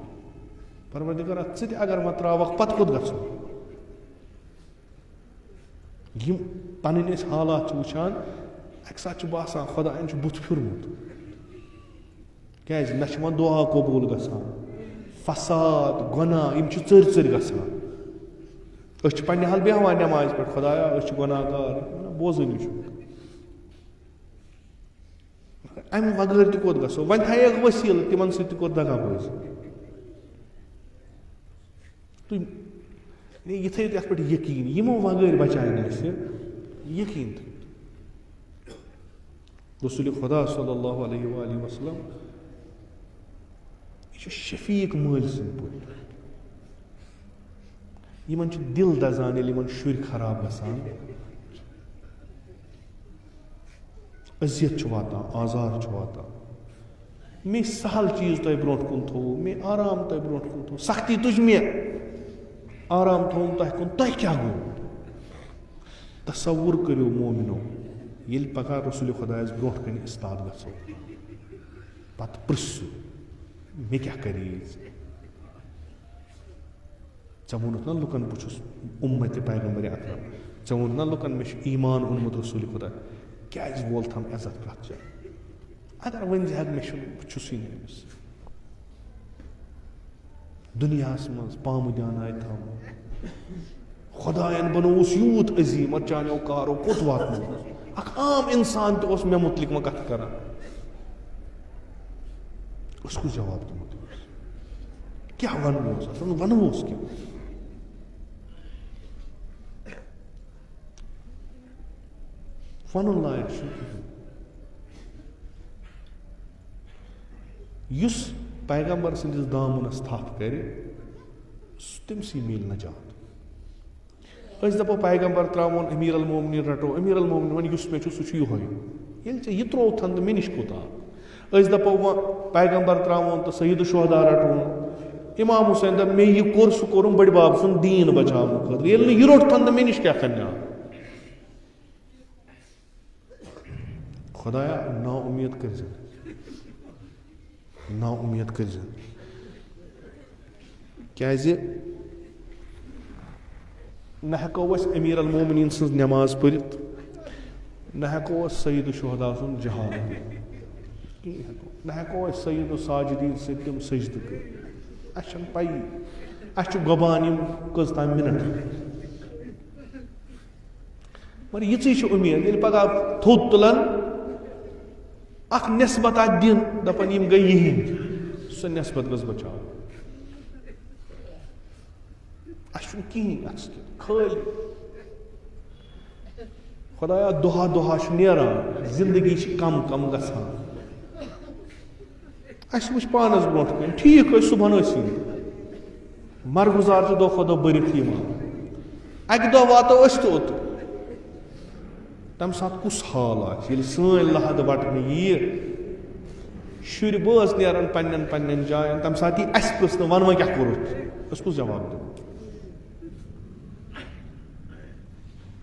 S1: پروردِگارا ژٕ تہِ اگر وۄنۍ تراوکھ پتہٕ کوٚت گژھو. یِم پنٕنۍ أسۍ حالات چھِ وٕچھان, اکہِ ساتہٕ چھُ باسان خۄداین چھُ بُتھ پھیوٗرمُت. کیازِ نہ چھُ وۄنۍ دُعا قبوٗل گژھان, فساد گۄناہ یِم چھِ ژٔرۍ گژھان. أسۍ چھِ پننہِ حال بیٚہوان نٮ۪مازِ پٮ۪ٹھ, خۄدایا أسۍ چھِ گۄناہ گار, بوزٲنی چھُ. امہِ وغٲر تہِ کوٚت گژھو. وۄنۍ تھایکھ ؤسیٖلہٕ, تِمن سۭتۍ تہِ کوٚر دغا بٲزی. تُہۍ یہِ تھٲیِو یتھ پٮ۪ٹھ یقیٖن, یِمو وغٲر بچاے نہٕ اَسہِ, یقیٖن تھٲیِو. رسول خدا صلی اللہ علیہ وآلہ وسلم یہِ چھُ شفیٖق مٲلۍ سٕنٛدۍ پٲٹھۍ. یِمن چھُ دِل دزان ییٚلہِ یِمن شُرۍ خراب گژھان, اذیت چھُ واتان, آزار چھُ واتان. مےٚ سہل چیٖز تۄہہِ برونٛٹھ کُن تھوٚو, مےٚ آرام تۄہہِ برونٛٹھ کُن تھوٚو, سختی تُج مےٚ, آرام تھوٚوُم تۄہہِ کُن, تۄہہِ کیٛاہ گوٚو؟ تصوُر کٔرِو مومنو, ییٚلہِ پگاہ رسول خۄدایس برونٛٹھ کنہِ اِستاد گژھو, پتہٕ پرٕژھِو مےٚ کیٛاہ کرییہِ ژےٚ؟ ژےٚ ووٚنُتھ نا لُکن بہٕ چھُس اُمتِ پیغمبر اکرم, ژےٚ ووٚنُتھ نا لُکن مےٚ چھُ ایٖمان اوٚنمُت رسول خۄدا, کیٛازِ وولتھم عزت پرٛٮ۪تھ جایہِ؟ اگر ؤنۍ زِہکھ مےٚ چھُنہٕ, بہٕ چھُسٕے نہٕ أمِس. دُنیاہس منٛز پامہٕ دیاناے تھاوُن, خۄداین بنووُس یوٗت عظیٖم, چانیو کارو کوٚت واتنووُس. اکھ عام اِنسان تہِ اوس مےٚ مُتعلق وۄنۍ کتھ کران, أسۍ کُس جواب دِمو تٔمِس؟ کیٛاہ ونووس؟ ونووس کیٛاہ؟ ونُن لایق چھُنہٕ کِہیٖنۍ. یُس پیغمبر سٕنٛدِس دامنس تھپھ کرِ, تٔمسٕے میلہِ نجات. أسۍ دپو پیغمبر تراوون, امیٖر المومنیٖن رٹو, امیٖر المومنیٖن وۄنۍ یُس مےٚ چھُ سُہ چھُ یِہوے. ییٚلہِ ژےٚ یہِ ترووتھن تہٕ مےٚ نِش کوٗتاہ؟ أسۍ دپو وۄنۍ پیغمبر تراوون تہٕ سید الشہدا رٹون, امام حُسین دپ مےٚ یہِ کوٚر سُہ کوٚرُم بٔڑِ بب سُنٛد دیٖن بچاونہٕ خٲطرٕ. ییٚلہِ نہٕ یہِ روٚٹتھن تہٕ مےٚ نِش کیٛاہ کَرناو؟ خۄدایا نا اُمید کٔرۍزِ, نا اُمید کٔرۍزِ. کیٛازِ نہ ہٮ۪کو أسۍ امیٖر المومنیٖن سٕنٛز نٮ۪ماز پٔرِتھ, نہ ہٮ۪کو أسۍ سید الشہدا سُنٛد جہاد کٔرِتھ, کِہیٖنۍ ہٮ۪کو نہ ہٮ۪کو أسۍ سید الساجدیٖن سۭتۍ تِم سجدٕ کٔرِتھ. اَسہِ چھَنہٕ پَیی, اَسہِ چھُ گۄبان یِم کٔژتام مِنٹ. مگر یِژٕے چھِ اُمید, ییٚلہِ پگاہ تھوٚد تُلن, اکھ نٮ۪سبت اَتھ دِن, دپن یِم گٔے یِہِنٛدۍ, سۄ نٮ۪سبت گٔژھ بچاوٕنۍ. اَسہِ چھُنہٕ کِہیٖنۍ اَتھ سۭتۍ, خٲلی خۄدایا دۄہا دۄہا چھُ نیران, زندگی چھِ کم کم گژھان. اَسہِ وٕچھ پانس برونٛٹھ کَنۍ, ٹھیٖک ٲسۍ صُبحن ٲسی, مرگُزار چھِ دۄہ کھۄتہٕ دۄہ بٔرِتھ یِوان. اَکہِ دۄہ واتو أسۍ تہِ اوٚت, تَمہِ ساتہٕ کُس حال آسہِ ییٚلہِ سٲنۍ لحد وٹنہٕ یِیہِ, شُرۍ بٲژ نیرن پننٮ۪ن پننٮ۪ن جاین, تَمہِ ساتہٕ یی اَسہِ پرٛژھنہٕ وَن وۄنۍ کیٛاہ کوٚرُتھ, أسۍ کُس جواب دِمو؟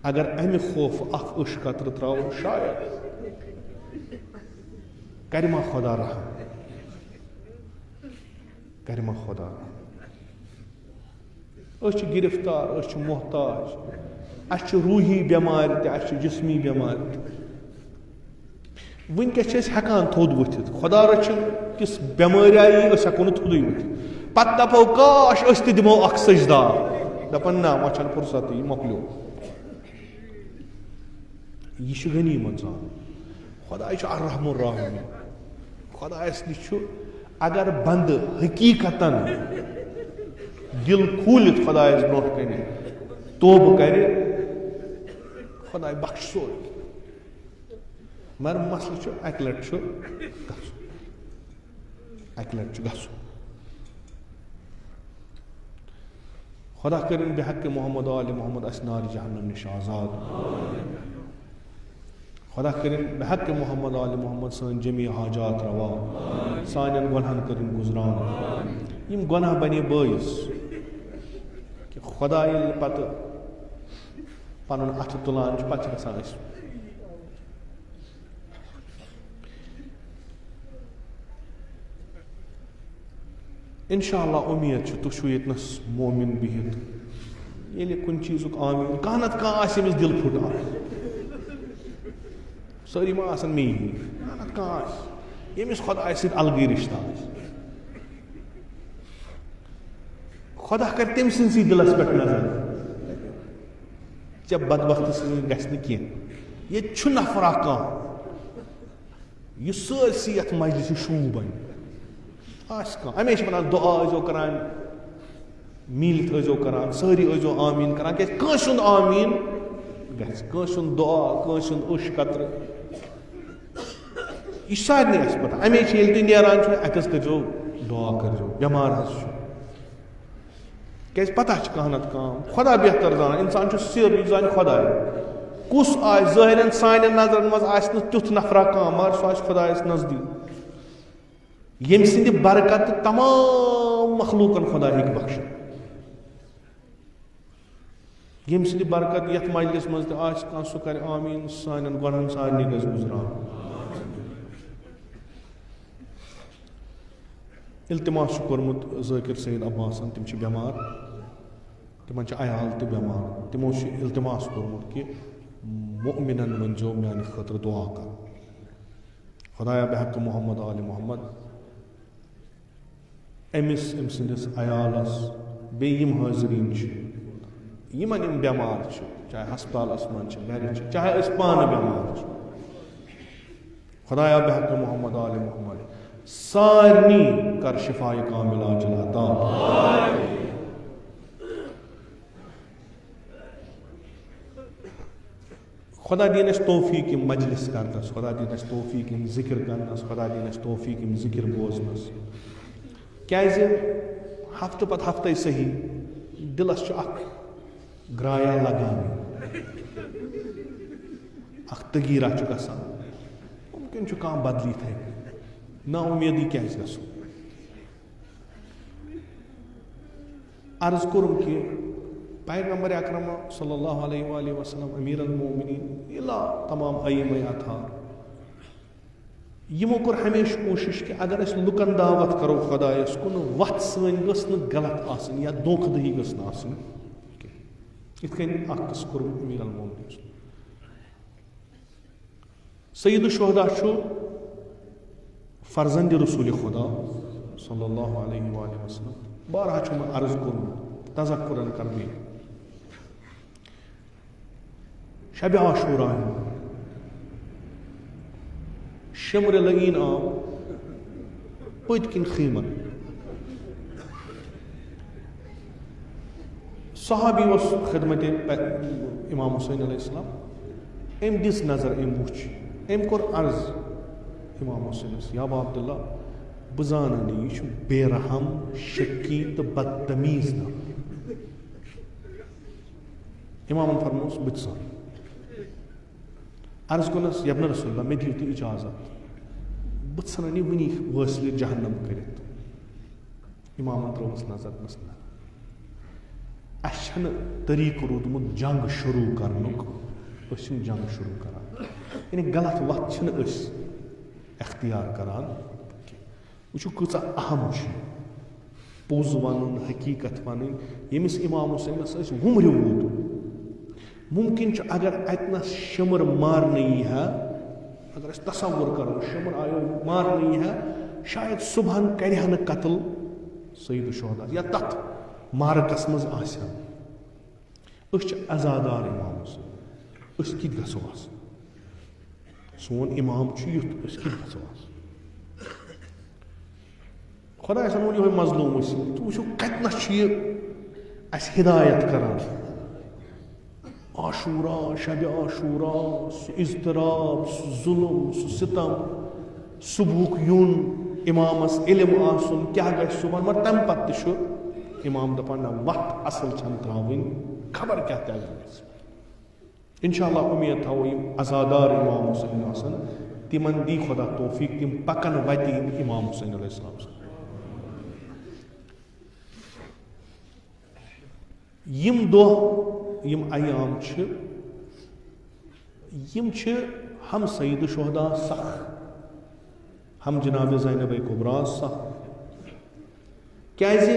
S1: اگر اَمہِ خوفہٕ اکھ أچھ قطرٕ تراوو, شاید کرِ ما خۄدا رحم, کرِ ما خۄدا رحم. أسۍ چھِ گِرفتار, أسۍ چھِ محتاج, اَسہِ چھِ روٗحی بٮ۪مارِ تہِ, اَسہِ چھِ جسمی بٮ۪مارِ تہِ. وٕنکٮ۪س چھِ أسۍ ہٮ۪کان تھوٚد ؤتھِتھ, خۄدا رٔچھِنۍ تِژھ بٮ۪مٲرۍ آیی أسۍ ہٮ۪کو نہٕ تھوٚدُے ؤتھِتھ. پتہٕ دپو کاش أسۍ تہِ دِمو اکھ سجدا, دپان نہ وۄنۍ چھنہٕ فرصتٕے, یہِ مۄکلیو. یہِ چھُ غنیٖمت زانُن, خۄداے چھُ الرحم الراحمیٖن. خۄدایس نِش چھُ اگر بند حقیقتاً دل کھولت خدایس برونٛٹھ کنہِ توبہٕ کرِ خداے بخش سورُے مگر مسلہٕ چھُ اکہِ لٹہِ چھُ گژھُن خدا کٔرِنۍ بحق محمد آلِ محمد اسہِ نارِ جہنم نِش آزاد خدا کٔرِنۍ بحق محمد آلِ محمد سٲنۍ جمی حاجات روا سانٮ۪ن گۄنہن کٔرِنۍ گُزران یِم گۄناہ بنے بٲیِس کہِ خدا ییٚلہِ پتہٕ پنُن اَتھٕ تُلان چھُ پتہٕ چھِ گژھان أسۍ اِنشاء اللہ اُمید چھِ تُہۍ چھُو ییٚتنس مومِن بِہِتھ ییٚلہِ کُنہِ چیٖزُک آمیٖن کانٛہہ نتہٕ کانٛہہ آسہِ أمِس دِل پھُٹان سٲری ما آسان مے ہی کانٛہہ نتہٕ کانٛہہ آسہِ ییٚمِس خۄدایَس سۭتۍ الگٕے رِشتہٕ آسہِ خۄدا کرِ تٔمۍ سٕنٛدسٕے دِلس پٮ۪ٹھ نظر ژےٚ بدبختہٕ سۭتۍ گژھِ نہٕ کینٛہہ ییٚتہِ چھُ نفرا کانٛہہ یُس سٲرسٕے یتھ مجلسہِ شوٗب بنہِ آسہِ کانٛہہ اَمے چھِ ونان دُعا ٲسۍزیو کران میٖلِتھ ٲسۍزیو کران سٲری ٲسۍزیو آمیٖن کران کیٛازِ کٲنٛسہِ ہُنٛد آمیٖن گژھِ کٲنٛسہِ ہُنٛد دُعا کٲنٛسہِ ہُنٛد اوٚش قطرٕ یہِ چھُ سارنٕے اَسہِ پتہ اَمے چھِ ییٚلہِ تُہۍ نیران چھُو أکِس کٔرۍزیو دُعا کٔرۍزیو بٮ۪مار حظ چھُ کیٛازِ پتہ چھِ کانٛہہ نتہٕ کانٛہہ خۄدا بہتر زانان اِنسان چھُ سِر یہِ زانہِ خۄداے کُس آسہِ ظٲہِرن سانٮ۪ن نظرن منٛز آسہِ نہٕ تیُتھ نفرا کانٛہہ مگر سُہ آسہِ خۄدایس نزدیٖک ییٚمہِ سٕنٛدِ برکتہٕ تمام مخلوٗقن خۄدا ہیٚکہِ بخشِتھ ییٚمہِ سٕنٛدِ برکت یتھ مجلس منٛز تہِ آسہِ کانٛہہ سُہ کرِ آمیٖن سانٮ۪ن گۄنہن سارنٕے گژھِ گُزران التماس چھُ کوٚرمُت ذٲکِر سید عباسن تِم چھِ بٮ۪مار تِمن چھِ عیال تہِ بٮ۪مار تِمو چھُ التماس کوٚرمُت کہِ مُؤمِنن ؤنۍزیو میانہِ خٲطرٕ دُعا کرُن خۄدایا بحق محمد آلِ محمد أمِس أمۍ سٕنٛدِس عیالس بیٚیہِ یِم حٲضریٖن چھِ یِمن یِم بٮ۪مار چھِ چاہے ہسپتالس منٛز چھِ گرِ چھِ چاہے أسۍ پانہٕ بٮ۪مار چھِ خۄدایا بحق محمد آلِ محمد سارنٕے کر شفایہِ کامِل عاجل عطا خۄدا دِیِن اَسہِ توفیٖق یِم مجلس کرنس خۄدا دِیِن اَسہِ توفیٖق یِم ذِکر کرنس خۄدا دِیِن اَسہِ توفیٖق یِم ذِکر بوزنس کیٛازِ ہفتہٕ پتہٕ ہفتَے صحیح دِلس چھُ اکھ گرایا لگان اکھ تغیٖرا چھُ گژھان ممکن چھُ کانٛہہ بدلی یِتھَے کٔنۍ نا اُمیدٕے کیٛازِ گژھو عرض کوٚرُم کہِ پیغمبر اکرم صلی اللہ علیہ وآلہ وسلم امیر المومنین الا تمام ائمہ اطہار یِمو کوٚر ہمیشہِ کوٗشِش کہِ اگر أسۍ لُکن دعوت کرو خۄدایس کُن وتھ سٲنۍ گٔژھ نہٕ غلط آسٕنۍ یا دھوکہٕ دٔہی گٔژھ نہٕ آسٕنۍ کینٛہہ یِتھ کٔنۍ اکھ قٕصہٕ کوٚرُم امیر المومنین سید الشہدا چھُ فرزند رسول خدا صلی اللہ علیہ وآلہ وسلم بارہا چھُ مےٚ عرض کوٚرمُت تذکُرن کر بیٚیہِ شبِ عاشوٗرا شمرِ لگیٖن آو پٔتۍ کِنۍ خیٖمن صحابی اوس خدمتِ امام حُسین علیہ السلام أمۍ دِژ نظر أمۍ وٕچھ أمۍ کوٚر عرض امام حُسینس یا ابا عبداللہ بہٕ زانن نہٕ یہِ چھُ بے رحم شکی تہٕ بدتمیٖز نفر امامن فرمووُس بہٕ تہِ زانہٕ عرض کوٚرنس یا ابن رسول اللہ مےٚ دِیِو تُہۍ اِجازت بہٕ ژھٕنن یہِ وٕنی وٲصلہِ جہنم کٔرِتھ امامن ترٲوٕس نظر دوٚپمس نہ اَسہِ چھنہٕ طریٖقہٕ روٗدمُت جنگ شروٗع کرنُک أسۍ چھِنہٕ جنگ شروٗع کران یعنی غلط وتھ چھِنہٕ أسۍ اختیار کران کینٛہہ وٕچھِو کۭژاہ اہم چھِ پوٚز ونُن حقیٖقت ونٕنۍ ییٚمِس امام حُسینس ٲسۍ وُمرِ ووت ممکن چھُ اگر اتنس شمر مارنہٕ یی ہا اگر أسۍ تصور کرو شمر آیو مارنہٕ یی ہا شاید صبحن کرِ ہا نہٕ قتل سید الشہدا یا تتھ مارکس منٛز آسہِ ہا أسۍ چھِ عزادار امام حُسین أسۍ کِتھ گژھو آسٕنۍ سون امام چھُ یُتھ أسۍ کِتھ گژھو آسٕنۍ خدا صن یہ مظلوم ورسم تو وچھو کتنس اس ہدایت کران عاشورہ شب عاشورہ سہ اضطراب سہ ظلم سہ ستم صبح یون امامس علم آسن کیا گژھِ صبحن مگر تمہ پتہٕ تہِ چھُ امام دپان نہ وتھ اصل چھنہٕ ترٛاوٕنۍ خبر کیٛاہ تہِ گژھِ انشاءاللہ امید تھاوو یم عزادار امام حسین آسن تمن دی خدا توفیق تم پکن وتہِ امام حسین علیہ السلام سۭتۍ یم دۄہ یم ایام چھِ ہم سید الشہداء سخ ہم جناب زینب کبریٰ سخ کیازِ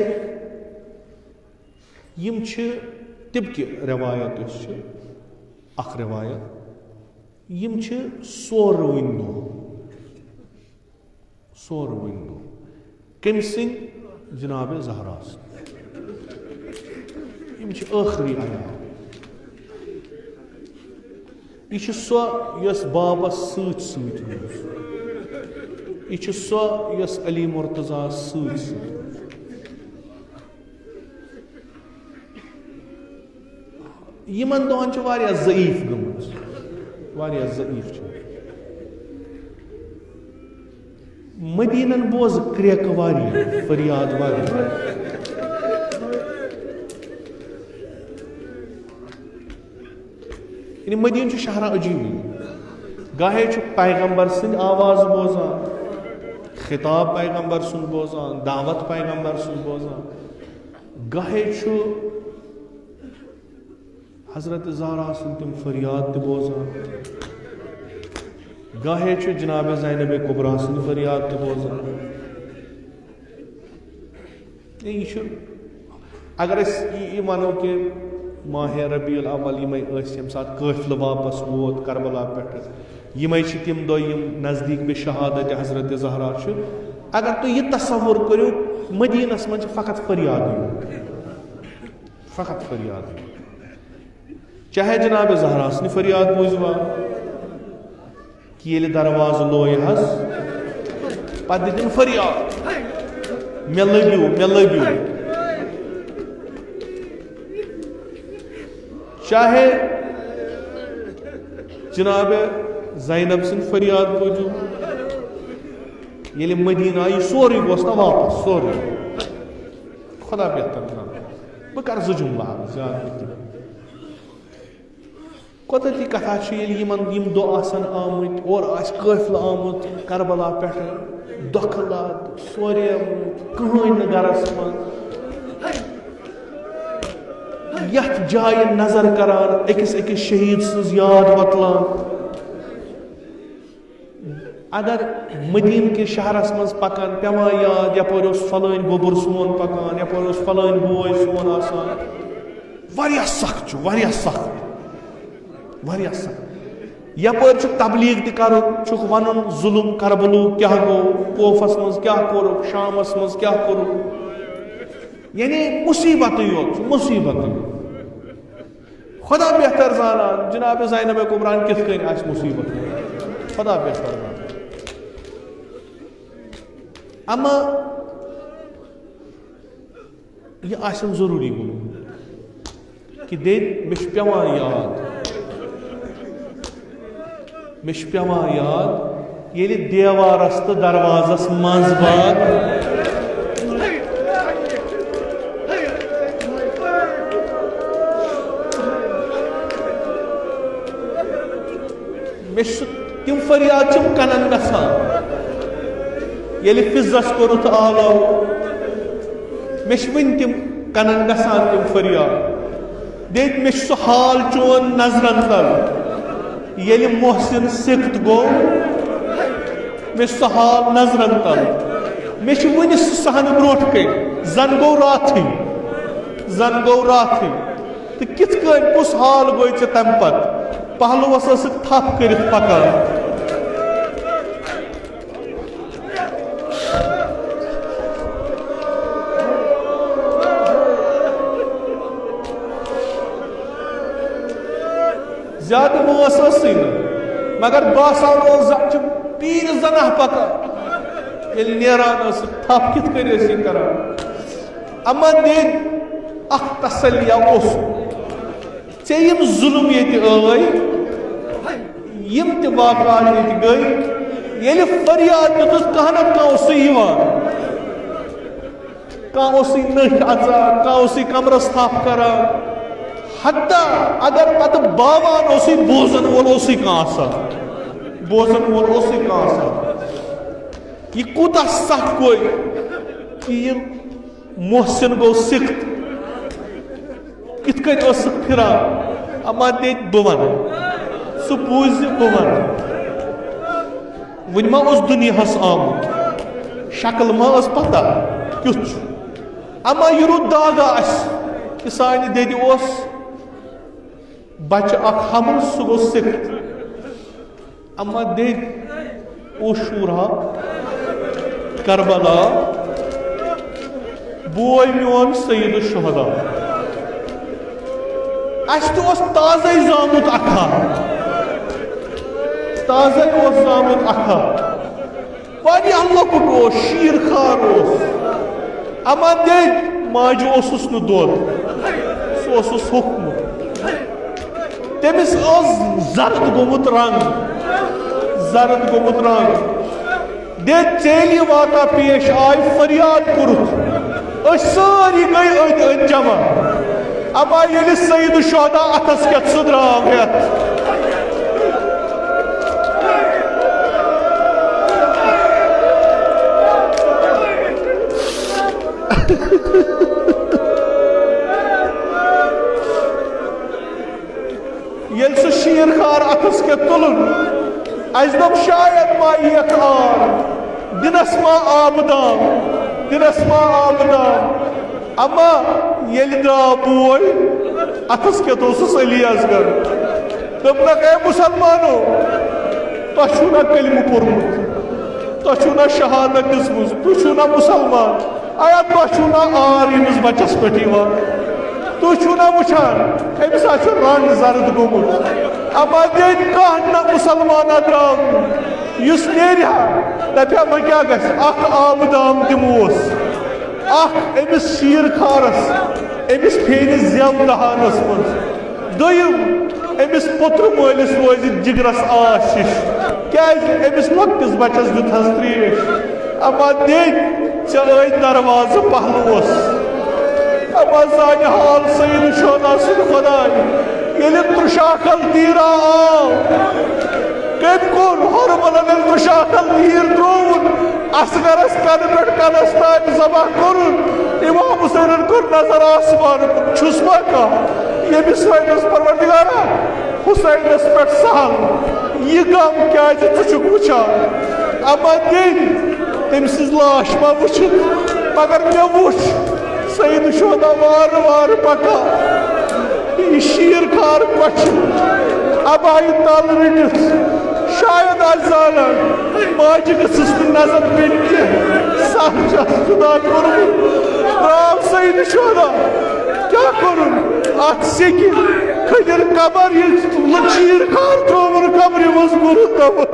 S1: یم چھِ طبقہِ روایت یۄس چھِ اخ روایت یم چھِ ژورؤنۍ دۄہ کٔمۍ سٕنٛدۍ جناب زہرا یم چھِ ٲخری ایام یہ چھِ سۄ یۄس بابس سۭتۍ سۭتۍ روٗز یہ چھِ سۄ یۄس علی مرتضیٰ سۭتۍ سۭتۍ یمن دۄہن چھِ واریاہ ضعیف گٔمٕژ واریاہ ضعیف چھِ مدیٖنن بوز کرٛیکہٕ واریاہ فریاد واریاہ یعنی مدیٖنہ چھُ شہرا عجیٖب گاہے چھُ پیغمبر سٕنٛدۍ آواز بوزان خطاب پیغمبر سُنٛد بوزان دعوت پیغمبر سُنٛد بوزان گاہے چھُ حضرت زہرا سٕنٛدۍ تِم فریاد تہِ بوزان گاہے چھُ جناب زینب کبریٰ سٕنٛدۍ فریاد تہِ بوزان یہِ چھُ اگر أسۍ یہِ وَنو کہِ ماہ ربیع الاول یِمے ٲسۍ ییٚمہِ ساتہٕ قٲفلہٕ واپس ووت کربلا پٮ۪ٹھٕ یِمے چھِ تِم دۄہ یِم نزدیٖک بے شہادت حضرت زہرا چھُ اگر تُہۍ یہِ تصور کٔرِو مدیٖنس منٛز چھِ فقط فریادٕے فقط فریادٕے چاہے جناب زہرا سٕنٛدِ فریاد بوٗزوا کہِ ییٚلہِ دروازٕ لوے حظ پتہٕ دِتِن فریاد مےٚ لٔبِو چاہے جناب زینب سٕنٛدۍ فریاد بوٗزِو ییٚلہِ مدیٖنہ آیہِ سورُے گوٚژھ نا واپس سورُے خدا بہتر بہٕ کرٕ زٕ جملہٕ زیادٕ قۄدرتی کتھا چھِ ییٚلہِ یِم دۄہ آسن آمٕتۍ اورٕ آسہِ قٲفلہٕ آمُت کربلا پٮ۪ٹھٕ دۄکھٕ لد سورُے کٕہٕنۍ نہٕ گرس منٛز یتھ جایہِ نظر کران أکِس شہیٖد سٕنٛز یاد وۄتلان اگر مدیٖنہ کِس شہرس منٛز پکان پیوان یاد یپٲرۍ اوس فلٲنۍ گوٚبُر سون پکان یپٲرۍ اوس فلٲنۍ بوے سون آسان واریاہ سخ چھُ واریاہ سخت یپٲرۍ چھُ تبلیغ تہِ کرُن چھُکھ ونُن ظُلم کربلوٗ کیاہ گوٚو کوفس منٛز کیاہ کوٚرُکھ شامس منٛز کیاہ کوٚرُکھ یعنی مُصیبتٕے یوت چھُ مُصیبتٕے خدا بہتر زانان جناب زینب کبریٰ کِتھ کٔنۍ آسہِ مُصیبت خدا بہتر زانان اما یہِ آسن ضروٗری گوٚمُت کہِ دٔدۍ مےٚ چھُ پیوان یاد ییٚلہِ دیوارس تہٕ دروازس منٛز باغ تِم فریاد چھِم کنن گژھان ییٚلہِ فِضس کوٚرُتھ آلو مےٚ چھِ وٕنہِ تِم کنن گژھان تِم فریاد دٔدۍ مےٚ چھُ سُہ حال چون نظرن تل ییٚلہِ محسن سِکت گوٚو مےٚ چھُ سُہ حال نظرن تل مےٚ چھُ وٕنہِ سُہ صحنہٕ برونٛٹھ کَنۍ زن گوٚو راتھٕے تہٕ کِتھ کٔنۍ کُس حال گوٚو ژےٚ تمہِ پتہٕ پہلوس ٲسٕکھ تھپھ کٔرِتھ پکان زیادٕ وٲنٛس ٲسٕے نہٕ مگر باسان اوس زن چھِ پیٖرِ زناہ پکان ییٚلہِ نیران ٲس تھپھ کِتھ کٔنۍ ٲسۍ یہِ کران اما دِنۍ اکھ تسلیہ اوس ژےٚ یِم ظُلم ییٚتہِ ٲے یِم تہِ واقعات ییٚتہِ گٔے ییٚلہِ فریاد دِتُس کانٛہہ نتہٕ کانٛہہ اوسُے یِوان کانٛہہ اوسُے نٔٹھۍ اژان کانٛہہ اوسُے کمرس تھپھ کران حتیٰ اگر پتہٕ باوان اوسُے بوزن وول اوسُے کانٛہہ آسان بوزن وول اوسُے کانٛہہ آسان یہِ کوٗتاہ سخ گوٚو کہِ یہِ محسن گوٚو سِکھ کِتھ کٔنۍ ٲسٕکھ پھران اما دِتۍ بہٕ ونہٕ سُہ بوٗزِ بہٕ ونہٕ وٕنہِ ما اوس دُنیاہس آمُت شکل ما ٲس پتہ کیُتھ چھُ اما یہِ روٗد داغا اَسہِ کہِ سانہِ دٮ۪دِ اوس بچہِ اکھ حمل سُہ گوٚو سِکھ اما دٮ۪دِ اوس شوٗرہا کربلا بوے میون سید الشہدا اَسہِ تہِ اوس تازَے زامُت اکھا تازَے اوس زامُت اکھا واریاہ لۄکُٹ اوس شیٖر خار اوس اما دٮ۪دِ ماجہِ اوسُس نہٕ دۄد سُہ اوسُس ہوٚکھمُت تٔمِس اوس زرد گوٚمُت رنٛگ دٮ۪دِ ژیلہِ یہِ واقعہ پیش آیہِ فریاد کوٚرُکھ أسۍ سٲری گٔے أنٛدۍ أنٛدۍ جمع اما ییٚلہِ سید الشہدا اَتھس کٮ۪تھ سُہ درٛاو ہٮ۪تھ ییٚلہِ سُہ شیٖر خار اَتھس کٮ۪تھ تُلُن اَسہِ دوٚپ شاید ما یِیَکھ آب دِنس ما آبہٕ دام اما ییٚلہِ درٛاو بوے اَتھس کٮ۪تھ اوسُس علی اصغر دوٚپنکھ اے مُسلمانو تۄہہِ چھُو نا کلمہٕ پوٚرمُت تۄہہِ چھُو نا شہادت دِژمٕژ تُہۍ چھُو نا مُسلمان آیا تۄہہِ چھُو نا آر ییٚمِس بچس پٮ۪ٹھ یِوان تُہۍ چھُو نا وٕچھان أمِس ہا چھُ رنٛگ زرد گوٚمُت اما دِنۍ کانٛہہ نہ مُسلمانا درٛاو یُس نیرِ ہا دپہِ ہا وۄنۍ کیٛاہ گژھِ اکھ آبہٕ دام دِموس اکھ أمِس شیٖر خارس أمِس پھیرِ زٮ۪و دہانس منٛز دوٚیِم أمِس پوٚترٕ مٲلِس روزِ جگرس آش ہِش کیٛازِ أمِس لۄکٹِس بچس دیُتہس ترٛیش اما دِنۍ ژےٚ ٲے دروازٕ پہلوس اما سانہِ حال سید الشہدا سُنٛد خۄداے ییٚلہِ تُرٛشاکھل تیٖرا آو کٔمۍ کوٚر ہورملن ییٚلہِ تُرٛشاکھل تیٖر ترٛووُن اصغرس کنہٕ پٮ۪ٹھ کنس تانۍ ذبح کوٚرُن امام حُسینن کوٚر نظر آسمان کُن چھُس ما کانٛہہ ییٚمِس وَنٮ۪س پروردگارا حُسینس پٮ۪ٹھ سہل یہِ غم کیٛازِ ژٕ چھُکھ وٕچھان اما دِنۍ تٔمۍ سٕنٛز لاش ما وٕچھِتھ مگر مےٚ وٕچھ سید الشہدا وارٕ وارٕ پکان یہِ شیٖر خار کۄچھِ ابایہِ تل رٔٹِتھ شاید آسہِ زانان ماجہِ گٔژھٕس نہٕ نظر پٮ۪نۍ کینٛہہ سَکھ چھَس خُدا کوٚرمُت درٛاو سید الشہدا کیٛاہ کوٚرُن اَتھ سیٚکہِ کھٔجر قبر ییٚلہِ شیٖر خار ترٛووُن قبرِ منٛز کوٚرُن دَفن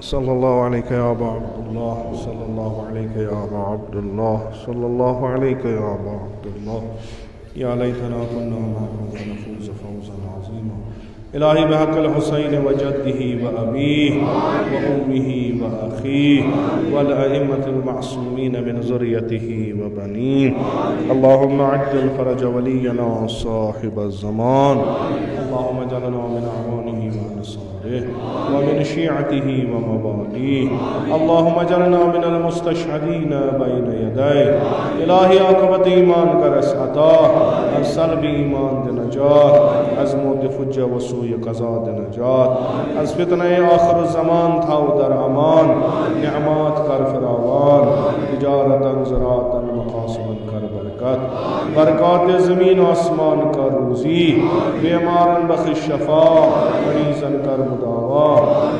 S1: صلی اللہ علیہ یا ابا عبداللہ صلی اللہ علیہ یا ابا عبداللہ صلی اللہ علیہ یا ابا عبداللہ یا لیتنا کنا معکم فنفوز فوزا عظیما الہی بحق الحسین وجدہ وابیہ وامہ واخیہ والائمة المعصومین من ذریتہ وبنیہ اللہم عجل فرج ولینا صاحب الزمان اللہم اجعلنا من اعوانہ وانصارہ ومن شيعته ومواليه اللهم اجعلنا من المستشهدين بين يديه الہی عاقبت ایمان کر اس عطا از سلب ایمان دے نجات از موت فجہ و سوء قضا دے نجات از فتنہ آخر الزمان تھاو در امان نعمات کر فراوان تجارتا زراعتا مقاصدا کر برکت برکات زمین و آسمان کا روزی بیمارن بخش شفا مریضن کر مداوا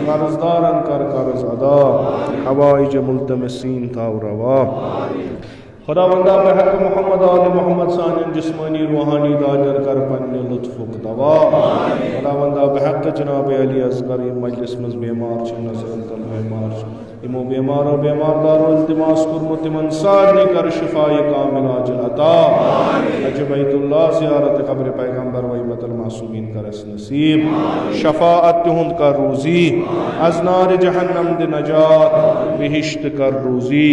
S1: قرضدارن کر قرض ادا حوائج ملتمسین تھا روا خداوندہ بحق محمد آل محمد سانین جسمانی روحانی داجر کر پنی لطف دوا خداوندہ بحق جناب علی اصغر مجلس مز بیمار چھ نظر تل بیمار چھ امو بیمار و بیمار دارو التماس کرمت من سارنی کر شفای کامل عاجل عطا حج بیت اللہ زیارت قبر پیغمبر و امت المعصومین کر اس نصیب شفاعت تہند کر روزی از نار جہنم دی نجات بہشت کر روزی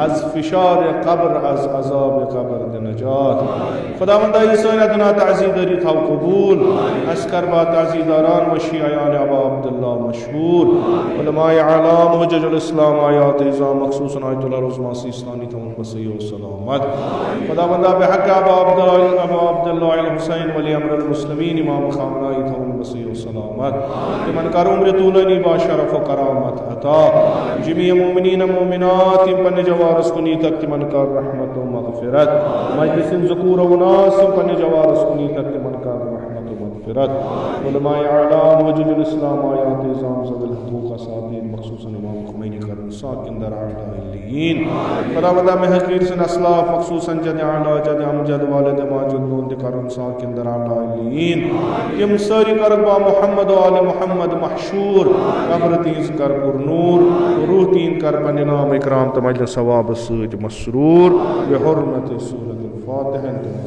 S1: از فشار قبر از عذاب قبر دی نجات خداوندہ عیسیٰ ادنا تعزیداری تھا قبول از کربا تعزیداران و شیعیان ابا عبداللہ مشہور علماء عالم حجج الاسلام آیات اعظام مخصوصاً آیت اللہ رضما سیستانی تمام بسیع و سلامت خداوندہ بحق ابا عبداللہ الحسین ولی امر المسلمین امام خامنائی تمام بسیع و سلامت من کر عمر طولانی با شرف و کرامت عطا جميع مومنین مومنات پن جوارس کنی تک من کر رحمت و مغفرت مجلس ذکور و ناس پن جوارس کنی تک من کر رحمت و مغفرت علماء اعلام حجج الاسلام آیات اعظام ذوی الحقوق اساتید مخصوصاً امام خمینی کرن ساکن در اعلی علیین خداوندہ میں حقیر سن اسلاف مخصوصاً جد اعلی جد امجد والد ماجد نون کرن ساکن در اعلی علیین یم ساری کربا محمد و آل محمد محشور قبر تیز کر پر نور روح تین کر پن نام اکرام تمجل ثواب سوج مسرور بحرمت سورة الفاتحہ